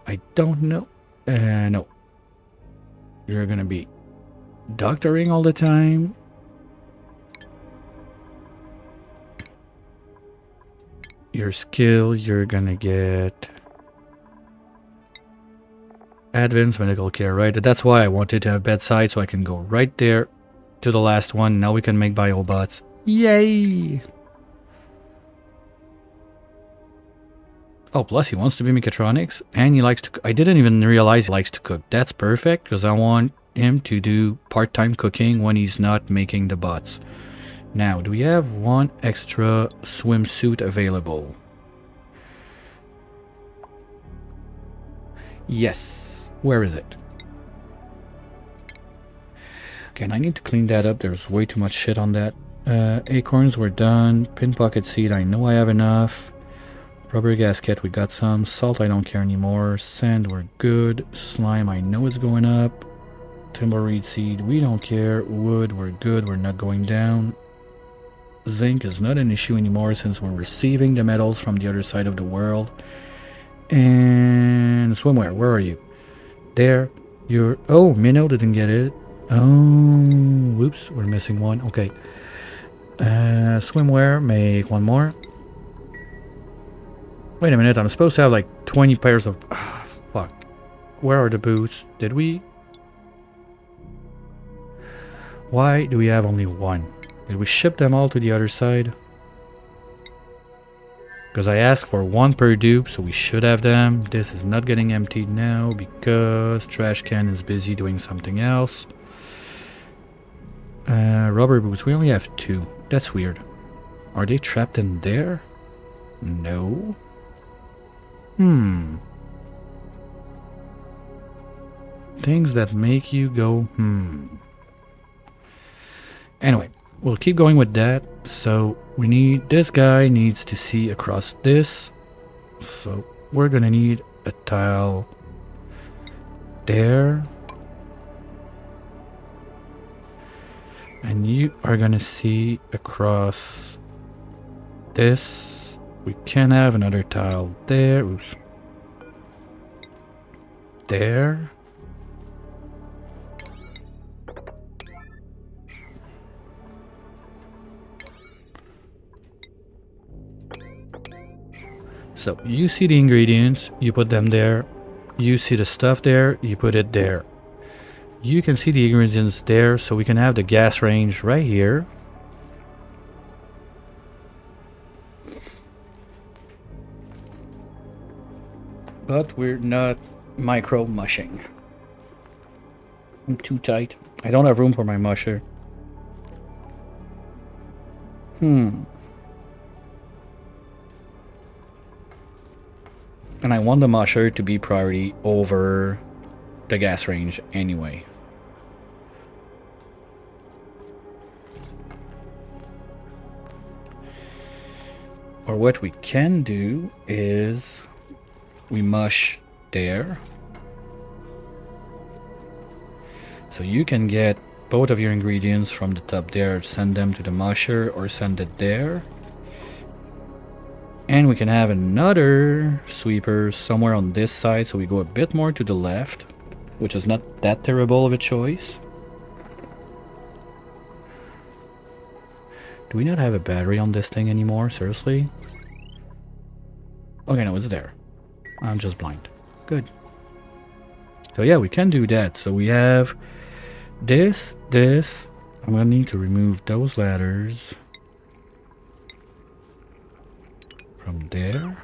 I don't know. No. You're gonna be doctoring all the time. Your skill, you're gonna get advanced medical care, right? That's why I wanted to have bedside, so I can go right there to the last one. Now we can make biobots. Yay! Oh, plus he wants to be mechatronics, and he likes to... I didn't even realize he likes to cook. That's perfect, because I want him to do part-time cooking when he's not making the bots. Now, do we have one extra swimsuit available? Yes. Where is it? Okay, and I need to clean that up. There's way too much shit on that. Acorns were done. Pin pocket seed, I know I have enough. Rubber gasket, we got some. Salt, I don't care anymore. Sand, we're good. Slime, I know it's going up. Tumbleweed seed, we don't care. Wood, we're good. We're not going down. Zinc is not an issue anymore since we're receiving the metals from the other side of the world. And swimwear, where are you? There. You're... Oh, Minnow didn't get it. Oh, whoops, we're missing one. Okay. Swimwear, make one more. Wait a minute, I'm supposed to have like 20 pairs of... Ah, fuck. Where are the boots? Did we... Why do we have only one? Did we ship them all to the other side? Because I asked for one per dupe, so we should have them. This is not getting emptied now because trash can is busy doing something else. Rubber boots, we only have 2. That's weird. Are they trapped in there? No. Things that make you go, Anyway, we'll keep going with that. So we need, this guy needs to see across this. So we're gonna need a tile there. And you are gonna see across this. We can have another tile there. Oops. There. So you see the ingredients, you put them there. You see the stuff there, you put it there. You can see the ingredients there, so we can have the gas range right here. But we're not micro mushing. I'm too tight. I don't have room for my musher. And I want the musher to be priority over the gas range anyway. Or what we can do is we mush there. So you can get both of your ingredients from the top there, send them to the musher or send it there. And we can have another sweeper somewhere on this side, so we go a bit more to the left, which is not that terrible of a choice. Do we not have a battery on this thing anymore? Seriously? Okay, no, it's there. I'm just blind. Good. So yeah, we can do that. So we have this. I'm gonna need to remove those ladders from there.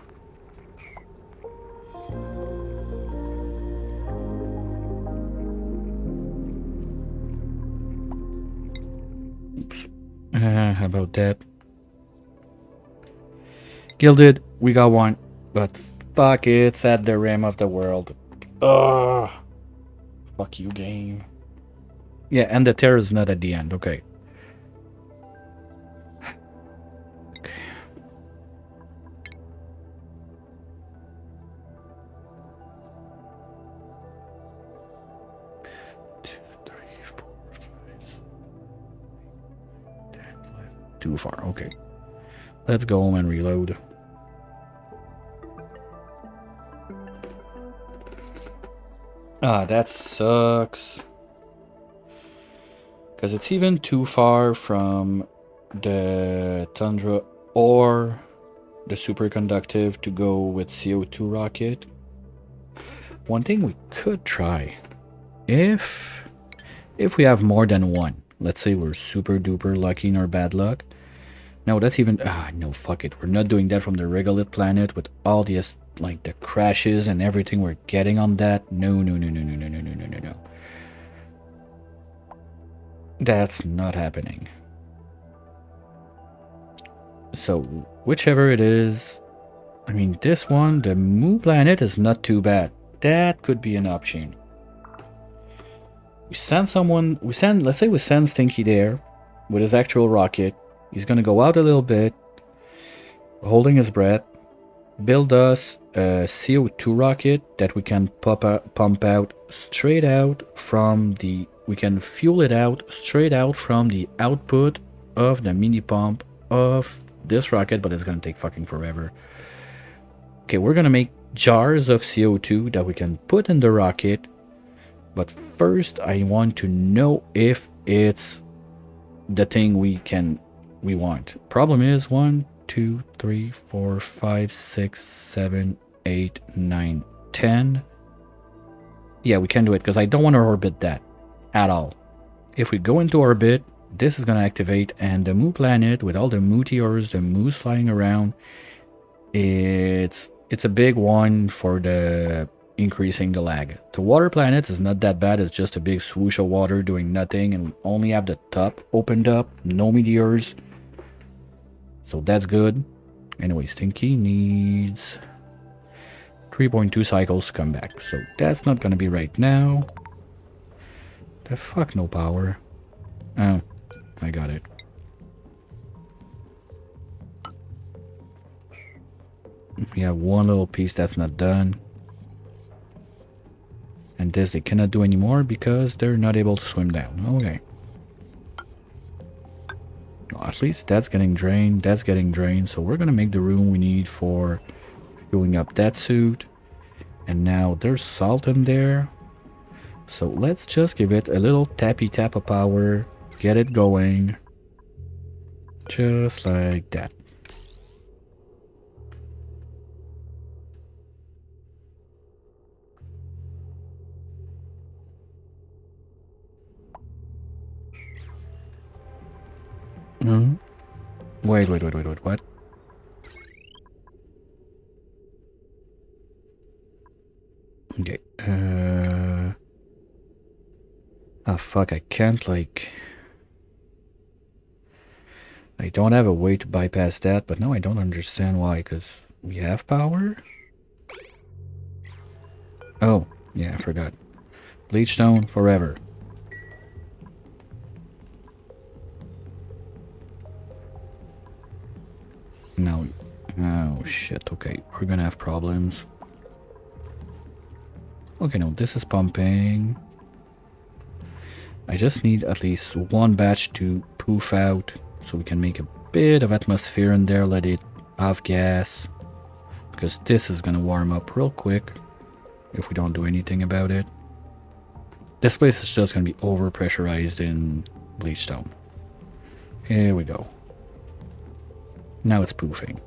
Oops. How about that? Gilded, we got one, but fuck, it's at the rim of the world. Ugh. Fuck you, game. Yeah, and the terror is not at the end, okay. Okay. 2, 3, 4, 5, 6, 10, 11. Too far, okay. Let's go home and reload. Ah, that sucks. Because it's even too far from the Tundra or the superconductive to go with CO2 rocket. One thing we could try, if we have more than one, let's say we're super duper lucky in our bad luck. No, that's even, no, fuck it. We're not doing that from the regolith planet with all the, like, the crashes and everything we're getting on that. No. That's not happening. So, whichever it is, I mean, this one, the Moo planet is not too bad. That could be an option. We send someone, let's say we send Stinky there with his actual rocket. He's gonna go out a little bit, holding his breath, build us a CO2 rocket that we can pump out straight out from the, we can fuel it out straight out from the output of the mini pump of this rocket, but it's gonna take fucking forever. Okay, we're gonna make jars of CO2 that we can put in the rocket, but first I want to know if it's the thing we want. Problem is 1, 2, 3, 4, 5, 6, 7, 8, 9, 10. Yeah, we can do it because I don't want to orbit that at all. If we go into orbit, this is going to activate, and the Moo planet with all the meteors, the moose flying around, it's a big one for the increasing the lag. The water planet is not that bad. It's just a big swoosh of water doing nothing, and we only have the top opened up, no meteors. So that's good. Anyway, Stinky needs 3.2 cycles to come back. So that's not gonna be right now. The fuck, no power. Oh, I got it. We have one little piece that's not done. And this they cannot do anymore because they're not able to swim down. Okay. Well, at least that's getting drained. That's getting drained. So we're going to make the room we need for filling up that suit. And now there's salt in there. So let's just give it a little tappy tap of power. Get it going. Just like that. Wait, what? Ah, fuck, I can't, like... I don't have a way to bypass that, but now I don't understand why, because we have power? Oh, yeah, I forgot. Bleachstone forever. No. Oh, shit, okay. We're gonna have problems. Okay, no, this is pumping. I just need at least one batch to poof out so we can make a bit of atmosphere in there, let it have gas. Because this is gonna warm up real quick if we don't do anything about it. This place is just gonna be over pressurized in bleachstone. Here we go. Now it's poofing.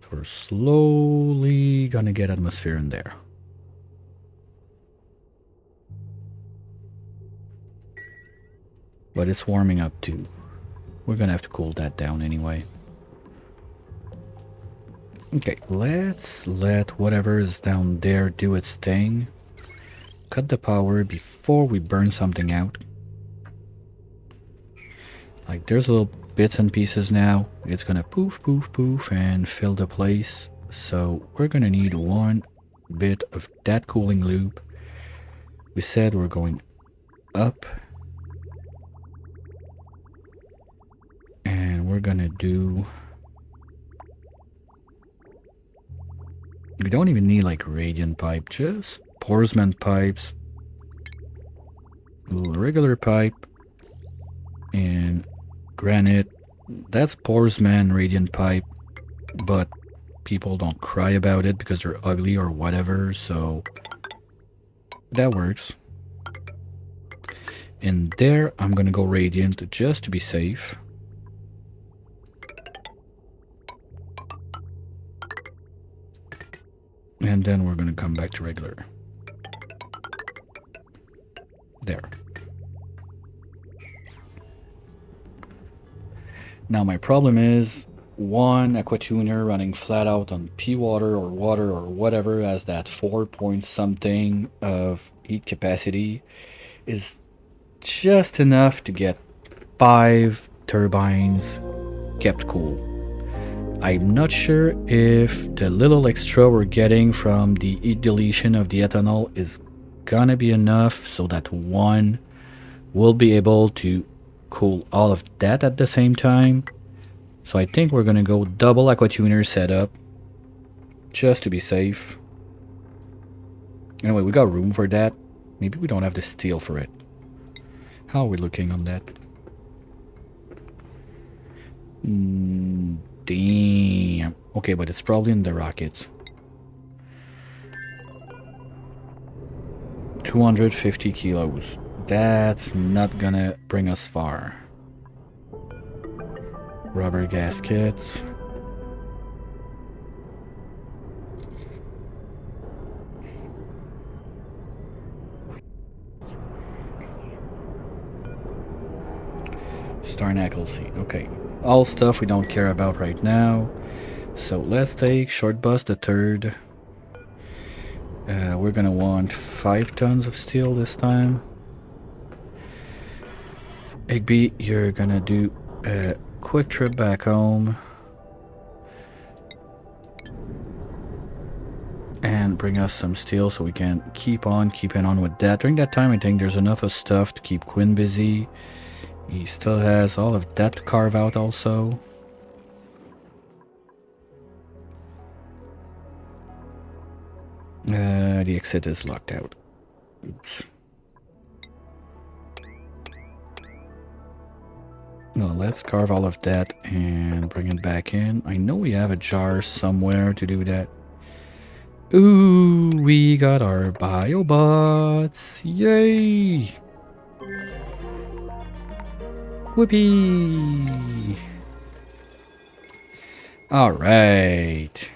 So we're slowly gonna get atmosphere in there. But it's warming up too. We're gonna have to cool that down anyway. Okay, let's let whatever is down there do its thing. Cut the power before we burn something out. Like, there's little bits and pieces now. It's gonna poof, poof, poof and fill the place. So we're gonna need one bit of that cooling loop. We said we're going up. And we're gonna do... We don't even need like radiant pipe, just Porsman pipes. Regular pipe. And granite. That's Porsman radiant pipe. But people don't cry about it because they're ugly or whatever, so that works. And there I'm gonna go radiant just to be safe. And then we're gonna come back to regular. There. Now my problem is one aquatuner running flat out on pea water or whatever has that 4 point something of heat capacity is just enough to get 5 turbines kept cool. I'm not sure if the little extra we're getting from the heat deletion of the ethanol is gonna be enough so that one will be able to cool all of that at the same time. So I think we're gonna go double aquatuner setup just to be safe. Anyway, we got room for that. Maybe we don't have the steel for it. How are we looking on that? Damn. Okay, but it's probably in the rockets. 250 kilos. That's not gonna bring us far. Rubber gaskets. Starnacle seed. Okay. All stuff we don't care about right now. So let's take short bus the third. We're gonna want 5 tons of steel this time. Igby, you're gonna do a quick trip back home. And bring us some steel so we can keep on keeping on with that. During that time, I think there's enough of stuff to keep Quinn busy. He still has all of that to carve out also. The exit is locked out. Oops. No, let's carve all of that and bring it back in. I know we have a jar somewhere to do that. Ooh, we got our biobots. Yay! Whoopee! Alright.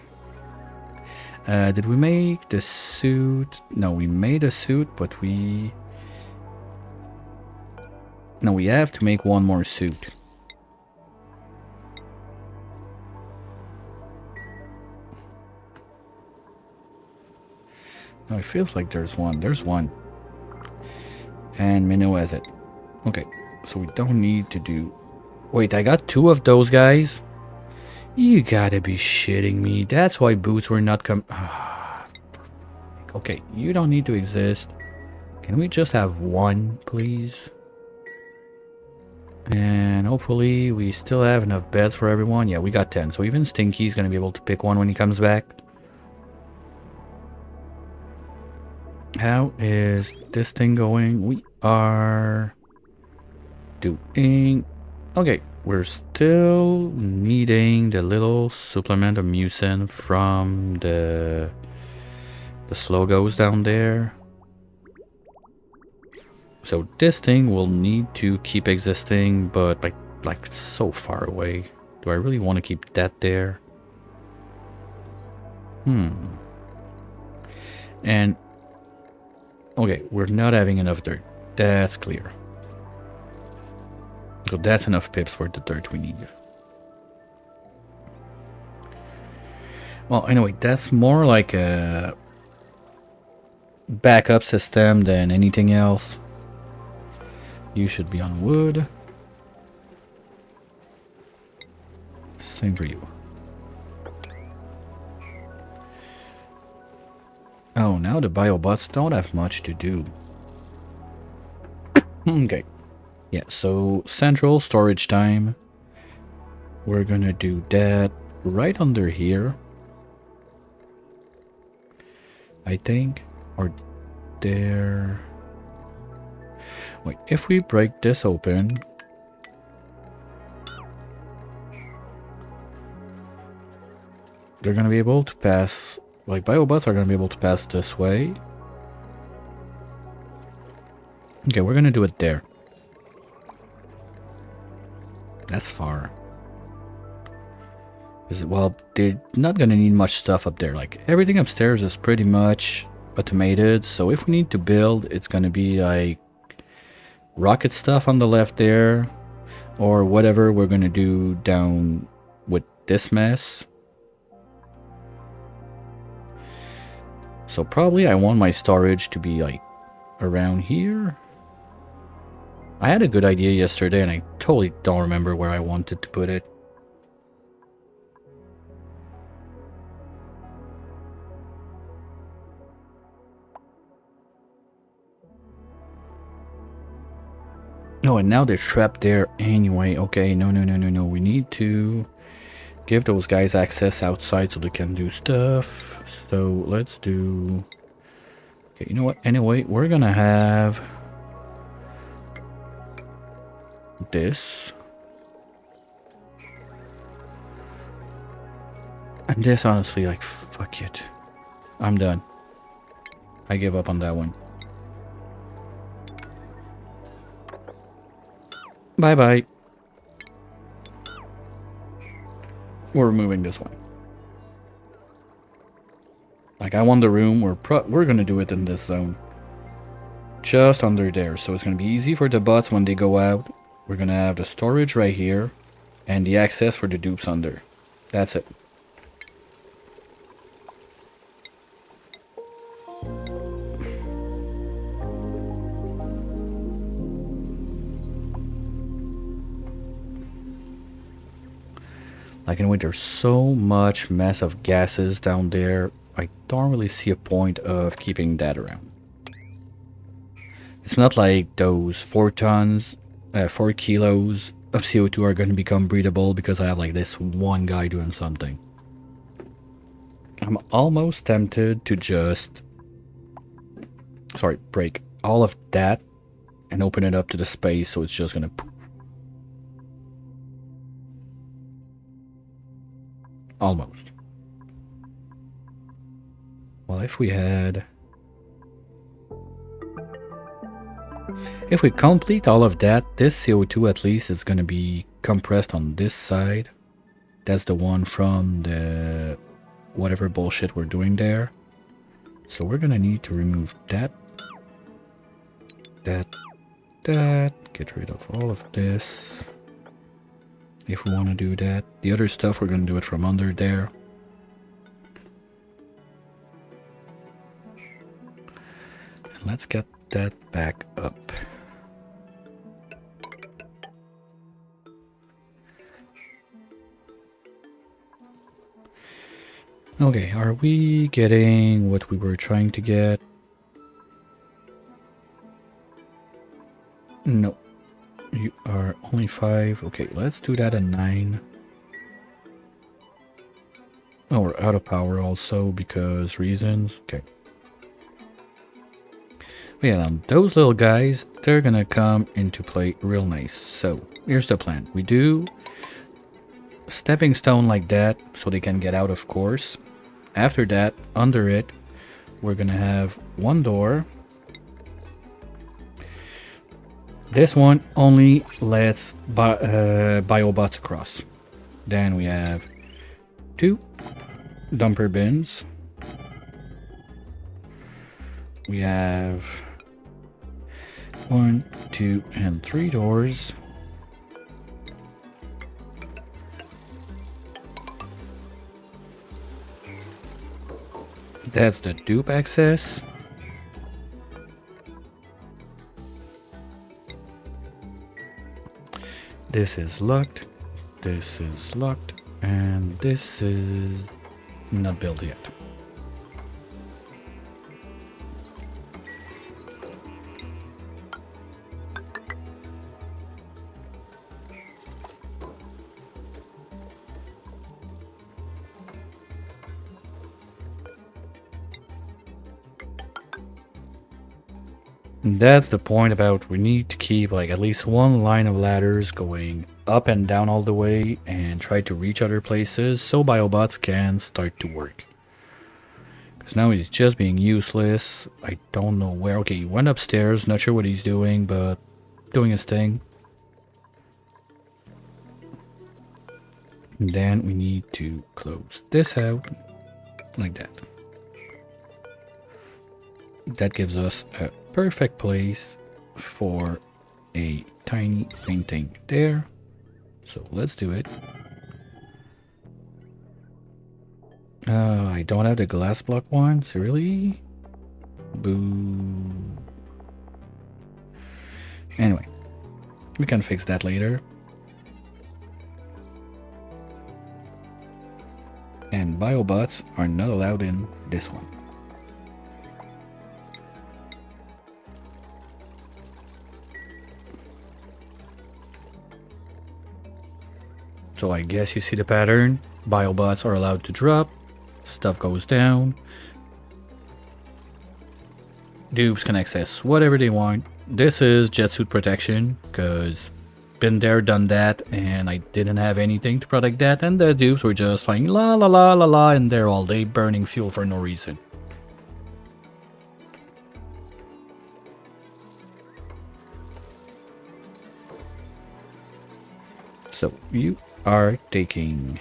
Did we make the suit? No, we made a suit, but we... No, we have to make one more suit. No, it feels like there's one. There's one. And Minnow has it. Okay, so we don't need to do... Wait, I got 2 of those guys? You gotta be shitting me. That's why boots were not Okay, you don't need to exist. Can we just have 1, please? And hopefully we still have enough beds for everyone. Yeah, we got 10. So even Stinky's gonna be able to pick one when he comes back. How is this thing going? We are doing... Okay, we're still needing the little supplement of mucin from the slogos down there. So this thing will need to keep existing, but like so far away. Do I really want to keep that there? And okay, we're not having enough dirt. That's clear. So that's enough pips for the dirt we need. Well, anyway, that's more like a backup system than anything else. You should be on wood. Same for you. Oh, now the biobots don't have much to do. Okay. Yeah, so central storage time. We're gonna do that right under here. I think. Or there. Wait, if we break this open, they're gonna be able to pass, like biobots are gonna be able to pass this way. Okay, we're gonna do it there. That's far. Well, they're not gonna need much stuff up there. Like everything upstairs is pretty much automated, so if we need to build, it's gonna be like rocket stuff on the left there, or whatever we're gonna do down with this mess. So probably I want my storage to be like around here. I had a good idea yesterday and I totally don't remember where I wanted to put it. No, and now they're trapped there anyway. Okay, no. We need to give those guys access outside so they can do stuff. So let's do... Okay, you know what? Anyway, we're gonna have this. And this, honestly, like, fuck it. I'm done. I give up on that one. Bye-bye. We're moving this way. Like, I want the room. We're gonna do it in this zone. Just under there. So it's gonna be easy for the bots when they go out. We're gonna have the storage right here. And the access for the dupes under. That's it. Like, anyway, there's so much mess of gases down there. I don't really see a point of keeping that around. It's not like those 4 kilos of CO2 are going to become breathable because I have like this one guy doing something. I'm almost tempted to just, break all of that and open it up to the space so it's just going to poof. Almost. Well, if we complete all of that, this CO2 at least is going to be compressed on this side. That's the one from the whatever bullshit we're doing there. So we're going to need to remove that. Get rid of all of this. If we want to do that. The other stuff, we're going to do it from under there. Let's get that back up. Okay, are we getting what we were trying to get? No. You are only 5. Okay, let's do that at 9. Oh, we're out of power also because reasons. Okay. But yeah, now those little guys, they're gonna come into play real nice. So, here's the plan. We do stepping stone like that so they can get out, of course. After that, under it, we're gonna have one door. This one only lets biobots across. Then we have 2 dumper bins. We have 1, 2, and 3 doors. That's the dupe access. This is locked. This is locked. And this is not built yet. That's the point about we need to keep like at least one line of ladders going up and down all the way and try to reach other places so biobots can start to work. Because now he's just being useless. I don't know where. Okay, he went upstairs. Not sure what he's doing, but doing his thing. And then we need to close this out like that. That gives us a perfect place for a tiny painting there. So let's do it. I don't have the glass block one. So really? Boo. Anyway, we can fix that later. And biobots are not allowed in this one. So I guess you see the pattern. Biobots are allowed to drop. Stuff goes down. Dupes can access whatever they want. This is jet suit protection, because been there, done that, and I didn't have anything to protect that, and the dupes were just flying la la la la la in there all day, burning fuel for no reason. So you are taking...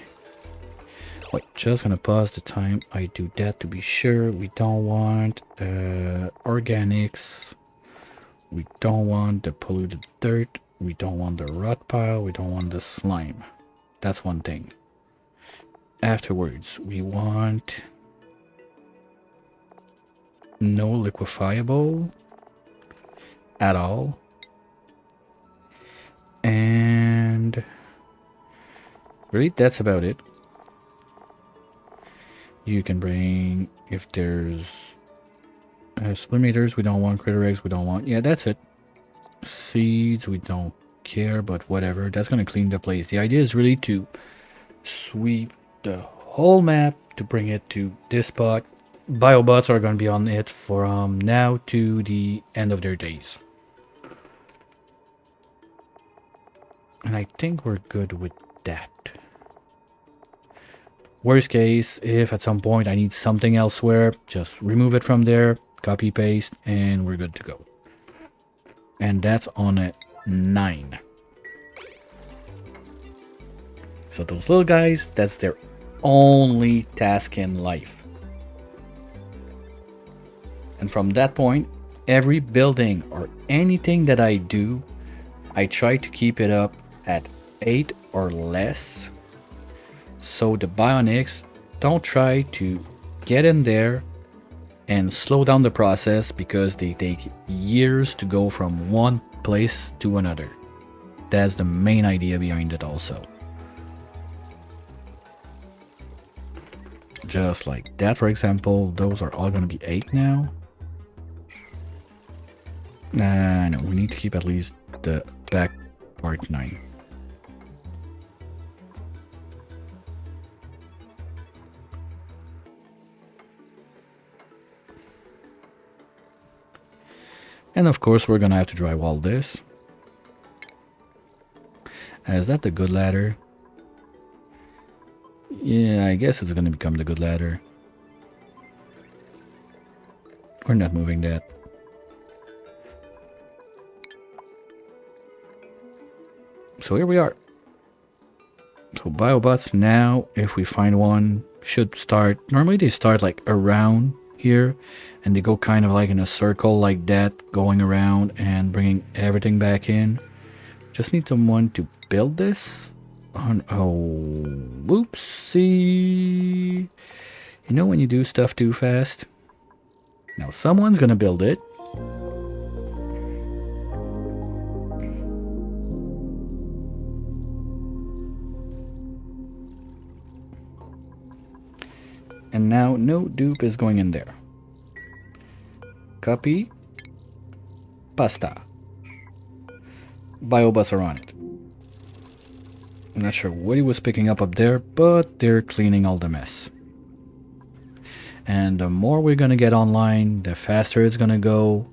Wait, just gonna pause the time. I do that to be sure. We don't want organics. We don't want the polluted dirt. We don't want the rot pile. We don't want the slime. That's one thing. Afterwards, we want no liquefiable at all. And really, that's about it. You can bring, if there's sublimators, we don't want critter eggs, we don't want, yeah, that's it. Seeds, we don't care, but whatever, that's gonna clean the place. The idea is really to sweep the whole map to bring it to this spot. Biobots are gonna be on it from now to the end of their days. And I think we're good with that. Worst case, if at some point I need something elsewhere, just remove it from there, copy paste, and we're good to go. And that's on a 9. So those little guys, that's their only task in life. And from that point, every building or anything that I do, I try to keep it up at 8 or less. So the bionics don't try to get in there and slow down the process because they take years to go from one place to another. That's the main idea behind it also. Just like that, for example, those are all going to be 8 now. No, we need to keep at least the back part 9. And of course, we're going to have to drywall this. Is that the good ladder? Yeah, I guess it's going to become the good ladder. We're not moving that. So here we are. So biobots now, if we find one, should start. Normally they start like around here and they go kind of like in a circle like that, going around and bringing everything back in. Just need someone to build this. Oh, whoopsie. You know when you do stuff too fast? Now someone's gonna build it. And now no dupe is going in there. Copy. Pasta. Biobots are on it. I'm not sure what he was picking up there, but they're cleaning all the mess. And the more we're gonna get online, the faster it's gonna go.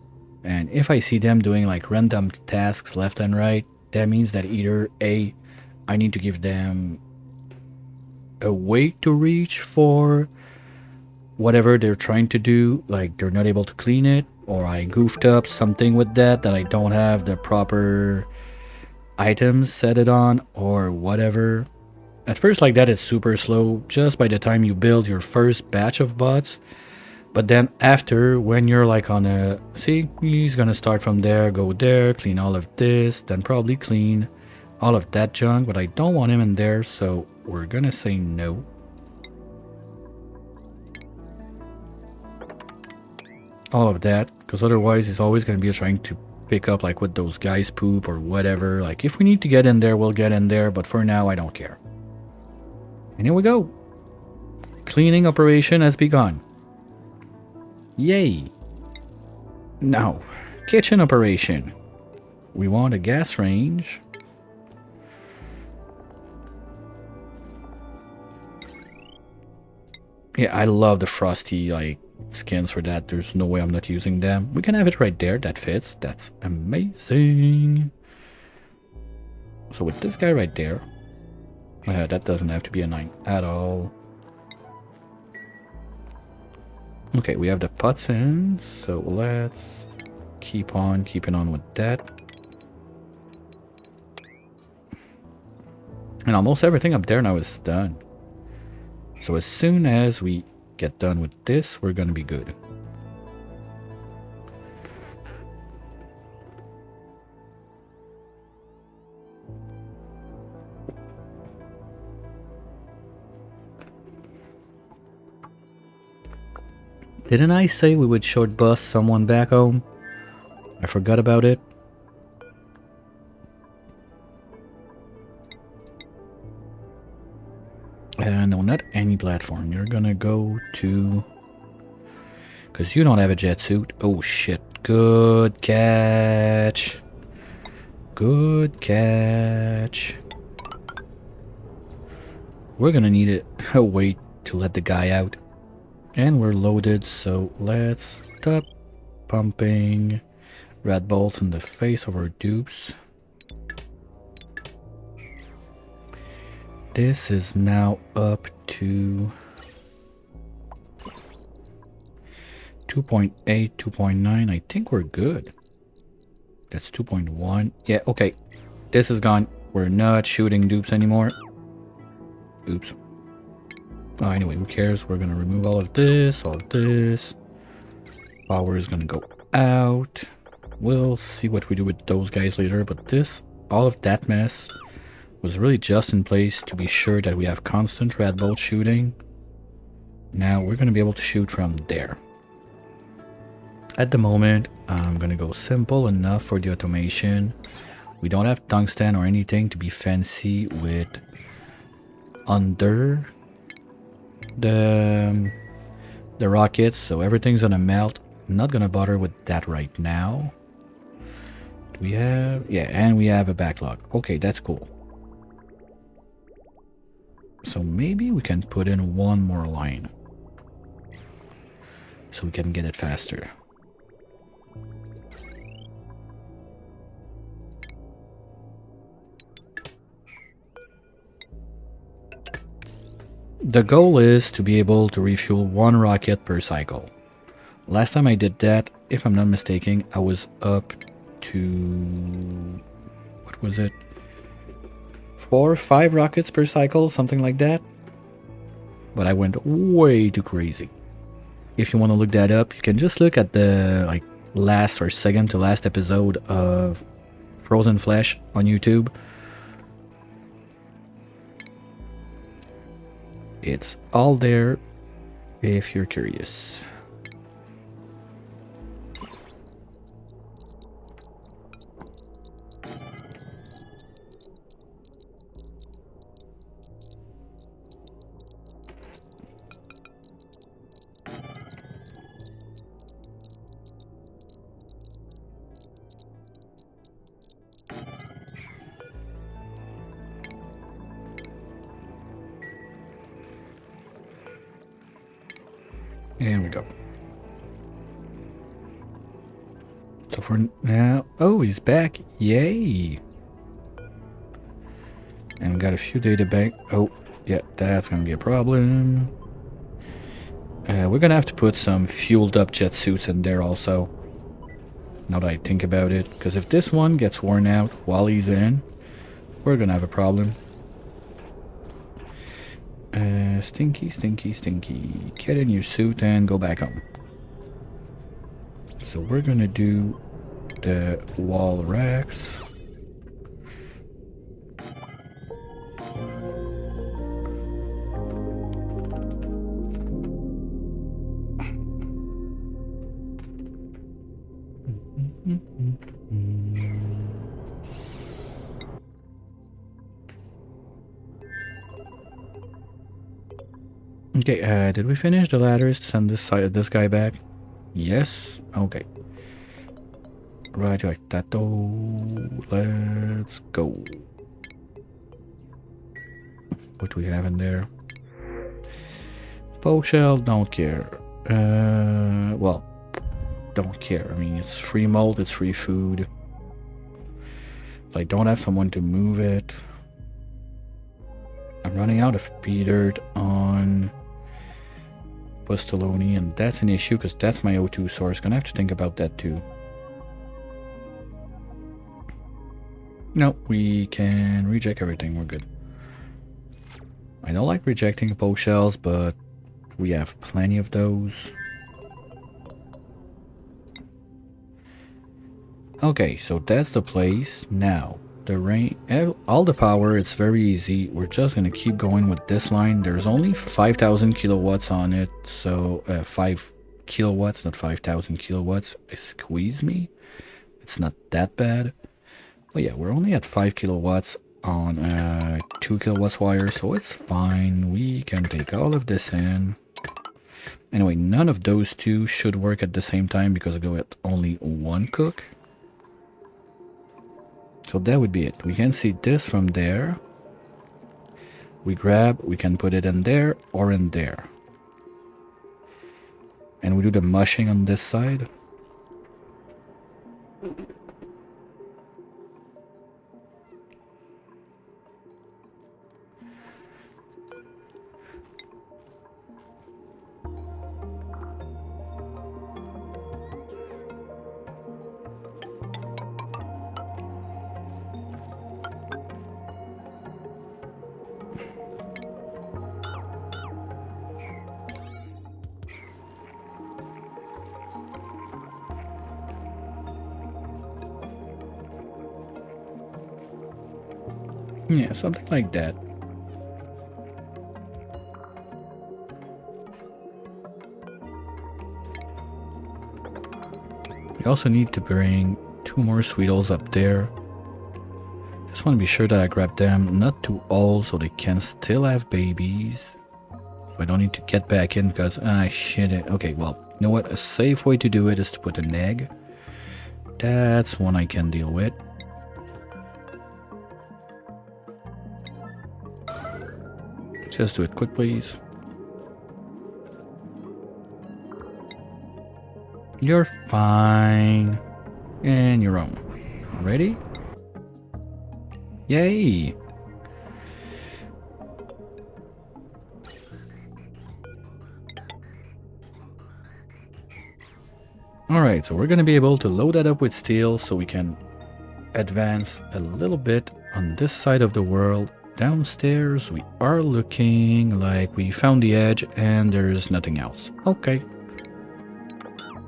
And if I see them doing like random tasks left and right, that means that either A, I need to give them a way to reach for whatever they're trying to do, like they're not able to clean it, or I goofed up something with that I don't have the proper items set it on, or whatever. At first like that it's super slow just by the time you build your first batch of bots, but then after, when you're like on a, see, he's gonna start from there, go there, clean all of this, then probably clean all of that junk, but I don't want him in there, so we're gonna say no. All of that, because otherwise he's always going to be trying to pick up like with those guys poop or whatever. Like if we need to get in there, we'll get in there, but for now I don't care. And here we go. Cleaning operation has begun. Yay. Now, kitchen operation. We want a gas range. Yeah, I love the frosty like skins for that. There's no way I'm not using them. We can have it right there. That fits. That's amazing. So with this guy right there, that doesn't have to be a 9 at all. Okay, we have the pots in, so let's keep on keeping on with that. And almost everything up there now is done. So as soon as we get done with this, we're gonna be good. Didn't I say we would short bus someone back home? I forgot about it. No, not any platform. You're gonna go to... because you don't have a jet suit. Oh shit. Good catch. Good catch. We're gonna need a way to let the guy out. And we're loaded, so let's stop pumping red bolts in the face of our dupes. This is now up to 2.8, 2.9. I think we're good. That's 2.1. Yeah, okay. This is gone. We're not shooting dupes anymore. Oops. Oh, anyway, who cares? We're gonna remove all of this, all of this. Power is gonna go out. We'll see what we do with those guys later, but this, all of that mess was really just in place to be sure that we have constant red bolt shooting. Now we're gonna be able to shoot from there. At the moment, I'm gonna go simple enough for the automation. We don't have tungsten or anything to be fancy with under the rockets, so everything's gonna melt. I'm not gonna bother with that right now. Do we have... yeah, and we have a backlog. Okay, that's cool. So maybe we can put in one more line so we can get it faster. The goal is to be able to refuel one rocket per cycle. Last time I did that, if I'm not mistaken, I was up to... what was it? 4 or 5 rockets per cycle, something like that. But I went way too crazy. If you want to look that up, you can just look at the last or second to last episode of Frozen Flesh on YouTube. It's all there if you're curious. There we go. So for now... oh, he's back. Yay! And we got a few data bank... oh, yeah, that's gonna be a problem. We're gonna have to put some fueled up jet suits in there also. Now that I think about it. Because if this one gets worn out while he's in, we're gonna have a problem. Stinky, stinky, stinky. Get in your suit and go back home. So we're gonna do the wall racks. Okay, did we finish the ladders to send this guy back? Yes? Okay. Right like that though. Let's go. What do we have in there? Poke shell, don't care. Well, don't care. I mean, it's free mold, it's free food. I don't have someone to move it. I'm running out of pea dirt on Postoloni, and that's an issue because that's my O2 source. Gonna have to think about that too. Nope, we can reject everything. We're good. I don't like rejecting poke shells, but we have plenty of those. Okay, so that's the place. Now, the rain, all the power, it's very easy. We're just gonna keep going with this line. There's only 5,000 kilowatts on it, so 5 kilowatts, not 5,000 kilowatts. Squeeze me. It's not that bad. But yeah, we're only at 5 kilowatts on 2 kilowatts wire, so it's fine. We can take all of this in. Anyway, none of those two should work at the same time because I go at only one cook. So that would be it. We can see this from there. We grab, we can put it in there or in there. And we do the mushing on this side. Yeah, something like that. also need to bring 2 more Speedos up there. Just want to be sure that I grab them not too old so they can still have babies. So I don't need to get back in because shit. Okay, well, you know what? A safe way to do it is to put an egg. That's one I can deal with. Just do it quick, please. You're fine. And you're on. Ready? Yay! Alright, so we're gonna be able to load that up with steel so we can advance a little bit on this side of the world. Downstairs, we are looking like we found the edge and there's nothing else. Okay.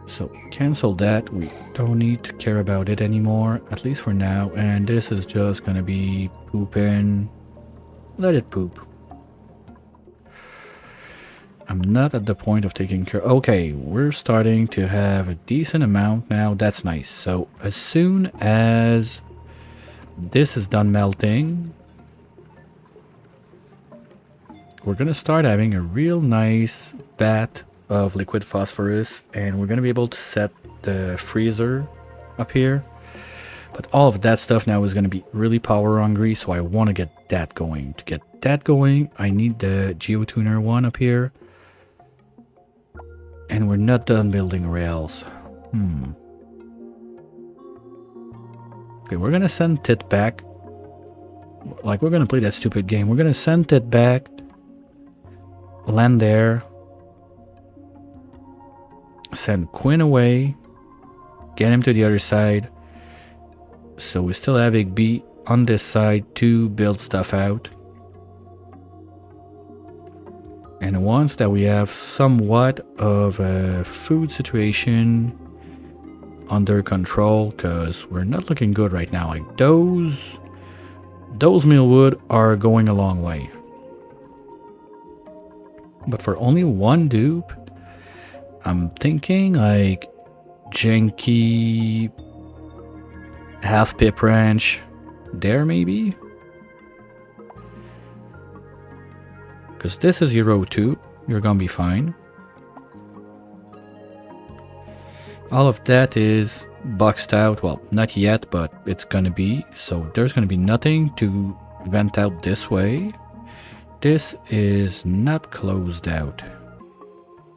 So cancel that. We don't need to care about it anymore, at least for now. And this is just gonna be pooping. Let it poop. I'm not at the point of taking care. Okay, we're starting to have a decent amount now. That's nice. So as soon as this is done melting, we're gonna start having a real nice bath of liquid phosphorus, and we're gonna be able to set the freezer up here. But all of that stuff now is gonna be really power hungry, so I want to get that going. To get that going, I need the geotuner one up here. And we're not done building rails. Okay, we're gonna send Tit back. Like, we're gonna play that stupid game. We're gonna send Tit back. Land there. Send Quinn away. Get him to the other side. So we still have Igby on this side to build stuff out. And once that we have somewhat of a food situation under control, because we're not looking good right now. Like those mealwood are going a long way. But for only one dupe, I'm thinking like janky half pip ranch there maybe. Because this is your row 2. You're gonna be fine. All of that is boxed out. Well, not yet, but it's gonna be. So there's gonna be nothing to vent out this way. This is not closed out.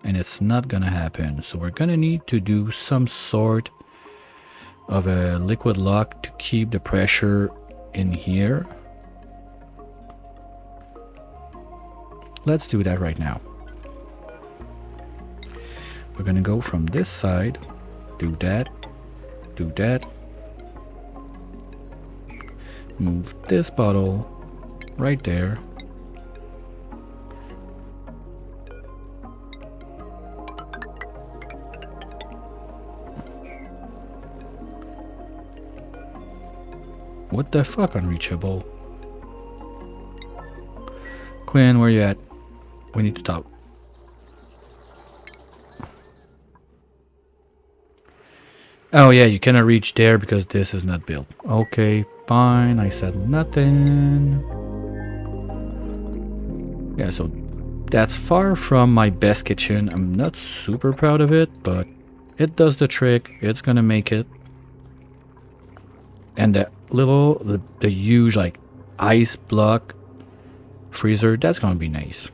And it's not gonna happen. So we're gonna need to do some sort of a liquid lock to keep the pressure in here. Let's do that right now. We're gonna go from this side, do that, move this bottle right there. What the fuck, unreachable? Quinn, where you at? We need to talk. Oh yeah, you cannot reach there because this is not built. Okay, fine. I said nothing. Yeah, so that's far from my best kitchen. I'm not super proud of it, but it does the trick. It's gonna make it. And the huge like ice block freezer, that's gonna be nice.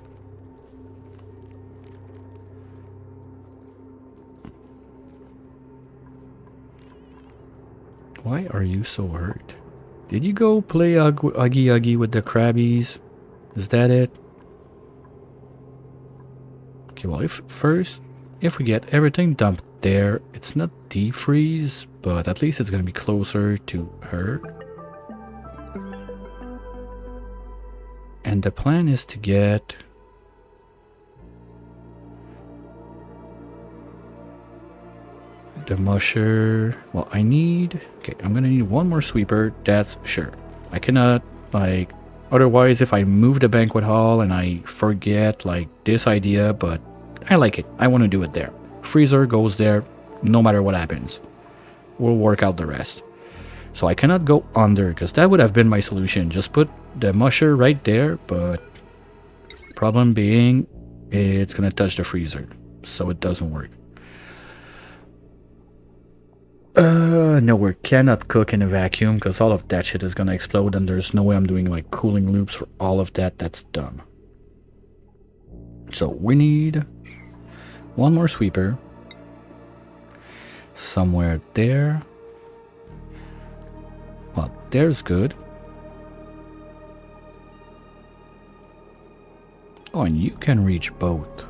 Why are you so hurt? Did you go play Uggy Uggy with the crabbies? Is that it? Okay, well, if we get everything dumped there, it's not deep freeze, but at least it's gonna be closer to her. And the plan is to get the musher. Well, okay, I'm gonna need one more sweeper, that's sure. I cannot, like, otherwise if I move the banquet hall and I forget, like, this idea, but I like it. I want to do it there. Freezer goes there no matter what happens. we'll work out the rest. So I cannot go under, because that would have been my solution. Just put the musher right there, but problem being, it's gonna touch the freezer, so it doesn't work. No, we cannot cook in a vacuum, because all of that shit is gonna explode, and there's no way I'm doing like cooling loops for all of that. That's dumb. So we need one more sweeper. Somewhere there. Well, there's good. Oh, and you can reach both.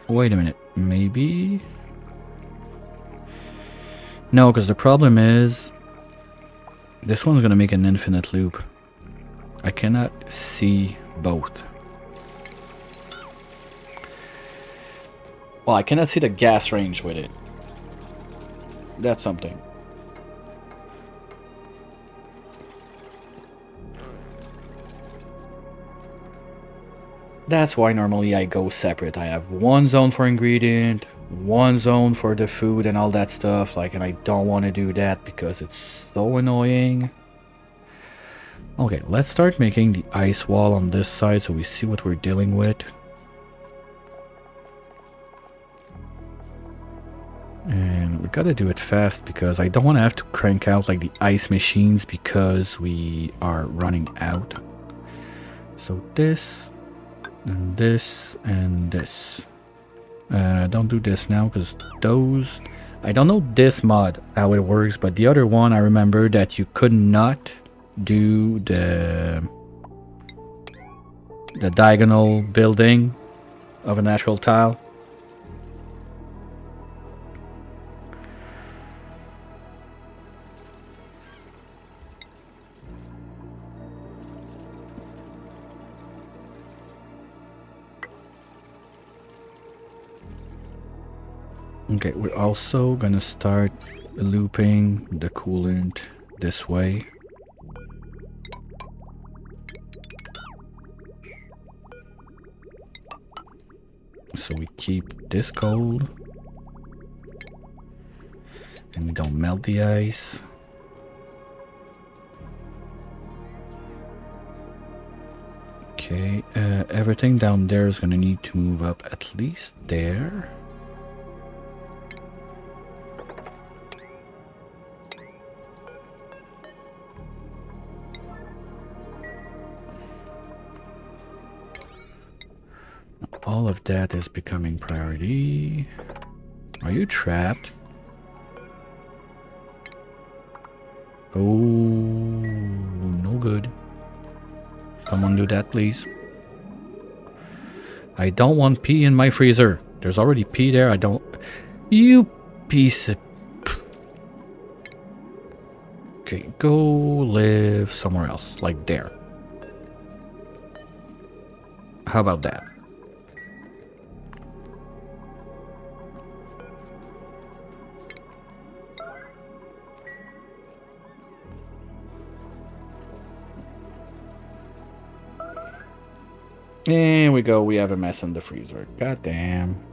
Wait a minute, maybe? No, because the problem is this one's gonna make an infinite loop. I cannot see both. Well, I cannot see the gas range with it. That's something. That's why normally I go separate. I have one zone for ingredient, one zone for the food and all that stuff. Like, and I don't want to do that because it's so annoying. Okay, let's start making the ice wall on this side so we see what we're dealing with. And we gotta do it fast because I don't want to have to crank out like the ice machines because we are running out. So this, and this, and this. Don't do this now because those... I don't know this mod, how it works, but the other one I remember that you could not do the diagonal building of a natural tile. Okay, we're also gonna start looping the coolant this way. So we keep this cold. And we don't melt the ice. Okay, everything down there is gonna need to move up at least there. All of that is becoming priority. Are you trapped? Oh, no good. Someone do that, please. I don't want pee in my freezer. There's already pee there. I don't... You piece of... Okay, go live somewhere else. Like there. How about that? There we go, we have a mess in the freezer. God damn.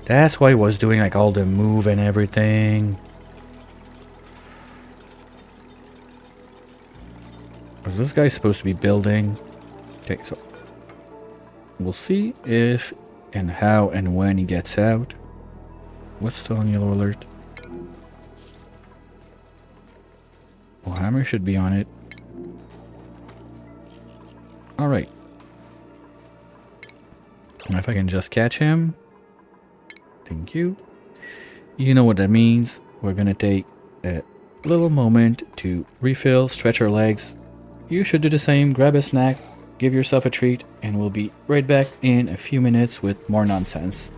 That's why I was doing like all the move and everything. Is this guy supposed to be building? Okay, so we'll see if and how and when he gets out. What's still on yellow alert? Well, hammer should be on it. Alright. If I can just catch him. Thank you. You know what that means. We're gonna take a little moment to refill, stretch our legs. You should do the same. Grab a snack, give yourself a treat, and we'll be right back in a few minutes with more nonsense.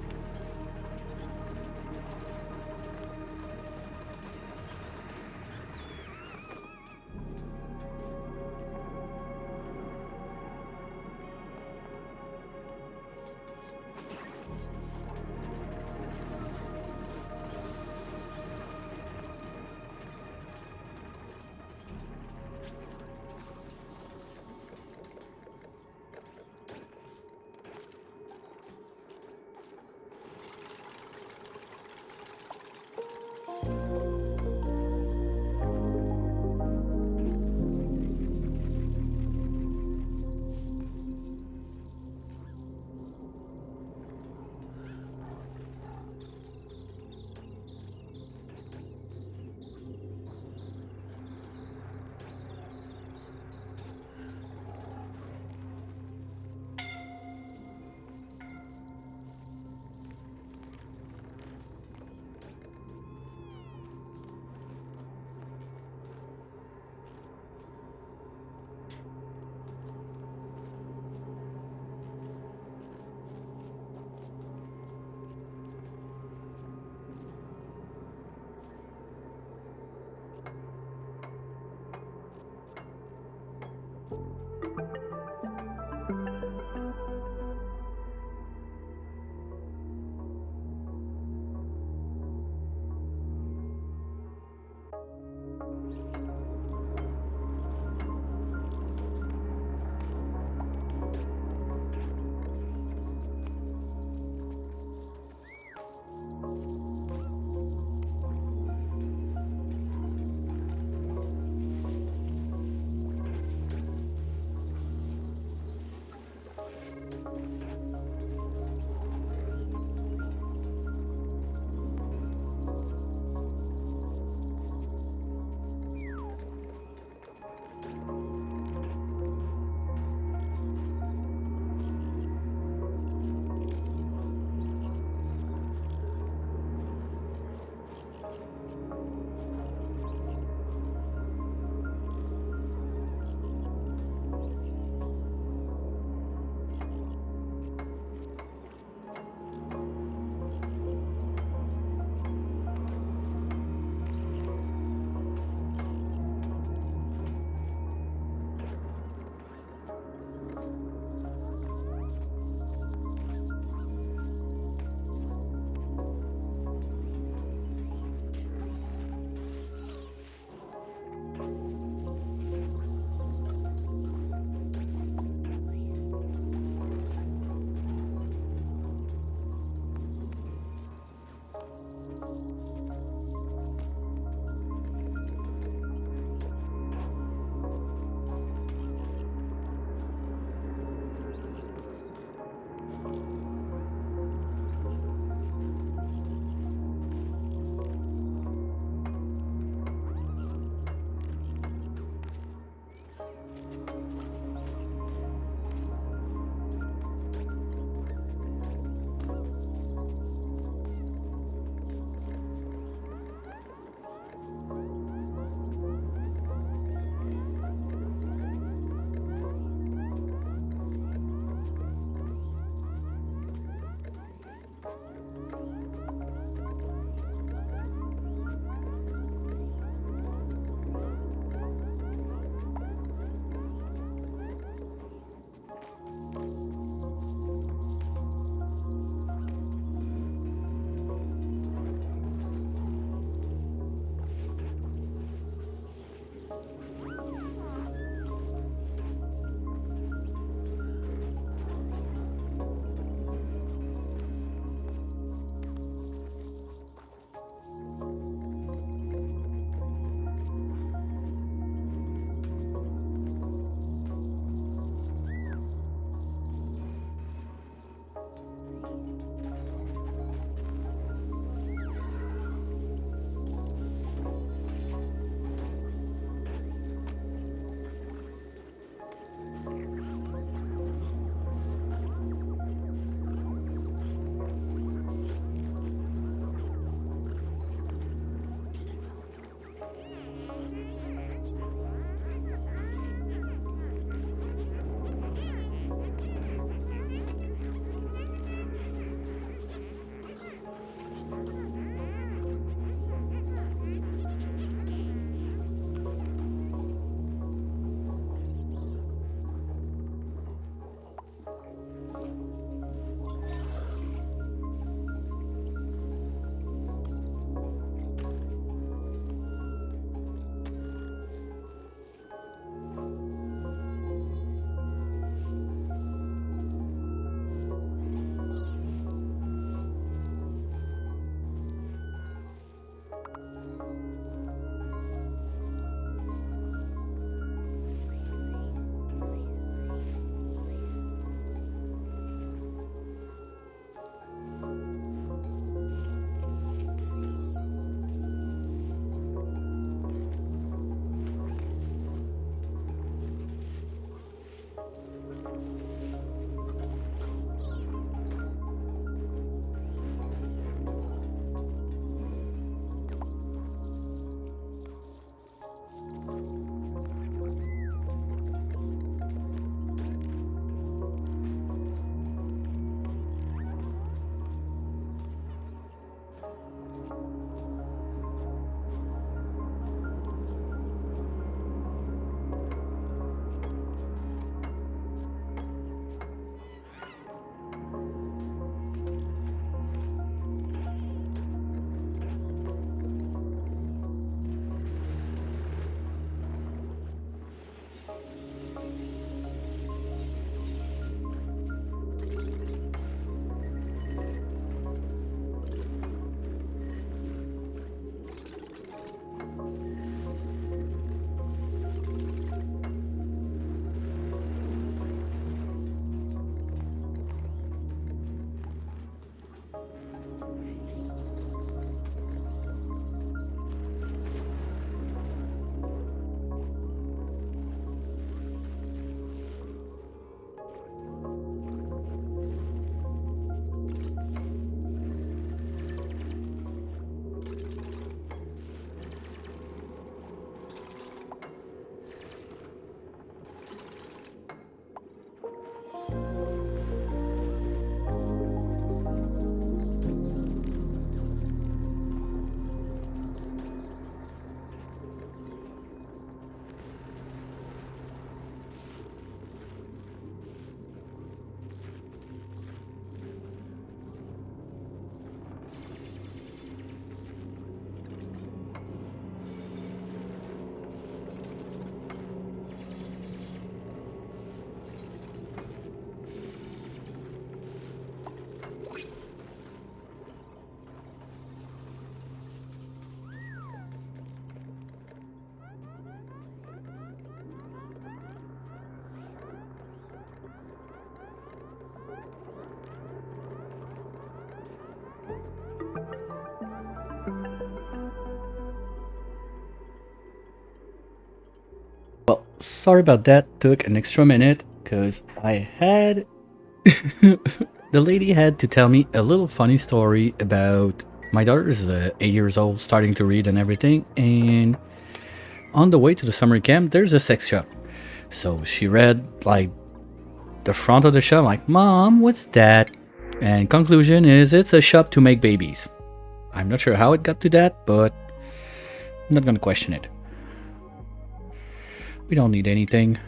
Well, sorry about that. Took an extra minute because I had the lady had to tell me a little funny story about my daughter is 8 years old, starting to read and everything, and on the way to the summer camp, there's a sex shop. So she read like the front of the shop, like, "Mom, what's that?" And conclusion is it's a shop to make babies. I'm not sure how it got to that, but I'm not gonna question it. We don't need anything.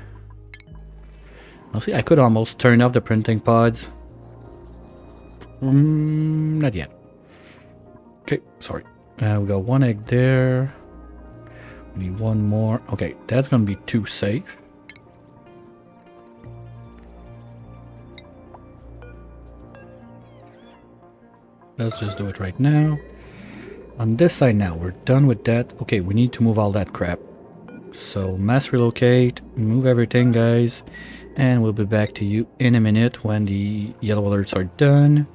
See, I could almost turn off the printing pods. Not yet. Okay, sorry. We got one egg there. We need one more. Okay, that's gonna be too safe. Let's just do it right now. On this side now, we're done with that. Okay, we need to move all that crap. So mass relocate, move everything, guys. And we'll be back to you in a minute when the yellow alerts are done.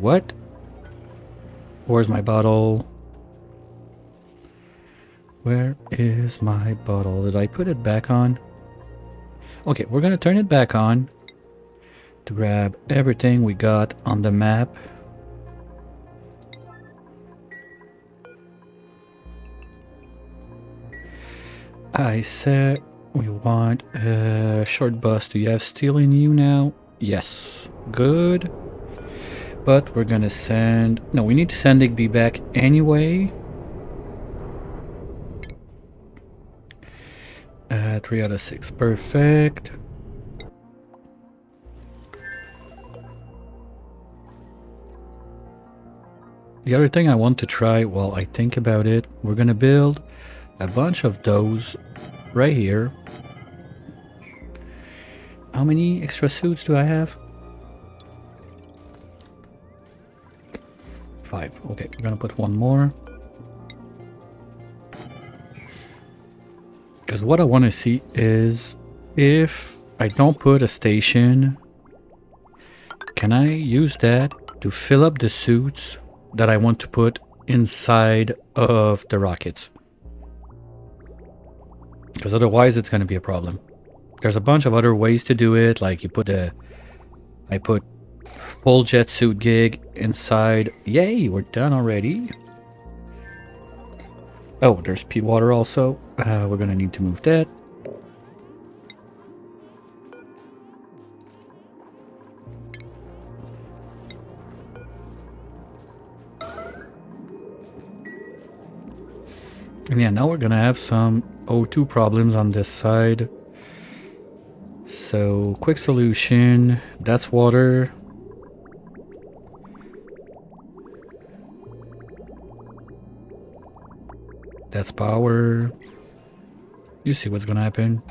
What? Where's my bottle? Where is my bottle? Did I put it back on? Okay, we're gonna turn it back on to grab everything we got on the map. I said we want a short bus. Do you have steel in you now? Yes. Good. But we're gonna send... No, we need to send Igby back anyway. 3 out of 6. Perfect. The other thing I want to try while I think about it, we're gonna build a bunch of those right here. How many extra suits do I have? 5. Okay, we're gonna put one more. Because what I want to see is if I don't put a station, can I use that to fill up the suits that I want to put inside of the rockets? because otherwise it's going to be a problem. There's a bunch of other ways to do it, like I put full jet suit gig inside. Yay, we're done already. Oh, there's pea water also. We're gonna need to move that. And yeah, now we're gonna have some O2 problems on this side. So, quick solution. That's water. That's power. You see what's gonna happen.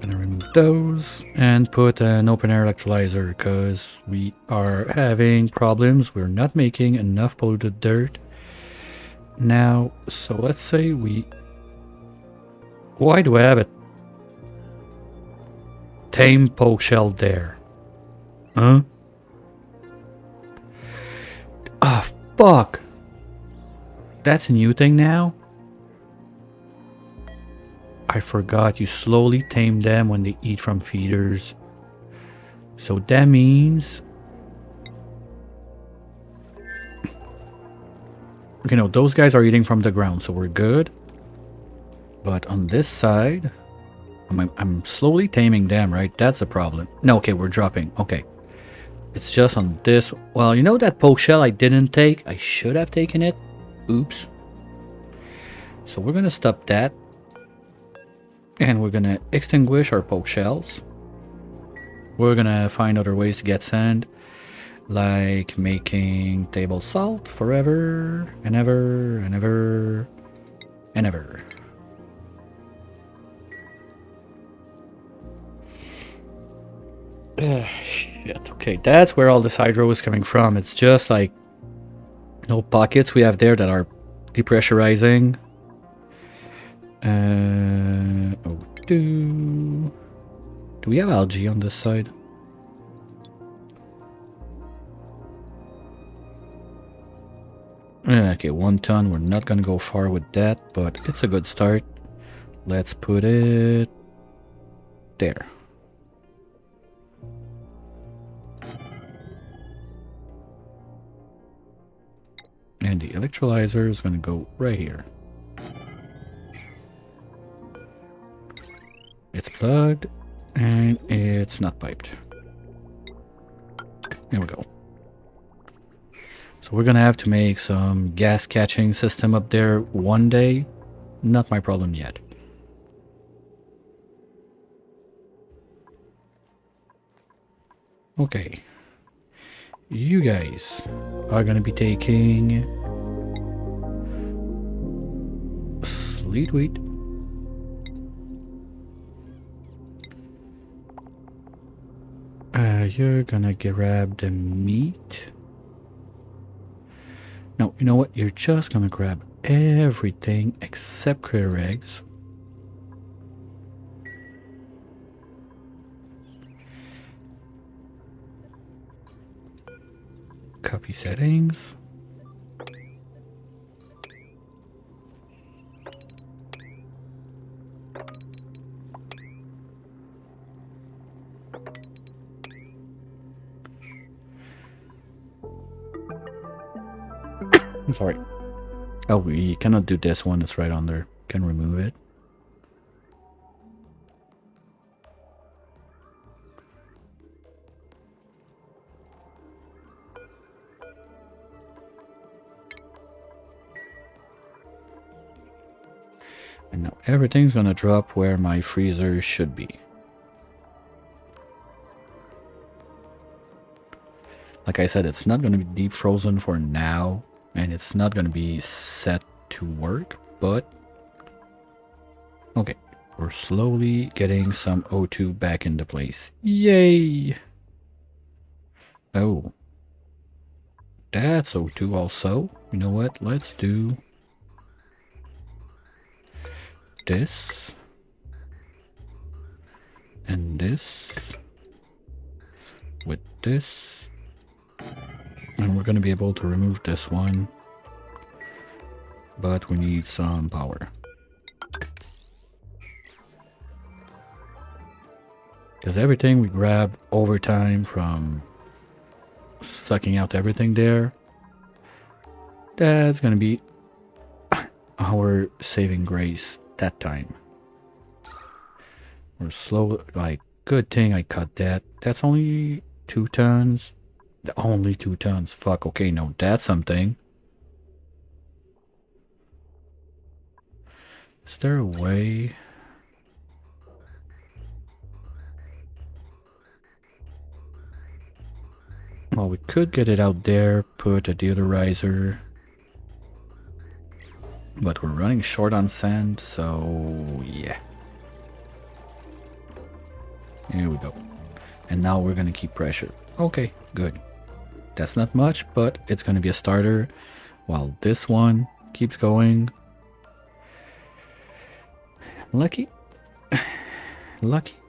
Gonna remove those and put an open air electrolyzer because we are having problems. We're not making enough polluted dirt now. So let's say we... Why do I have a tame poke shell there? Huh? Ah, fuck. That's a new thing now? I forgot you slowly tame them when they eat from feeders. So that means... You know, those guys are eating from the ground, so we're good. But on this side... I'm slowly taming them, right? That's the problem. No, okay, we're dropping. Okay. It's just on this... Well, you know that poke shell I didn't take? I should have taken it. Oops. So we're gonna stop that. And we're gonna extinguish our poke shells. We're gonna find other ways to get sand. Like making table salt forever and ever and ever and ever. Shit. Okay, that's where all this hydro is coming from. It's just like no pockets we have there that are depressurizing. Oh, do we have algae on this side? Okay, 1 ton. We're not gonna go far with that, but it's a good start. Let's put it there. And the electrolyzer is gonna go right here. It's plugged and it's not piped. There we go. So we're gonna have to make some gas catching system up there one day. Not my problem yet. Okay. You guys are gonna be taking sleet wheat. You're gonna grab the meat. No, you know what? You're just gonna grab everything except critter eggs. Copy settings. I'm sorry. Oh, we cannot do this one. It's right on there. Can remove it. And now everything's gonna drop where my freezer should be. Like I said, it's not gonna be deep frozen for now, and it's not gonna be set to work, but okay. We're slowly getting some O2 back into place. Yay! Oh. That's O2 also. You know what? Let's do this and this with this, and we're going to be able to remove this one, but we need some power. Because everything we grab over time from sucking out everything there, that's gonna be our saving grace that time. We're slow, like, good thing I cut that. That's only 2 tons. Only 2 tons. Fuck, okay, no, that's something. Is there a way? Well, we could get it out there, put a deodorizer. But we're running short on sand, so yeah. Here we go. And now we're gonna keep pressure. Okay, good. That's not much, but it's gonna be a starter while this one keeps going. Lucky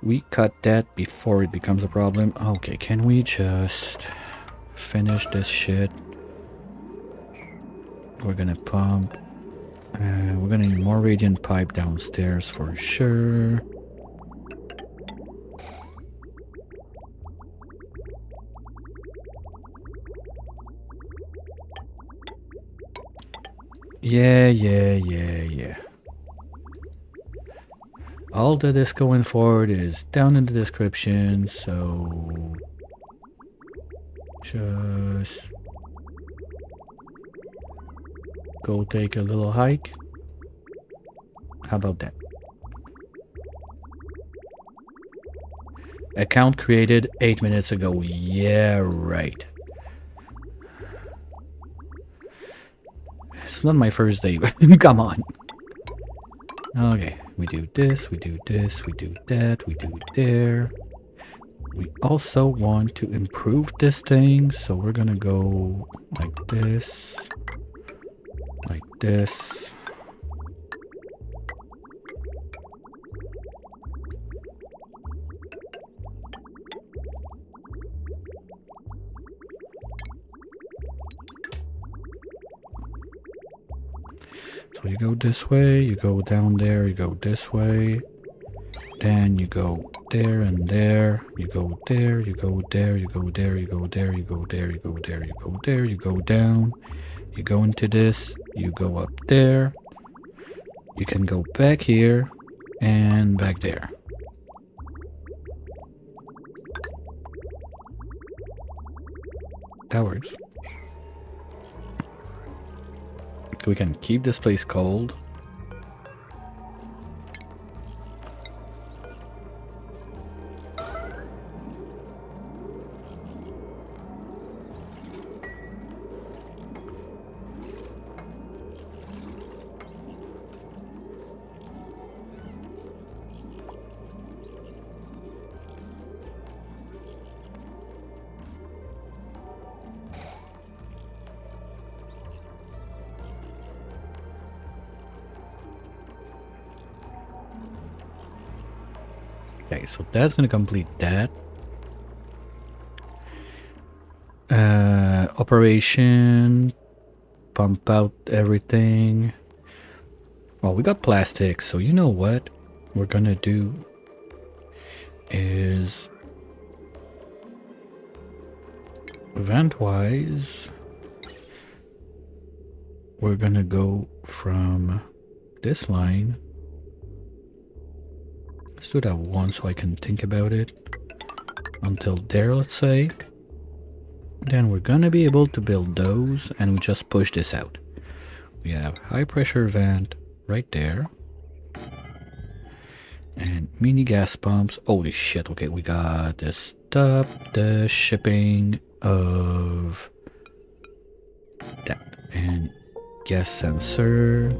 we cut that before it becomes a problem. Okay, can we just finish this shit? We're gonna pump. We're gonna need more radiant pipe downstairs for sure. Yeah. All that is going forward is down in the description, so just go take a little hike. How about that? Account created 8 minutes ago. Yeah, right. It's not my first day. Come on. Okay, we do this, we do this, we do that, we do there. We also want to improve this thing, so we're gonna go like this, like this. So you go this way, you go down there, you go this way, then you go there and there, you go there, you go there, you go there, you go there, you go there, you go there, you go there, you go down, you go into this, you go up there, you can go back here and back there. That works. We can keep this place cold. Okay, so that's gonna complete that. Operation, pump out everything. Well, we got plastic, so you know what we're gonna do is event-wise, we're gonna go from this line. Let's do that once so I can think about it. Until there, let's say. Then we're gonna be able to build those, and we just push this out. We have high pressure vent right there. And mini gas pumps. Holy shit, okay, we got to stop the shipping of that. And gas sensor.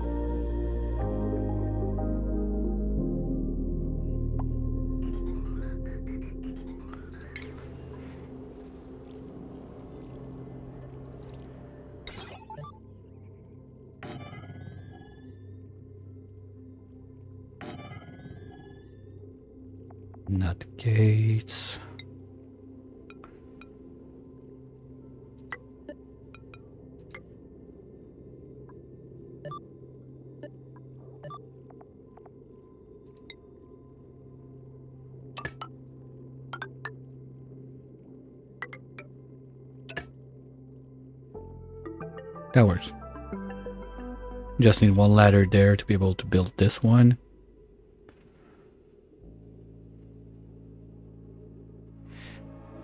Not gates. That works. Just need one ladder there to be able to build this one.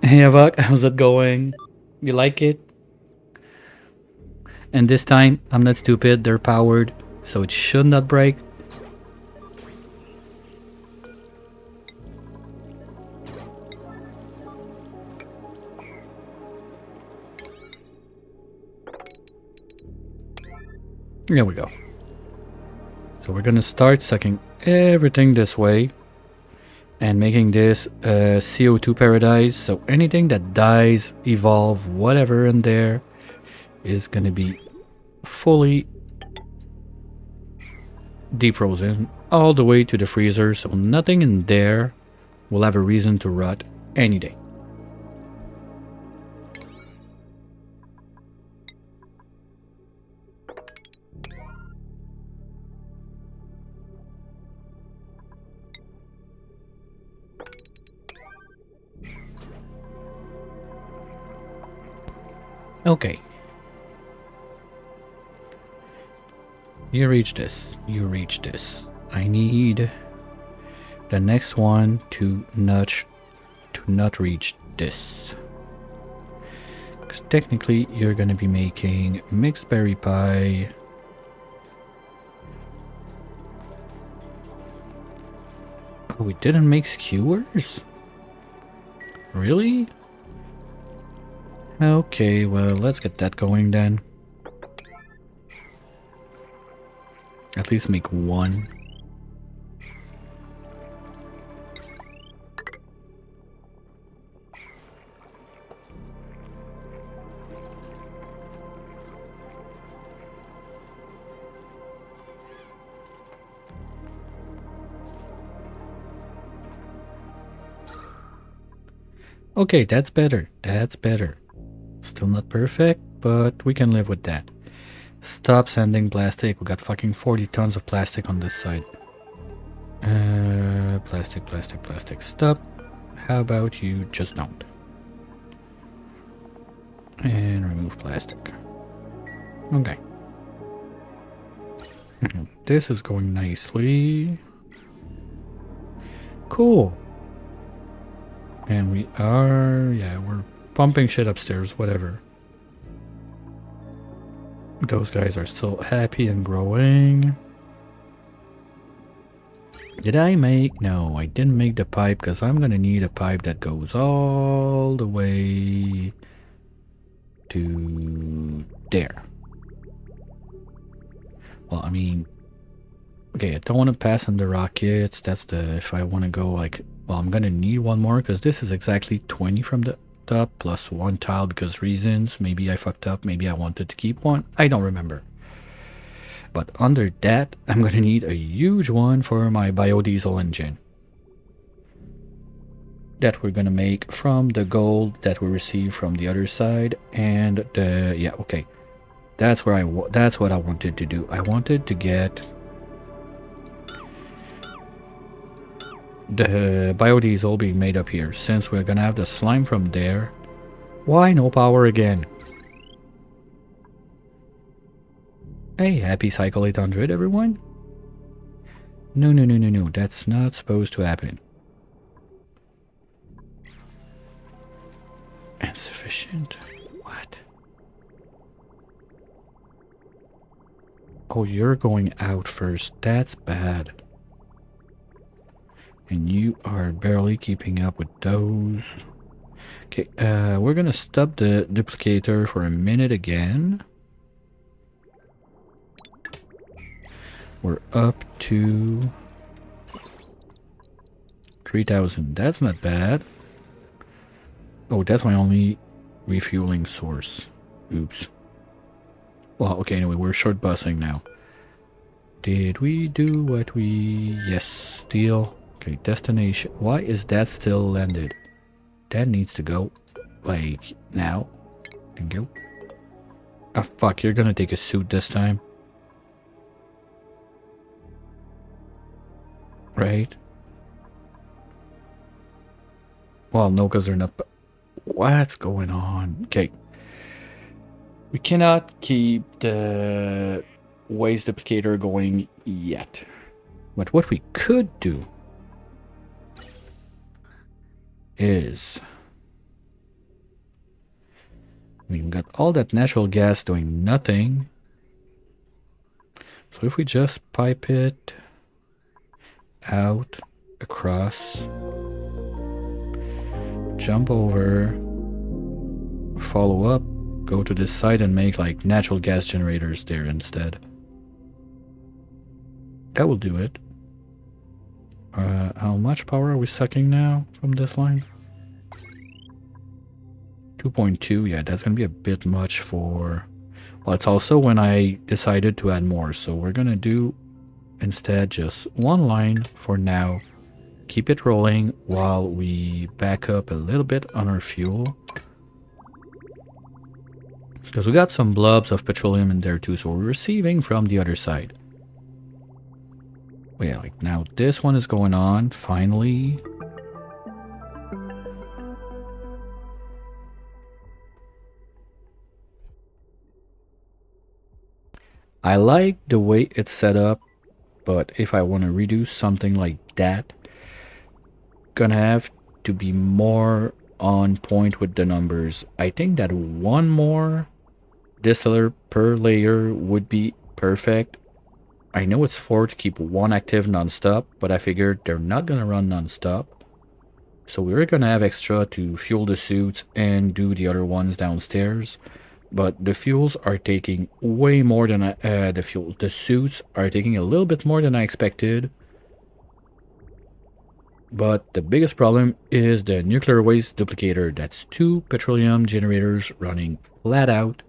Hey Avok, how's it going? You like it? And this time, I'm not stupid, they're powered, so it should not break. There we go. So we're gonna start sucking everything this way and making this a CO2 paradise. So anything that dies, evolve, whatever in there is gonna be fully defrozen all the way to the freezer. So nothing in there will have a reason to rot any day. Okay. You reach this. You reach this. I need the next one to not reach this. Because technically you're gonna be making mixed berry pie. Oh, we didn't make skewers? Really? Okay, well, let's get that going then. At least make one. Okay, that's better. That's better. Still not perfect, but we can live with that. Stop sending plastic. We got fucking 40 tons of plastic on this side. Plastic, plastic, plastic. Stop. How about you just don't? And remove plastic. Okay. This is going nicely. Cool. And we are, yeah, we're pumping shit upstairs, whatever. Those guys are still happy and growing. Did I make? No, I didn't make the pipe because I'm gonna need a pipe that goes all the way to there. Well, I mean, okay, I don't want to pass on the rockets. That's the, if I want to go like, well, I'm gonna need one more because this is exactly 20 from the top plus one tile because reasons. Maybe I fucked up. Maybe I wanted to keep one. I don't remember. But under that, I'm gonna need a huge one for my biodiesel engine. That we're gonna make from the gold that we received from the other side, and the, yeah, okay, that's where that's what I wanted to do. I wanted to get the biodiesel being made up here. Since we're gonna have the slime from there, why no power again? Hey, happy Cycle 800, everyone. No, no, no, no, no, that's not supposed to happen. Insufficient? What? Oh, you're going out first. That's bad. And you are barely keeping up with those. Okay, we're gonna stop the duplicator for a minute again. We're up to 3,000. That's not bad. Oh, that's my only refueling source. Oops. Well, okay, anyway, we're short busing now. Did we do what we... Yes, steel. Okay, destination. Why is that still landed? That needs to go. Like, now. Thank you. Ah, fuck, you're gonna take a suit this time. Right? Well, no, because they're not... What's going on? Okay. We cannot keep the waste duplicator going yet. But what we could do is we've got all that natural gas doing nothing. So if we just pipe it out, across, jump over, follow up, go to this side and make like natural gas generators there instead. That will do it. How much power are we sucking now from this line? 2.2, yeah, that's gonna be a bit much for... Well, it's also when I decided to add more, so we're gonna do instead just one line for now. Keep it rolling while we back up a little bit on our fuel. Because we got some blobs of petroleum in there too, so we're receiving from the other side. Well, yeah, like now this one is going on, finally. I like the way it's set up, but if I want to redo something like that, gonna have to be more on point with the numbers. I think that one more distiller per layer would be perfect. I know it's 4 to keep one active non-stop, but I figured they're not gonna run non-stop. So we're gonna have extra to fuel the suits and do the other ones downstairs. But the fuels are taking way more than the suits are taking a little bit more than I expected. But the biggest problem is the nuclear waste duplicator. That's 2 petroleum generators running flat out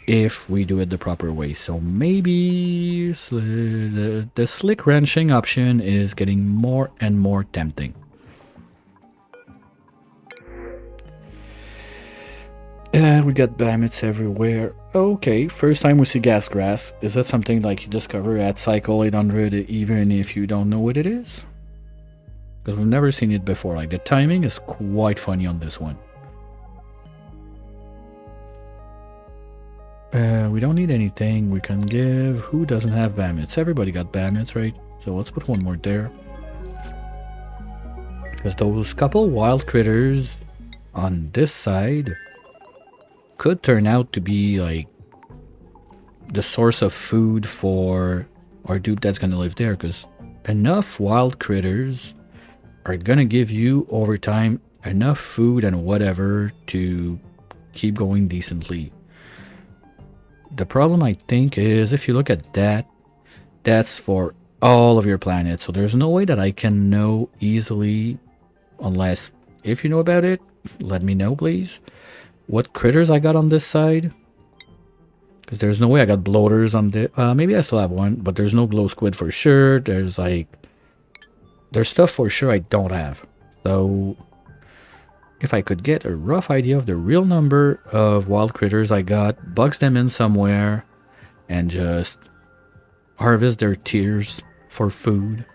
if we do it the proper way. So maybe the slick wrenching option is getting more and more tempting. And we got bammits everywhere. Okay, first time we see gas grass. Is that something like you discover at Cycle 800 even if you don't know what it is? Because we've never seen it before. Like the timing is quite funny on this one. We don't need anything. We can give... Who doesn't have bammits? Everybody got bammits, right? So let's put one more there. Because those couple wild critters on this side could turn out to be like the source of food for our dude that's gonna live there, because enough wild critters are gonna give you over time enough food and whatever to keep going decently. The problem I think is if you look at that, that's for all of your planets, so there's no way that I can know easily, unless if you know about it, let me know please. What critters I got on this side? Because there's no way I got bloaters on the... maybe I still have one, but there's no glow squid for sure. There's like... There's stuff for sure I don't have. So... If I could get a rough idea of the real number of wild critters I got, box them in somewhere, and just harvest their tears for food.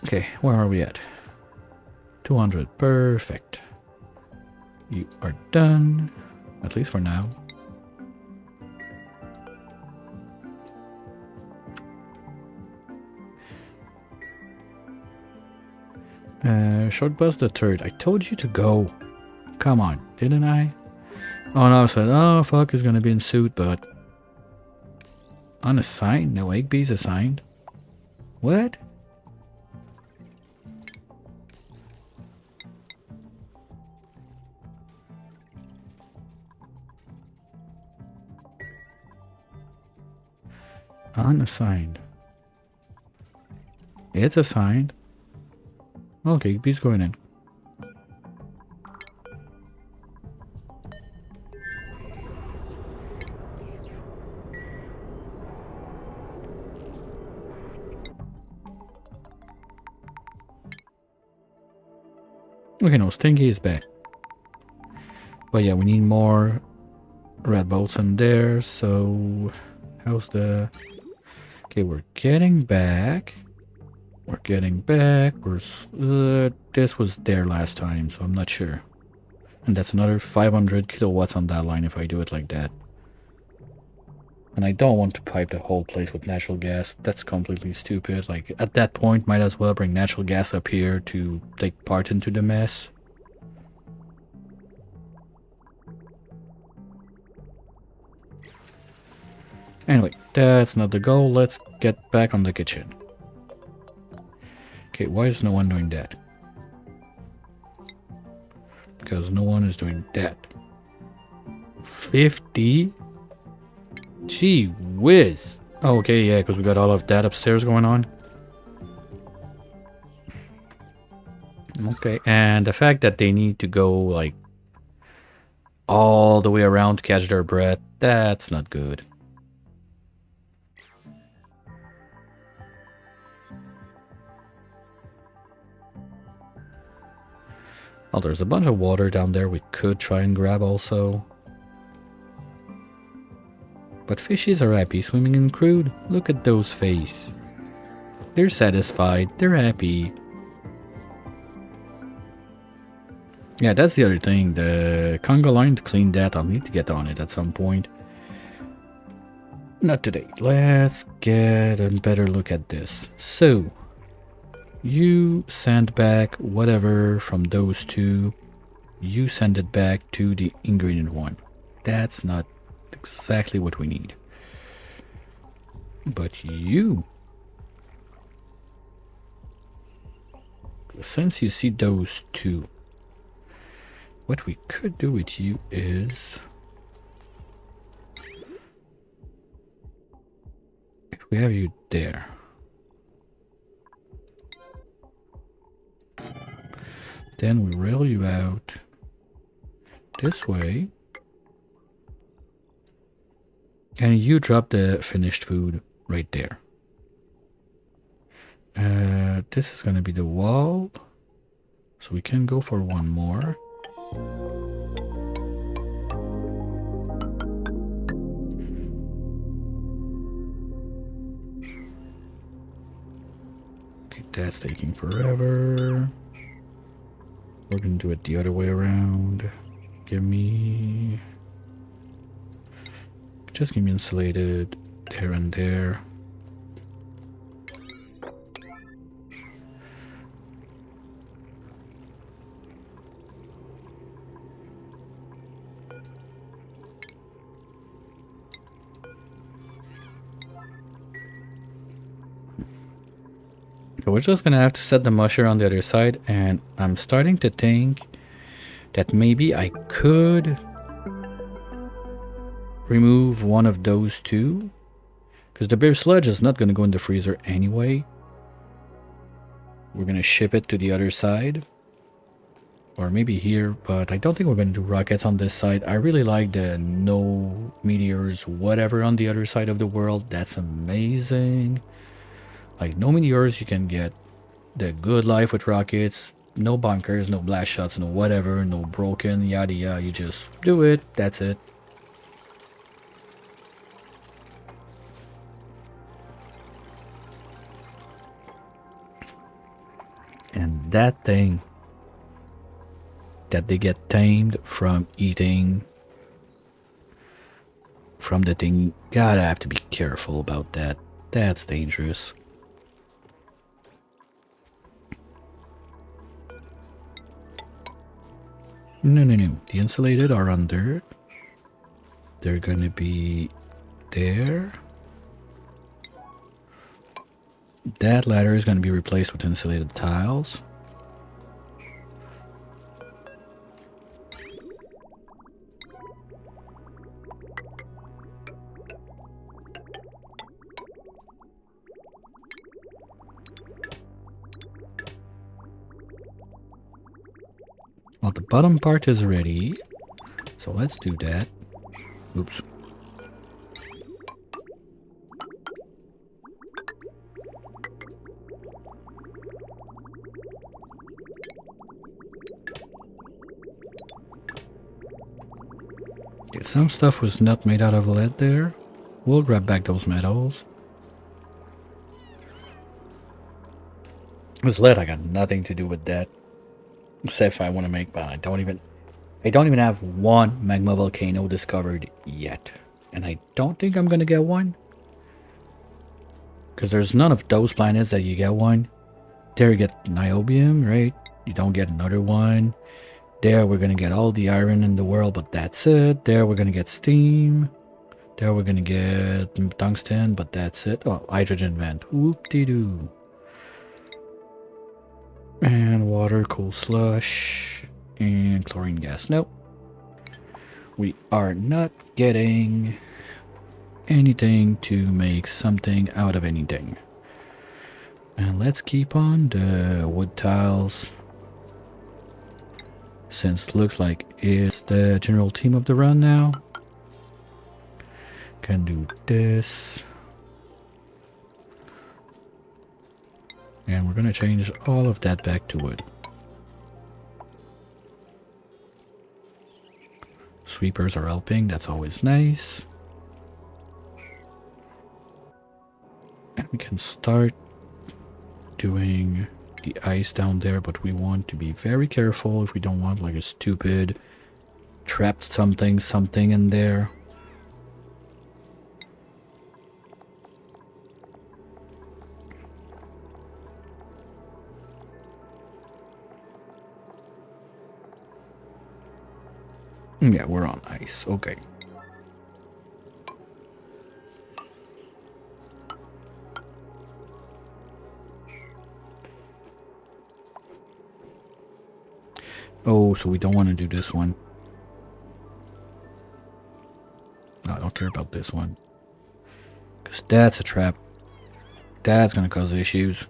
Okay, where are we at? 200, perfect. You are done, at least for now. Short bus the third. I told you to go. Come on, didn't I? Oh no, I said, oh fuck, is gonna be in suit, but unassigned? No egg bees assigned? What? Unassigned. It's assigned. Okay, bees going in. Okay, no, Stinky is back. But yeah, we need more red bolts in there, so... How's the... Okay, we're getting back. We're getting back. We're... this was there last time, so I'm not sure. And that's another 500 kilowatts on that line if I do it like that. And I don't want to pipe the whole place with natural gas. That's completely stupid. Like, at that point, might as well bring natural gas up here to take part into the mess. Anyway, that's not the goal. Let's get back on the kitchen. Okay, why is no one doing that? Because no one is doing that. 50? Gee whiz. Oh, okay, yeah, because we got all of that upstairs going on. Okay, and the fact that they need to go, like, all the way around to catch their breath, that's not good. Oh, there's a bunch of water down there we could try and grab also. But fishies are happy swimming in crude. Look at those faces. They're satisfied. They're happy. Yeah, that's the other thing. The conga line to clean that, I'll need to get on it at some point. Not today. Let's get a better look at this. So, you send back whatever from those two. You send it back to the ingredient one. That's not exactly what we need. But you, since you see those two, what we could do with you is if we have you there, then we rail you out this way, and you drop the finished food right there. This is going to be the wall, so we can go for one more. Okay, that's taking forever. We're going to do it the other way around. Just give me insulated there and there. So we're just gonna have to set the musher on the other side, and I'm starting to think that maybe I could remove one of those two, because the beer sludge is not gonna go in the freezer anyway. We're gonna ship it to the other side, or maybe here, but I don't think we're gonna do rockets on this side. I really like the no meteors whatever on the other side of the world. That's amazing. Like, no meteors, you can get the good life with rockets. No bunkers, no blast shots, no whatever, no broken, yada yada. You just do it, that's it. And that thing that they get tamed from eating from the thing, gotta have to be careful about that. That's dangerous. No. The insulated are under. They're gonna be there. That ladder is gonna be replaced with insulated tiles. Well, the bottom part is ready, so let's do that. Oops. Okay, some stuff was not made out of lead there. We'll grab back those metals. With lead, I got nothing to do with that. Except if I want to make, but I don't even I don't even have one magma volcano discovered yet. And I don't think I'm gonna get one. Because there's none of those planets that you get one. There you get niobium, right? You don't get another one. There we're gonna get all the iron in the world, but that's it. There we're gonna get steam. There we're gonna get tungsten, but that's it. Oh, hydrogen vent. Whoop-de-doo. And water, cool slush, and chlorine gas. Nope. We are not getting anything to make something out of anything. And let's keep on the wood tiles. Since it looks like it's the general theme of the run now. Can do this. And we're gonna change all of that back to wood. Sweepers are helping, that's always nice. And we can start doing the ice down there, but we want to be very careful if we don't want like a stupid trapped something in there. Yeah, we're on ice. Okay. Oh, so we don't want to do this one. No, I don't care about this one. Because that's a trap. That's going to cause issues.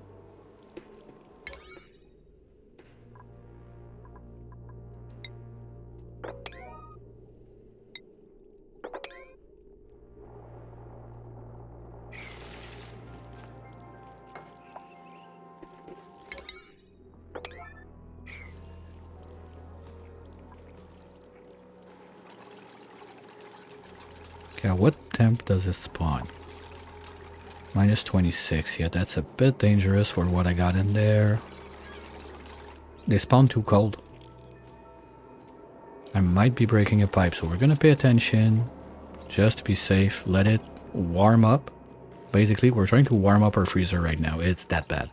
Yeah, what temp does it spawn? Minus 26. Yeah, that's a bit dangerous for what I got in there. They spawn too cold. I might be breaking a pipe, so we're gonna pay attention. Just to be safe, let it warm up. Basically, we're trying to warm up our freezer right now. It's that bad.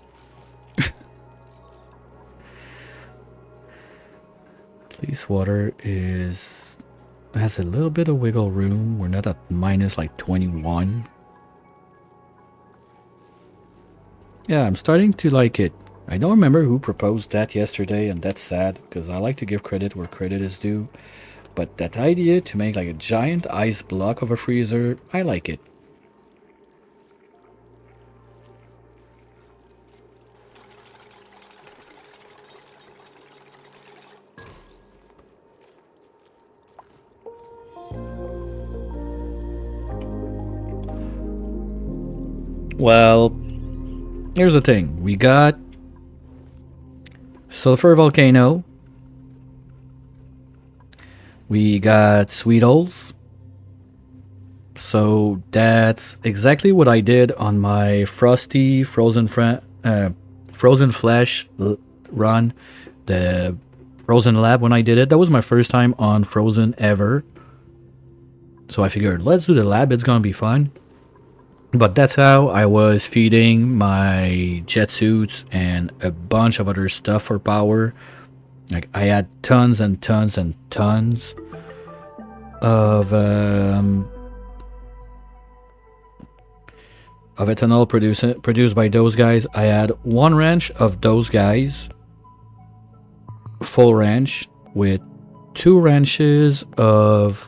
At least water has a little bit of wiggle room. We're not at minus like 21. Yeah, I'm starting to like it. I don't remember who proposed that yesterday, and that's sad because I like to give credit where credit is due. But that idea to make like a giant ice block of a freezer, I like it. Well, here's the thing. We got sulfur volcano. We got Sweetles. So that's exactly what I did on my Frosty Frozen Flesh run. The Frozen Lab when I did it. That was my first time on Frozen ever. So I figured, let's do the lab. It's gonna be fun. But that's how I was feeding my jet suits and a bunch of other stuff for power. Like I had tons and tons and tons of ethanol produced by those guys. I had one ranch of those guys, full ranch, with 2 ranches of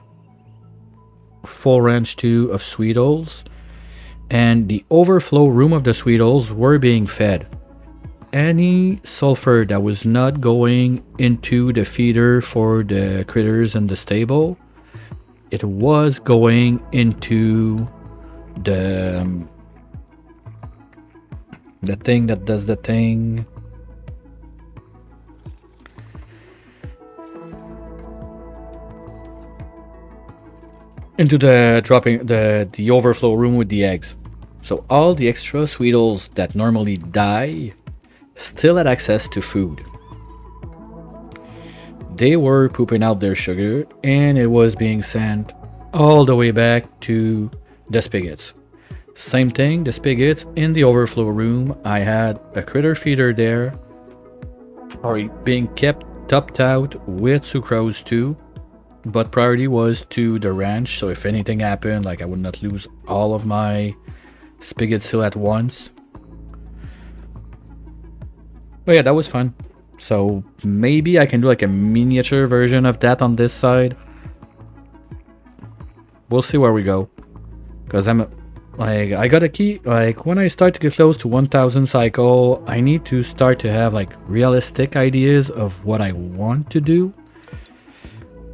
full ranch 2 of Sweetles. And the overflow room of the Sweetles were being fed. Any sulfur that was not going into the feeder for the critters in the stable, it was going into the thing that does the thing. Into the overflow room with the eggs. So all the extra Sweetles that normally die still had access to food. they were pooping out their sugar and it was being sent all the way back to the spigots. Same thing, the spigots in the overflow room. I had a critter feeder there, or being kept topped out with sucrose too. But priority was to the ranch, so if anything happened, like I would not lose all of my spigots still at once. But yeah, that was fun. So maybe I can do like a miniature version of that on this side. We'll see where we go. Because I gotta keep, like, when I start to get close to 1000 cycle, I need to start to have like realistic ideas of what I want to do.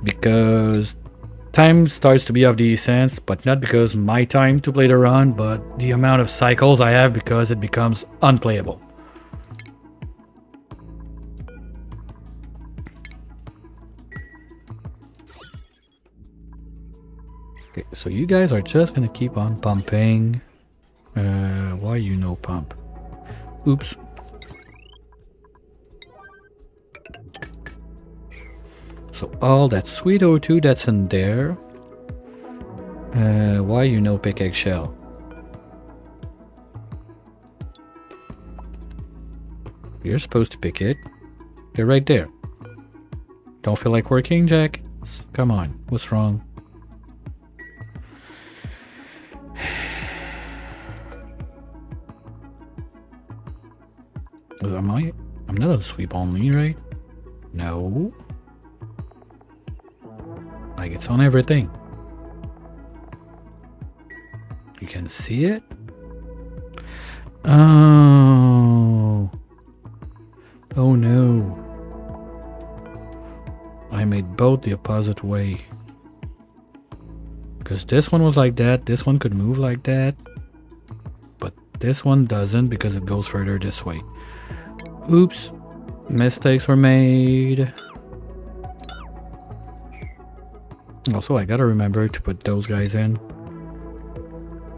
Because time starts to be of the essence, but not because my time to play the run, but the amount of cycles I have, because it becomes unplayable. Okay, so you guys are just gonna keep on pumping. Why you no pump? Oops. So all that sweet O2 that's in there. Why you no pick eggshell? You're supposed to pick it. They're right there. Don't feel like working, Jack? Come on, what's wrong? I'm not a sweep only, right? No. Like, it's on everything. You can see it? Oh. Oh no. I made both the opposite way. Because this one was like that, this one could move like that. But this one doesn't because it goes further this way. Oops. Mistakes were made. Also, I gotta remember to put those guys in.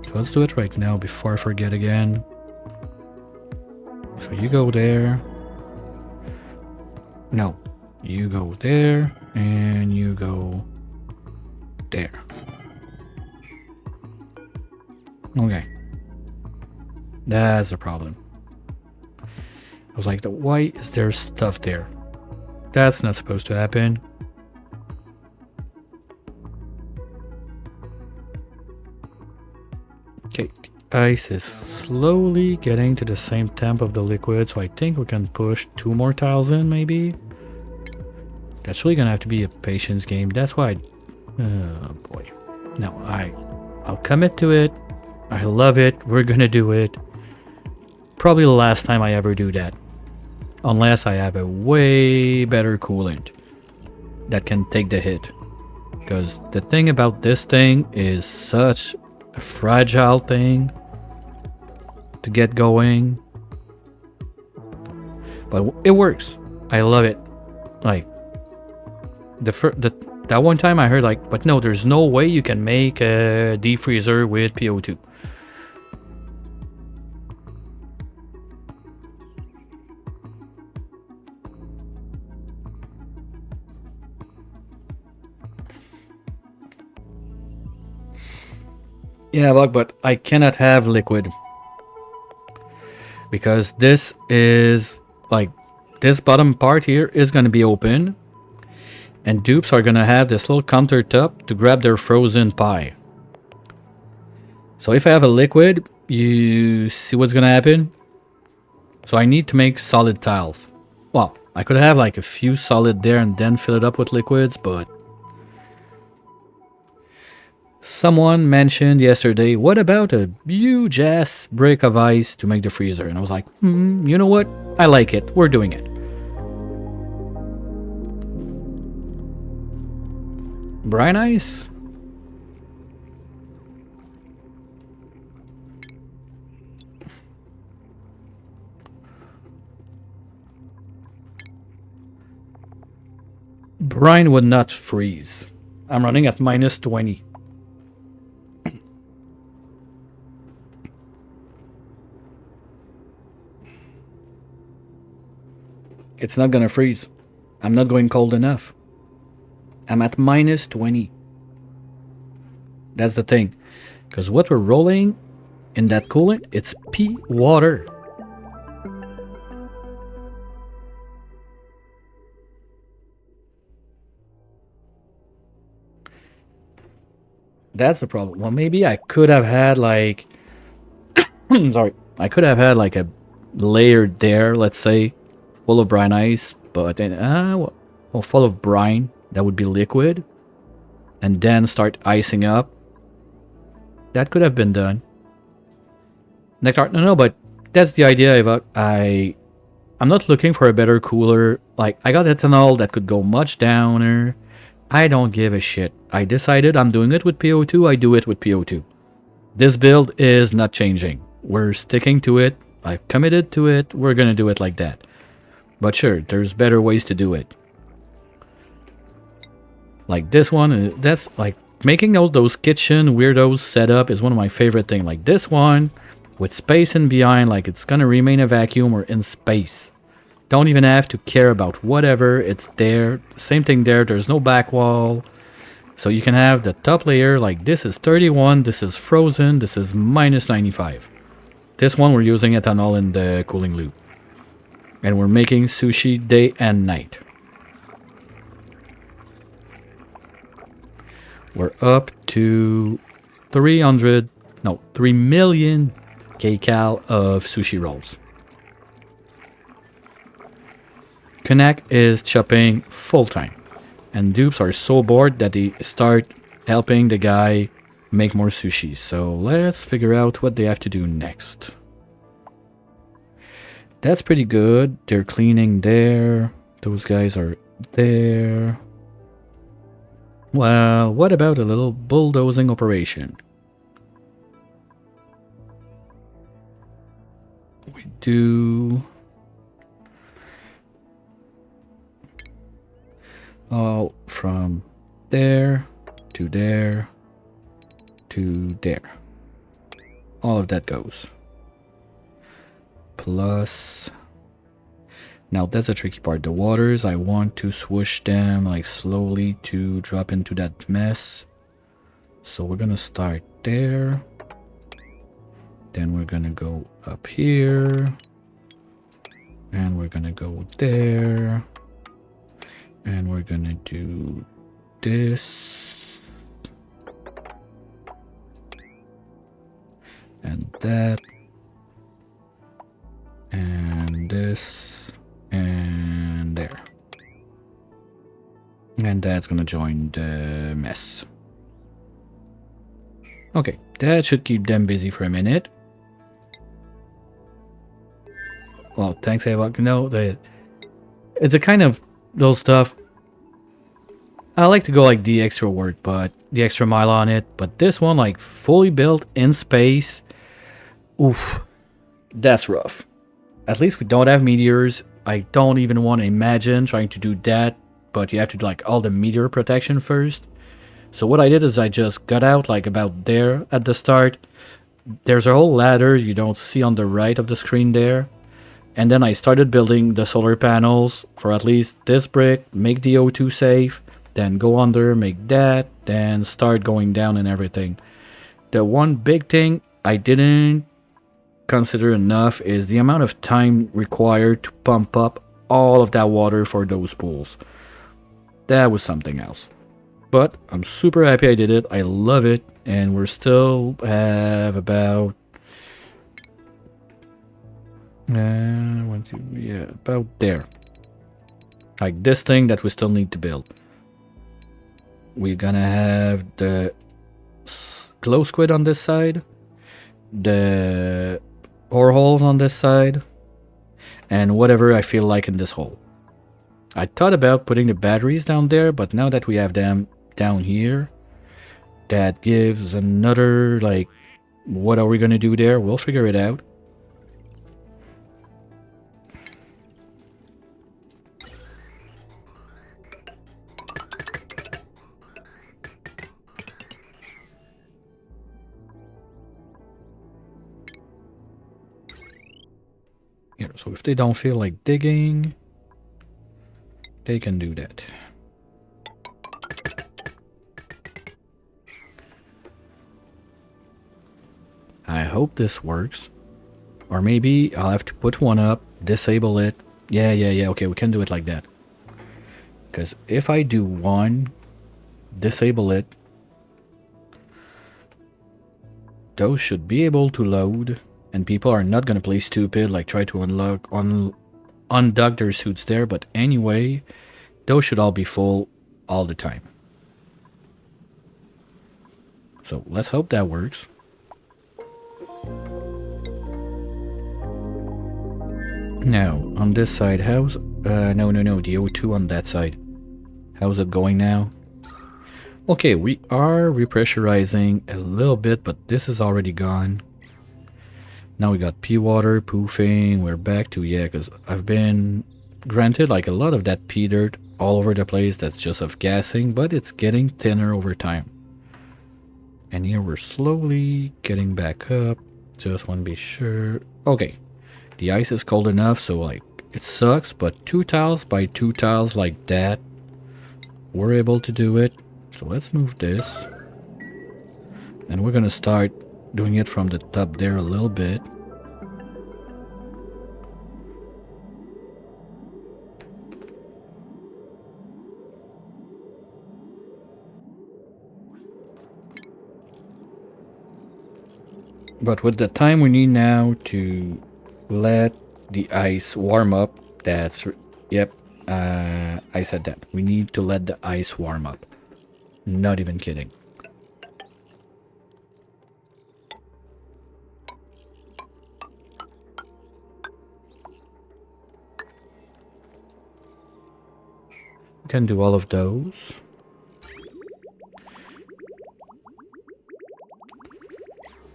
So let's do it right now before I forget again. So you go there. No. You go there. And you go there. Okay. That's the problem. I was like, why is there stuff there? That's not supposed to happen. Okay, the ice is slowly getting to the same temp of the liquid, so I think we can push 2 more tiles in, maybe? That's really gonna have to be a patience game. That's why oh boy. No, I'll commit to it. I love it. We're gonna do it. Probably the last time I ever do that. Unless I have a way better coolant that can take the hit. Because the thing about this thing is such a fragile thing to get going. But it works. I love it. Like, that one time I heard like, but no, there's no way you can make a deep freezer with PO2. Yeah, but I cannot have liquid. Because this is, like, this bottom part here is going to be open. And dupes are going to have this little countertop to grab their frozen pie. So if I have a liquid, you see what's going to happen? So I need to make solid tiles. Well, I could have like a few solid there and then fill it up with liquids, but someone mentioned yesterday, what about a huge ass brick of ice to make the freezer? And I was like, you know what? I like it. We're doing it. Brine ice? Brine would not freeze. I'm running at -20. It's not gonna freeze. I'm not going cold enough. I'm at minus 20. That's the thing. Because what we're rolling in that coolant, it's pea water. That's the problem. Well, maybe I could have had like... sorry. I could have had like a layer there, let's say, full of brine ice. But then, well, full of brine. That would be liquid. And then start icing up. That could have been done. Nectar, no, but that's the idea. I'm not looking for a better cooler. Like, I got ethanol that could go much downer. I don't give a shit. I decided I'm doing it with PO2. I do it with PO2. This build is not changing. We're sticking to it. I've committed to it. We're gonna do it like that. But sure, there's better ways to do it. Like this one, that's like making all those kitchen weirdos set up is one of my favorite things. Like this one, with space in behind, like it's gonna remain a vacuum or in space. Don't even have to care about whatever, it's there. Same thing there, there's no back wall. So you can have the top layer, like this is 31, this is frozen, this is minus 95. This one we're using ethanol in the cooling loop. And we're making sushi day and night. We're up to 3 million kcal of sushi rolls. Kanak is chopping full time. And dupes are so bored that they start helping the guy make more sushi. So let's figure out what they have to do next. That's pretty good. They're cleaning there. Those guys are there. Well, what about a little bulldozing operation? We do... all from there to there to there. All of that goes. Plus... now that's the tricky part. The waters, I want to swoosh them like slowly to drop into that mess. So we're gonna start there. Then we're gonna go up here. And we're gonna go there. And we're gonna do this. And that. And this. And there. And that's gonna join the mess. Okay, that should keep them busy for a minute. Well, thanks, Ava. No, it's a kind of those stuff. I like to go like the extra work, but the extra mile on it. But this one, like fully built in space, oof, that's rough. At least we don't have meteors. I don't even want to imagine trying to do that, but you have to do like all the meteor protection first. So what I did is I just got out like about there at the start. There's a whole ladder you don't see on the right of the screen there. And then I started building the solar panels for at least this brick, make the O2 safe, then go under, make that, then start going down and everything. The one big thing I didn't consider enough is the amount of time required to pump up all of that water for those pools. That was something else. But I'm super happy I did it. I love it. And we're still have about... about there. Like this thing that we still need to build. We're gonna have the glow squid on this side, the ore holes on this side, and whatever I feel like in this hole. I thought about putting the batteries down there, but now that we have them down here, that gives another, like, what are we gonna do there? We'll figure it out. Here, so if they don't feel like digging, they can do that. I hope this works. Or maybe I'll have to put one up, disable it. Yeah, okay, we can do it like that. Because if I do one, disable it, those should be able to load, and people are not gonna play stupid, like try to undock their suits there, but anyway, those should all be full all the time. So let's hope that works. Now, on this side, how's... no, the O2 on that side. How's it going now? Okay, we are repressurizing a little bit, but this is already gone. Now we got pea water, poofing, we're back to, yeah, because I've been granted like a lot of that pea dirt all over the place that's just of gassing, but it's getting thinner over time. And here we're slowly getting back up. Just want to be sure. Okay, the ice is cold enough, so like, it sucks, but 2 tiles by 2 tiles like that, we're able to do it. So let's move this. And we're gonna start doing it from the top there a little bit. But with the time we need now to let the ice warm up, that's... Yep, I said that. We need to let the ice warm up. Not even kidding. We can do all of those.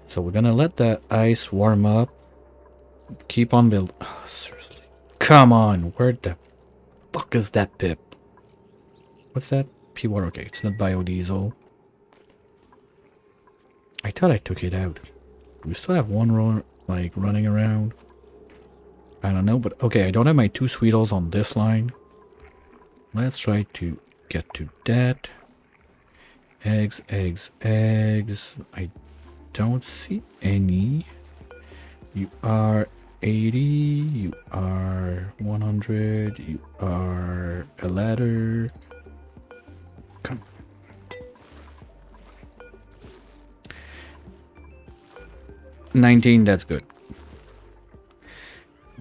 So we're gonna let the ice warm up. Keep on build. Oh, seriously. Come on, where the fuck is that pip? What's that? P-water. Okay, it's not biodiesel. I thought I took it out. We still have one like running around. I don't know, but okay, I don't have my 2 Speedos on this line. Let's try to get to that. Eggs. I don't see any. You are 80. You are 100. You are a ladder. Come. $19, that's good.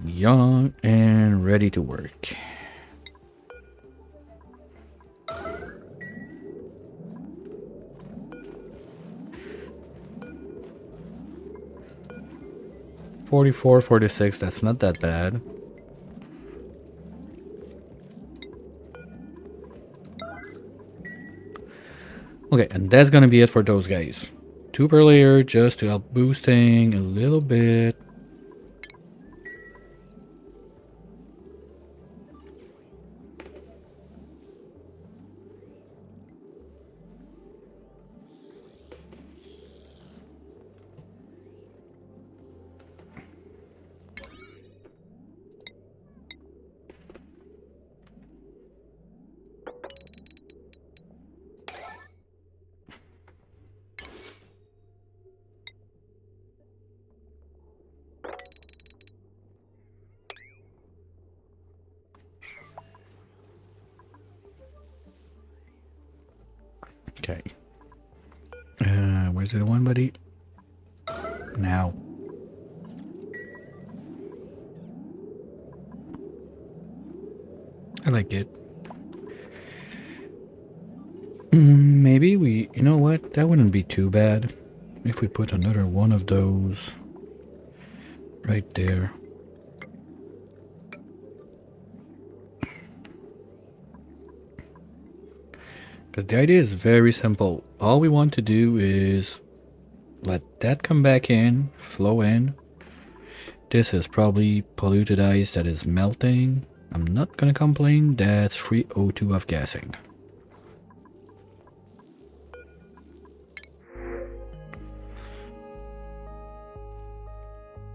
Young and ready to work. $44, $46, that's not that bad. Okay, and that's gonna be it for those guys. 2 per layer just to help boosting a little bit. Okay. Where's the one, buddy? Now. I like it. Maybe we... You know what? That wouldn't be too bad if we put another one of those right there. Because the idea is very simple. All we want to do is let that come back in, flow in. This is probably polluted ice that is melting. I'm not gonna complain, that's free O2 of gassing.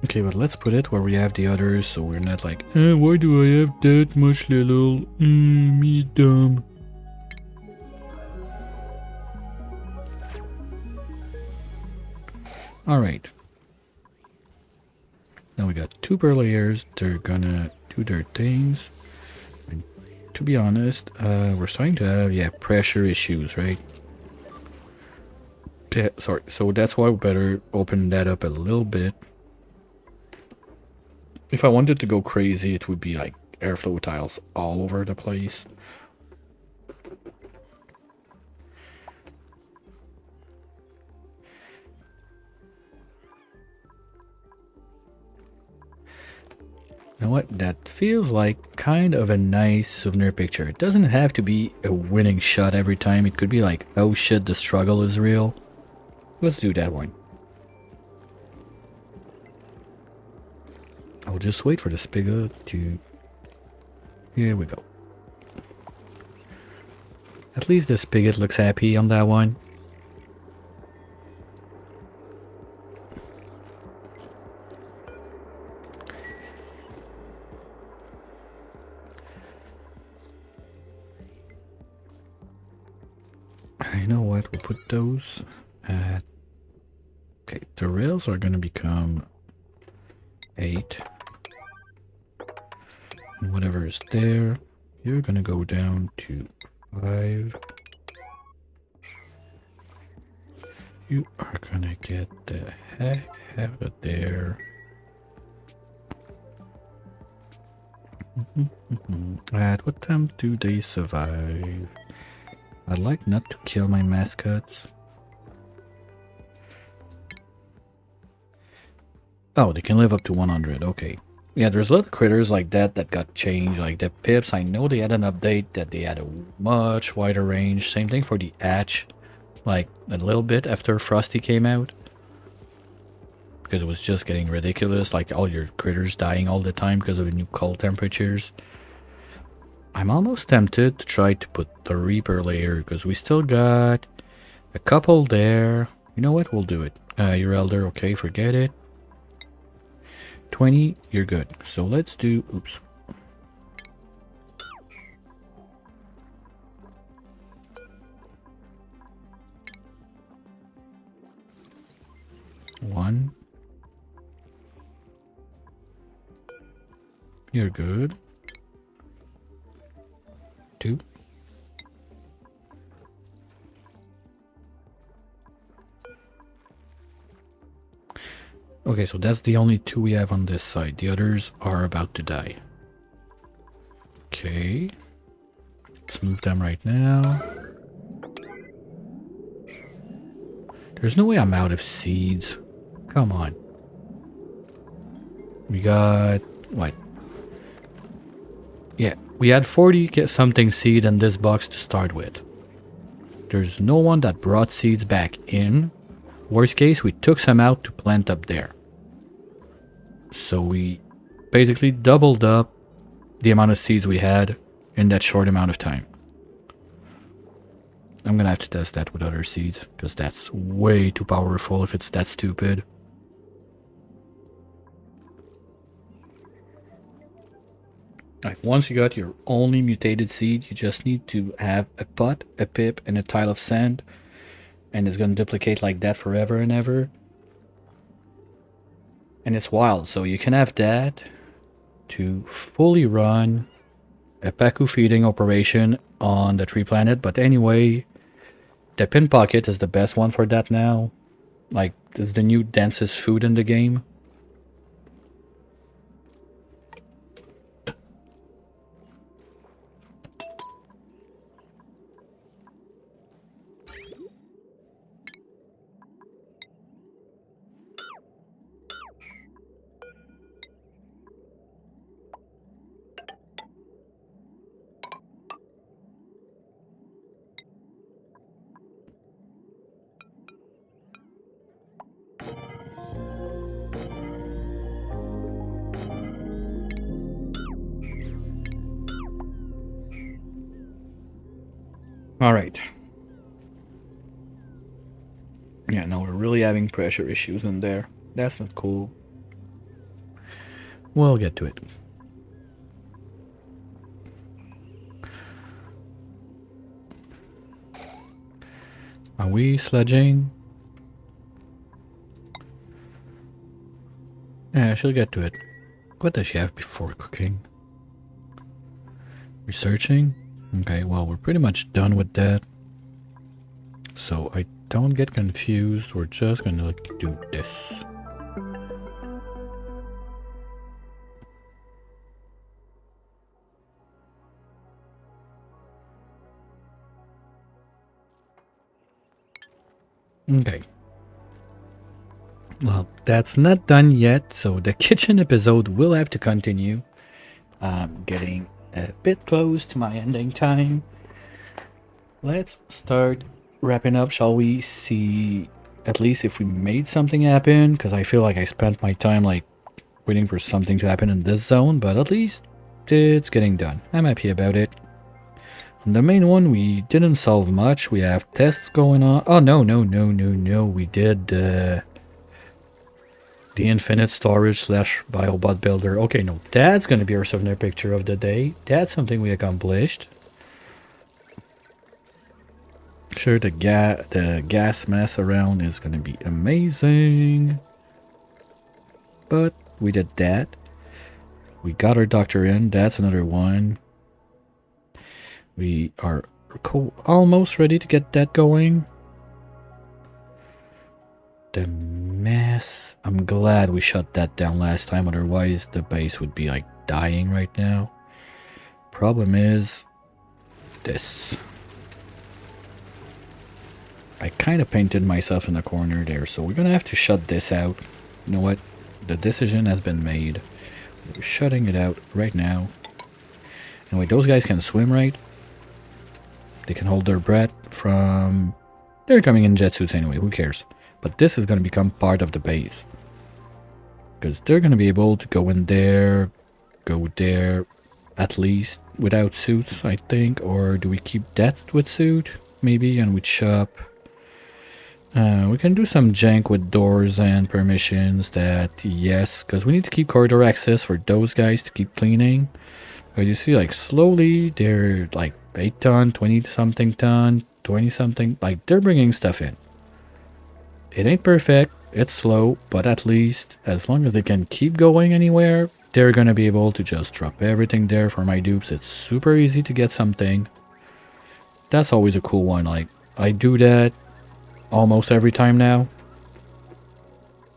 Okay, but let's put it where we have the others, so we're not like, why do I have that much little? Me dumb. Alright. Now we got two per layers. They're gonna do their things. And to be honest, we're starting to have, yeah, pressure issues, right? Yeah, sorry. So that's why we better open that up a little bit. If I wanted to go crazy, it would be like airflow tiles all over the place. You know what? That feels like kind of a nice souvenir picture. It doesn't have to be a winning shot every time. It could be like, oh shit, the struggle is real. Let's do that one. I'll just wait for the spigot to... Here we go. At least the spigot looks happy on that one. You know what? We'll put those at... Okay, the rails are going to become 8. And whatever is there, you're going to go down to 5. You are going to get the heck out of there. At what time do they survive? I'd like not to kill my mascots. Oh, they can live up to 100. Okay. Yeah, there's a lot of critters like that that got changed. Like the pips, I know they had an update that they had a much wider range. Same thing for the hatch. Like a little bit after Frosty came out. Because it was just getting ridiculous. Like all your critters dying all the time because of the new cold temperatures. I'm almost tempted to try to put the Reaper layer because we still got a couple there. You know what? We'll do it. Your elder, okay, forget it. 20, you're good. So let's do... Oops. One. You're good. 2. Okay, so that's the only 2 we have on this side. The others are about to die. Okay. Let's move them right now. There's no way I'm out of seeds. Come on. We got... What? Yeah, we had 40 something seed in this box to start with. There's no one that brought seeds back in. Worst case, we took some out to plant up there. So we basically doubled up the amount of seeds we had in that short amount of time. I'm gonna have to test that with other seeds, because that's way too powerful if it's that stupid. Like once you got your only mutated seed, you just need to have a pot, a pip, and a tile of sand. And it's gonna duplicate like that forever and ever. And it's wild, so you can have that to fully run a Paku feeding operation on the tree planet. But anyway, the pin pocket is the best one for that now. Like, it's the new densest food in the game. Alright. Yeah, now we're really having pressure issues in there. That's not cool. We'll get to it. Are we sledging? Yeah, she'll get to it. What does she have before cooking? Researching? Okay, well, we're pretty much done with that. So I don't get confused. We're just gonna like, do this. Okay. Well, that's not done yet, so the kitchen episode will have to continue. I'm getting a bit close to my ending time. Let's start wrapping up, shall we? See at least if we made something happen, because I feel like I spent my time like waiting for something to happen in this zone, but at least it's getting done. I'm happy about it. On the main one, we didn't solve much. We have tests going on. Oh, no. We did the infinite storage slash biobot builder. Okay, no, that's going to be our souvenir picture of the day. That's something we accomplished. Sure, the gas mess around is going to be amazing. But we did that. We got our doctor in. That's another one. We are almost ready to get that going. The mess. I'm glad we shut that down last time, otherwise the base would be like dying right now. Problem is this. I kind of painted myself in the corner there, so we're gonna have to shut this out. You know what? The decision has been made. We're shutting it out right now. Anyway, those guys can swim, right? They can hold their breath from... They're coming in jet suits anyway, who cares? But this is going to become part of the base. Because they're going to be able to go in there, go there, at least without suits, I think. Or do we keep that with suit? Maybe, and with shop. We can do some jank with doors and permissions that, yes, because we need to keep corridor access for those guys to keep cleaning. But you see, like, slowly, they're like 8 ton, 20 something ton, 20 something, like, they're bringing stuff in. It ain't perfect, it's slow, but at least, as long as they can keep going anywhere, they're gonna be able to just drop everything there for my dupes. It's super easy to get something. That's always a cool one, like, I do that almost every time now.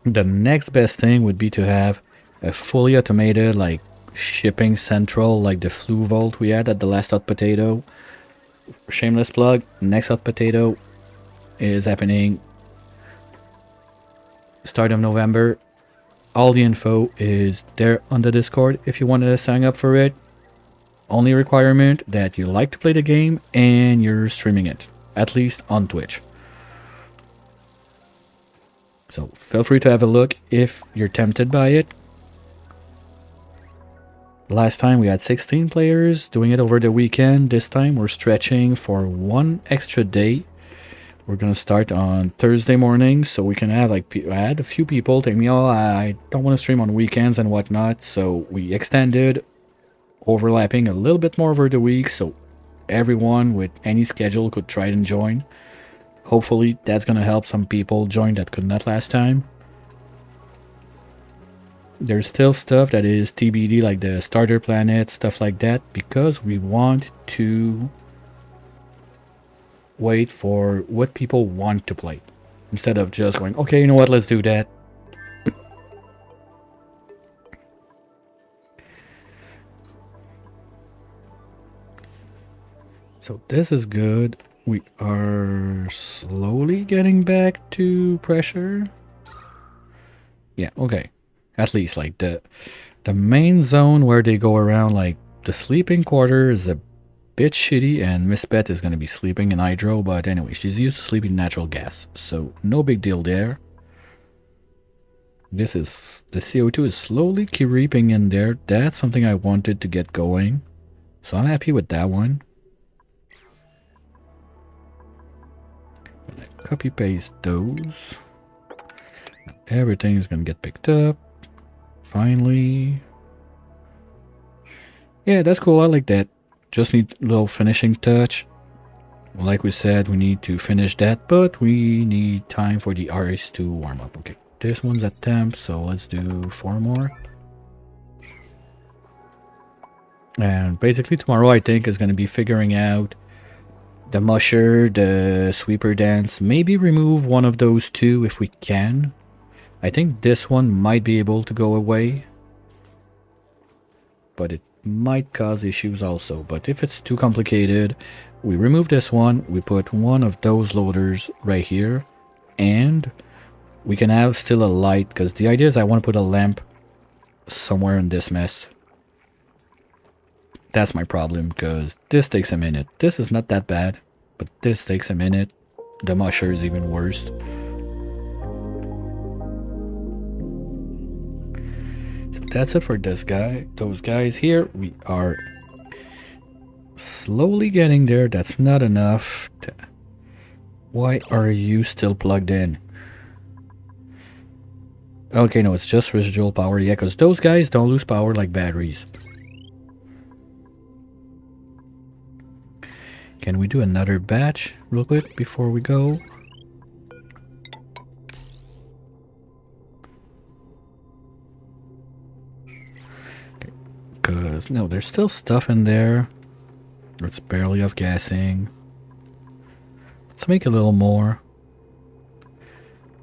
The next best thing would be to have a fully automated, like, shipping central, like the Flu Vault we had at the last Hot Potato. Shameless plug, next Hot Potato is happening start of November. All the info is there on the Discord if you want to sign up for it. Only requirement that you like to play the game and you're streaming it, at least on Twitch. So feel free to have a look if you're tempted by it. Last time we had 16 players doing it over the weekend. This time we're stretching for one extra day. We're gonna start on Thursday morning, so we can have like, I had a few people tell me, oh, I don't want to stream on weekends and whatnot, so we extended, overlapping a little bit more over the week, so everyone with any schedule could try and join. Hopefully that's gonna help some people join that could not last time. There's still stuff that is TBD, like the starter planet, stuff like that, because we want to wait for what people want to play instead of just going, okay, you know what, let's do that. So this is good. We are slowly getting back to pressure. Yeah, okay. At least like the main zone where they go around, like the sleeping quarter is a bit shitty, and Miss Beth is going to be sleeping in hydro, but anyway, she's used to sleeping in natural gas, so no big deal there. This is, the CO2 is slowly creeping in there. That's something I wanted to get going, so I'm happy with that one. Copy paste those. Everything is going to get picked up. Finally, Yeah, that's cool. I like that. Just need a little finishing touch. Like we said, we need to finish that, but we need time for the ice to warm up. Okay, this one's at temp, so let's do 4 more. And basically tomorrow I think is going to be figuring out the musher, the sweeper dance. Maybe remove one of those two if we can. I think this one might be able to go away, but it might cause issues also. But if it's too complicated, we remove this one, we put one of those loaders right here, and we can have still a light, because the idea is I want to put a lamp somewhere in this mess. That's my problem, because this takes a minute. This is not that bad, but this takes a minute. The musher is even worse. So that's it for this guy. Those guys here, we are slowly getting there. That's not enough. Why are you still plugged in? Okay, no, it's just residual power. Yeah, because those guys don't lose power like batteries. Can we do another batch real quick before we go? Because, no, there's still stuff in there. It's barely off gassing. Let's make a little more.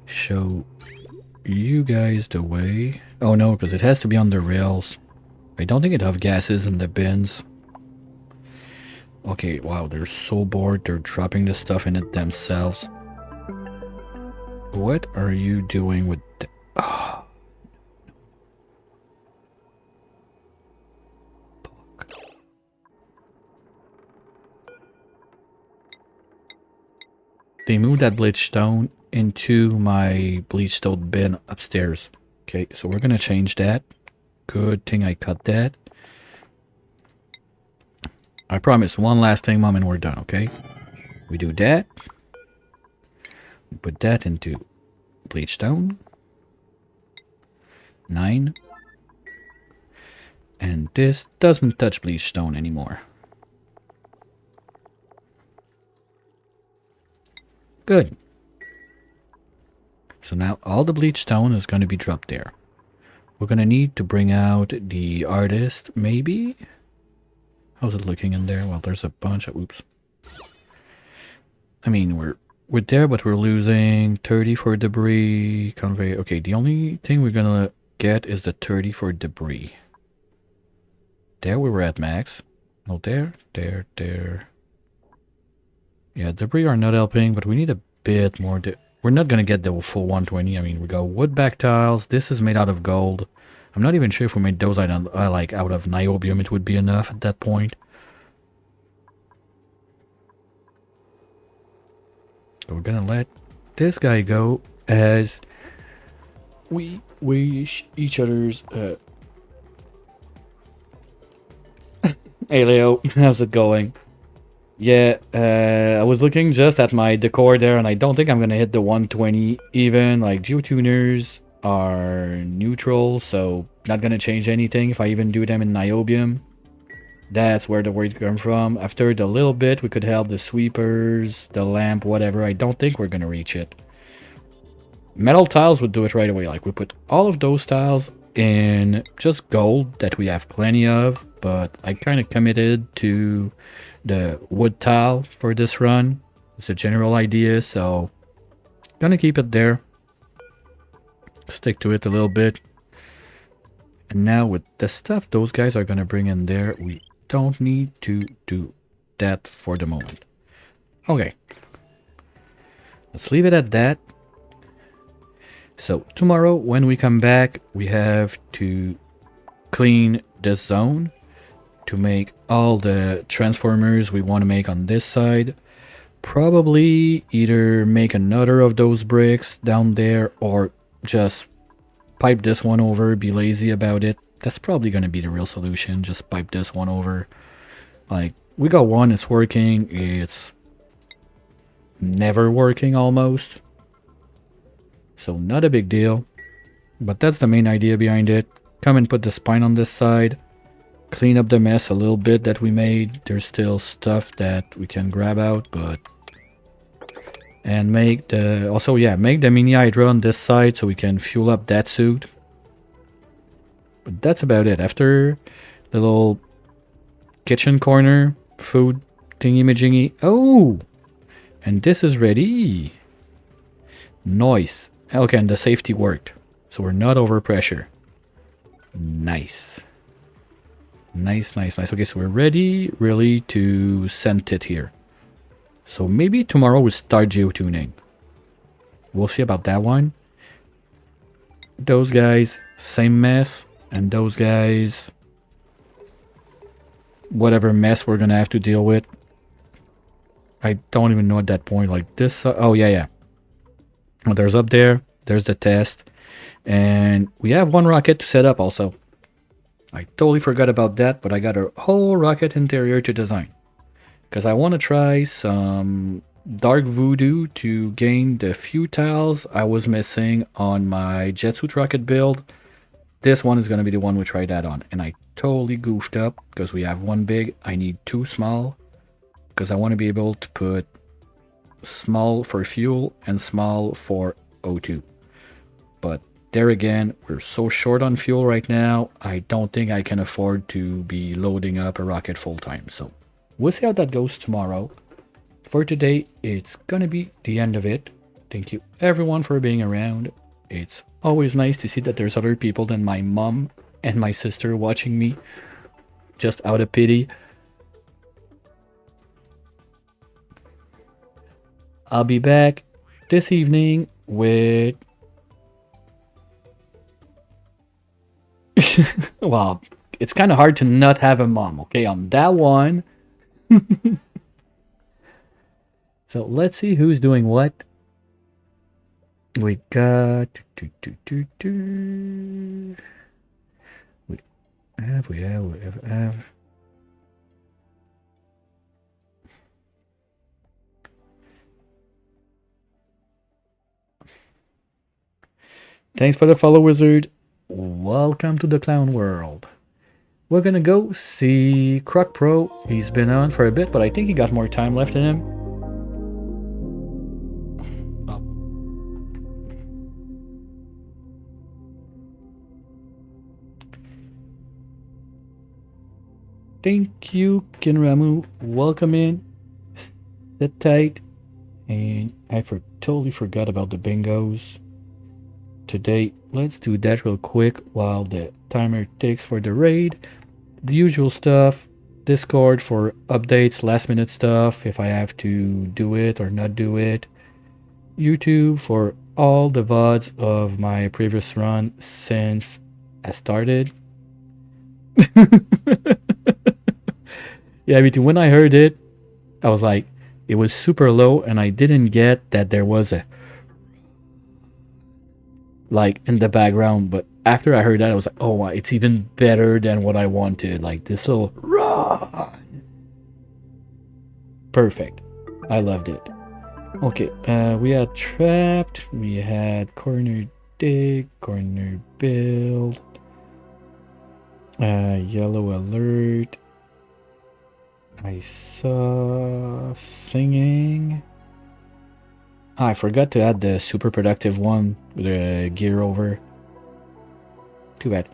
Show you guys the way. Oh no, because it has to be on the rails. I don't think it have gases in the bins. Okay, wow, they're so bored. They're dropping the stuff in it themselves. What are you doing with the... Oh. They moved that bleach stone into my bleach stone bin upstairs. Okay, so we're gonna change that. Good thing I cut that. I promise, one last thing, Mom, and we're done, okay? We do that. We put that into bleach stone. 9. And this doesn't touch bleach stone anymore. Good. So now all the bleach stone is going to be dropped there. We're going to need to bring out the artist, maybe? How's it looking in there? Well, there's a bunch of... Oops. I mean, we're there, but we're losing 30 for debris. Convey. Okay, the only thing we're going to get is the 30 for debris. There we were at max. No, there. Yeah, debris are not helping, but we need a bit more. We're not going to get the full 120. I mean, we got wood back tiles. This is made out of gold. I'm not even sure if we made those out of niobium, it would be enough at that point. So we're going to let this guy go as we wish each other's... Hey Leo, how's it going? Yeah, I was looking just at my decor there, and I don't think I'm gonna hit the 120 even. Like, geotuners are neutral, so not gonna change anything if I even do them in niobium. That's where the weight comes from. After the little bit, we could help the sweepers, the lamp, whatever. I don't think we're gonna reach it. Metal tiles would do it right away. Like, we put all of those tiles in just gold that we have plenty of, but I kind of committed to the wood tile for this run. It's a general idea, so gonna keep it there. Stick to it a little bit. And now with the stuff those guys are gonna bring in there, we don't need to do that for the moment. Okay. Let's leave it at that. So tomorrow when we come back, we have to clean the zone to make all the transformers we want to make on this side. Probably either make another of those bricks down there or just pipe this one over, be lazy about it. That's probably going to be the real solution, just pipe this one over. Like, we got one, it's working, it's never working almost. So not a big deal, but that's the main idea behind it. Come and put the spine on this side. clean up the mess a little bit that we made. There's still stuff that we can grab out, but... And make the... Also, yeah, make the mini hydra on this side so we can fuel up that suit. But that's about it. After the little kitchen corner, food thingy-majingy. Oh! And this is ready. Nice. Okay, and the safety worked. So we're not over pressure. Nice. Nice, nice, nice. Okay, so we're ready really to send it here. So maybe tomorrow we'll start geotuning. We'll see about that one. Those guys, same mess. And those guys, whatever mess we're gonna have to deal with. I don't even know at that point. Like this. Oh, yeah, yeah. Well, there's up there. There's the test. And we have one rocket to set up also. I totally forgot about that, but I got a whole rocket interior to design. Because I want to try some dark voodoo to gain the few tiles I was missing on my jet suit rocket build. This one is going to be the one we try that on. And I totally goofed up because we have one big. I need two small. Because I want to be able to put small for fuel and small for O2. But there again, we're so short on fuel right now, I don't think I can afford to be loading up a rocket full time. So we'll see how that goes tomorrow. For today, it's gonna be the end of it. Thank you everyone for being around. It's always nice to see that there's other people than my mom and my sister watching me, just out of pity. I'll be back this evening with... Well, it's kind of hard to not have a mom, okay, on that one. So let's see who's doing what. We got... We have... Thanks for the follow, Wizard. Welcome to the clown world. We're gonna go see Croc Pro. He's been on for a bit, but I think he got more time left in him. Oh. Thank you, Kinramu. Welcome in. Sit tight. And I totally forgot about the bingos. Today, let's do that real quick while the timer ticks for the raid. The usual stuff, Discord for updates, last minute stuff if I have to do it or not do it, YouTube for all the VODs of my previous run since I started. Yeah, I mean, when I heard it, I was like, it was super low and I didn't get that there was a like in the background, but after I heard that I was like, oh wow, it's even better than what I wanted. Like this little run, perfect. I loved it. Okay, we had trapped, we had corner dig, corner build, yellow alert, I saw singing. I forgot to add the super productive one with the gear over. Too bad.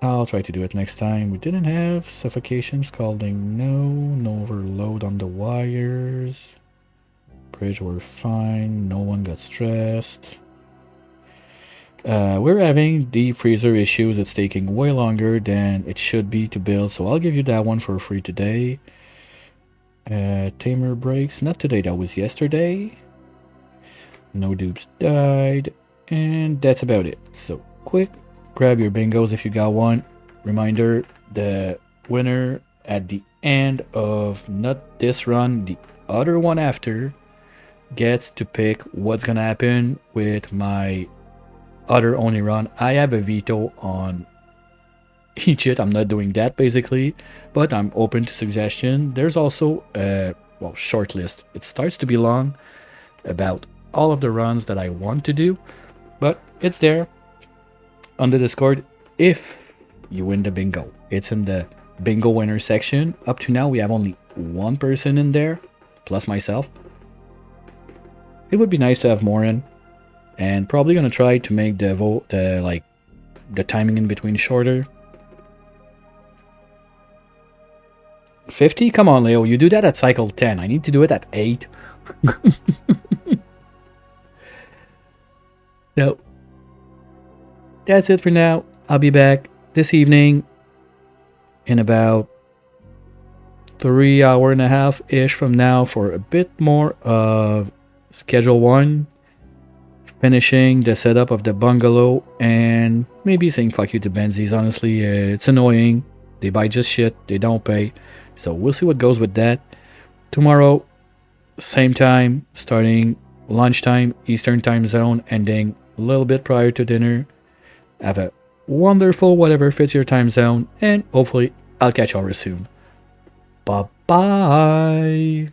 I'll try to do it next time. We didn't have suffocation, scalding, no overload on the wires. Bridge were fine, no one got stressed. We're having deep freezer issues. It's taking way longer than it should be to build, so I'll give you that one for free today. Tamer breaks, not today, that was yesterday. No dupes died, and that's about it. So quick, grab your bingos if you got one. Reminder, the winner at the end of not this run, the other one after, gets to pick what's gonna happen with my other only run. I have a veto on each it. I'm not doing that basically, but I'm open to suggestion. There's also a short list. It starts to be long about all of the runs that I want to do, but it's there on the Discord. If you win the bingo. It's in the bingo winner section. Up to now, we have only one person in there, plus myself. It would be nice to have more in, and probably gonna try to make the timing in between shorter. 50? Come on, Leo. You do that at cycle 10. I need to do it at 8. So, that's it for now. I'll be back this evening in about 3.5 hours-ish from now for a bit more of Schedule 1. Finishing the setup of the bungalow and maybe saying fuck you to Benzies. Honestly, it's annoying. They buy just shit. They don't pay. So we'll see what goes with that. Tomorrow, same time, starting lunchtime, Eastern time zone, ending a little bit prior to dinner. Have a wonderful whatever fits your time zone, and hopefully I'll catch y'all soon. Bye-bye.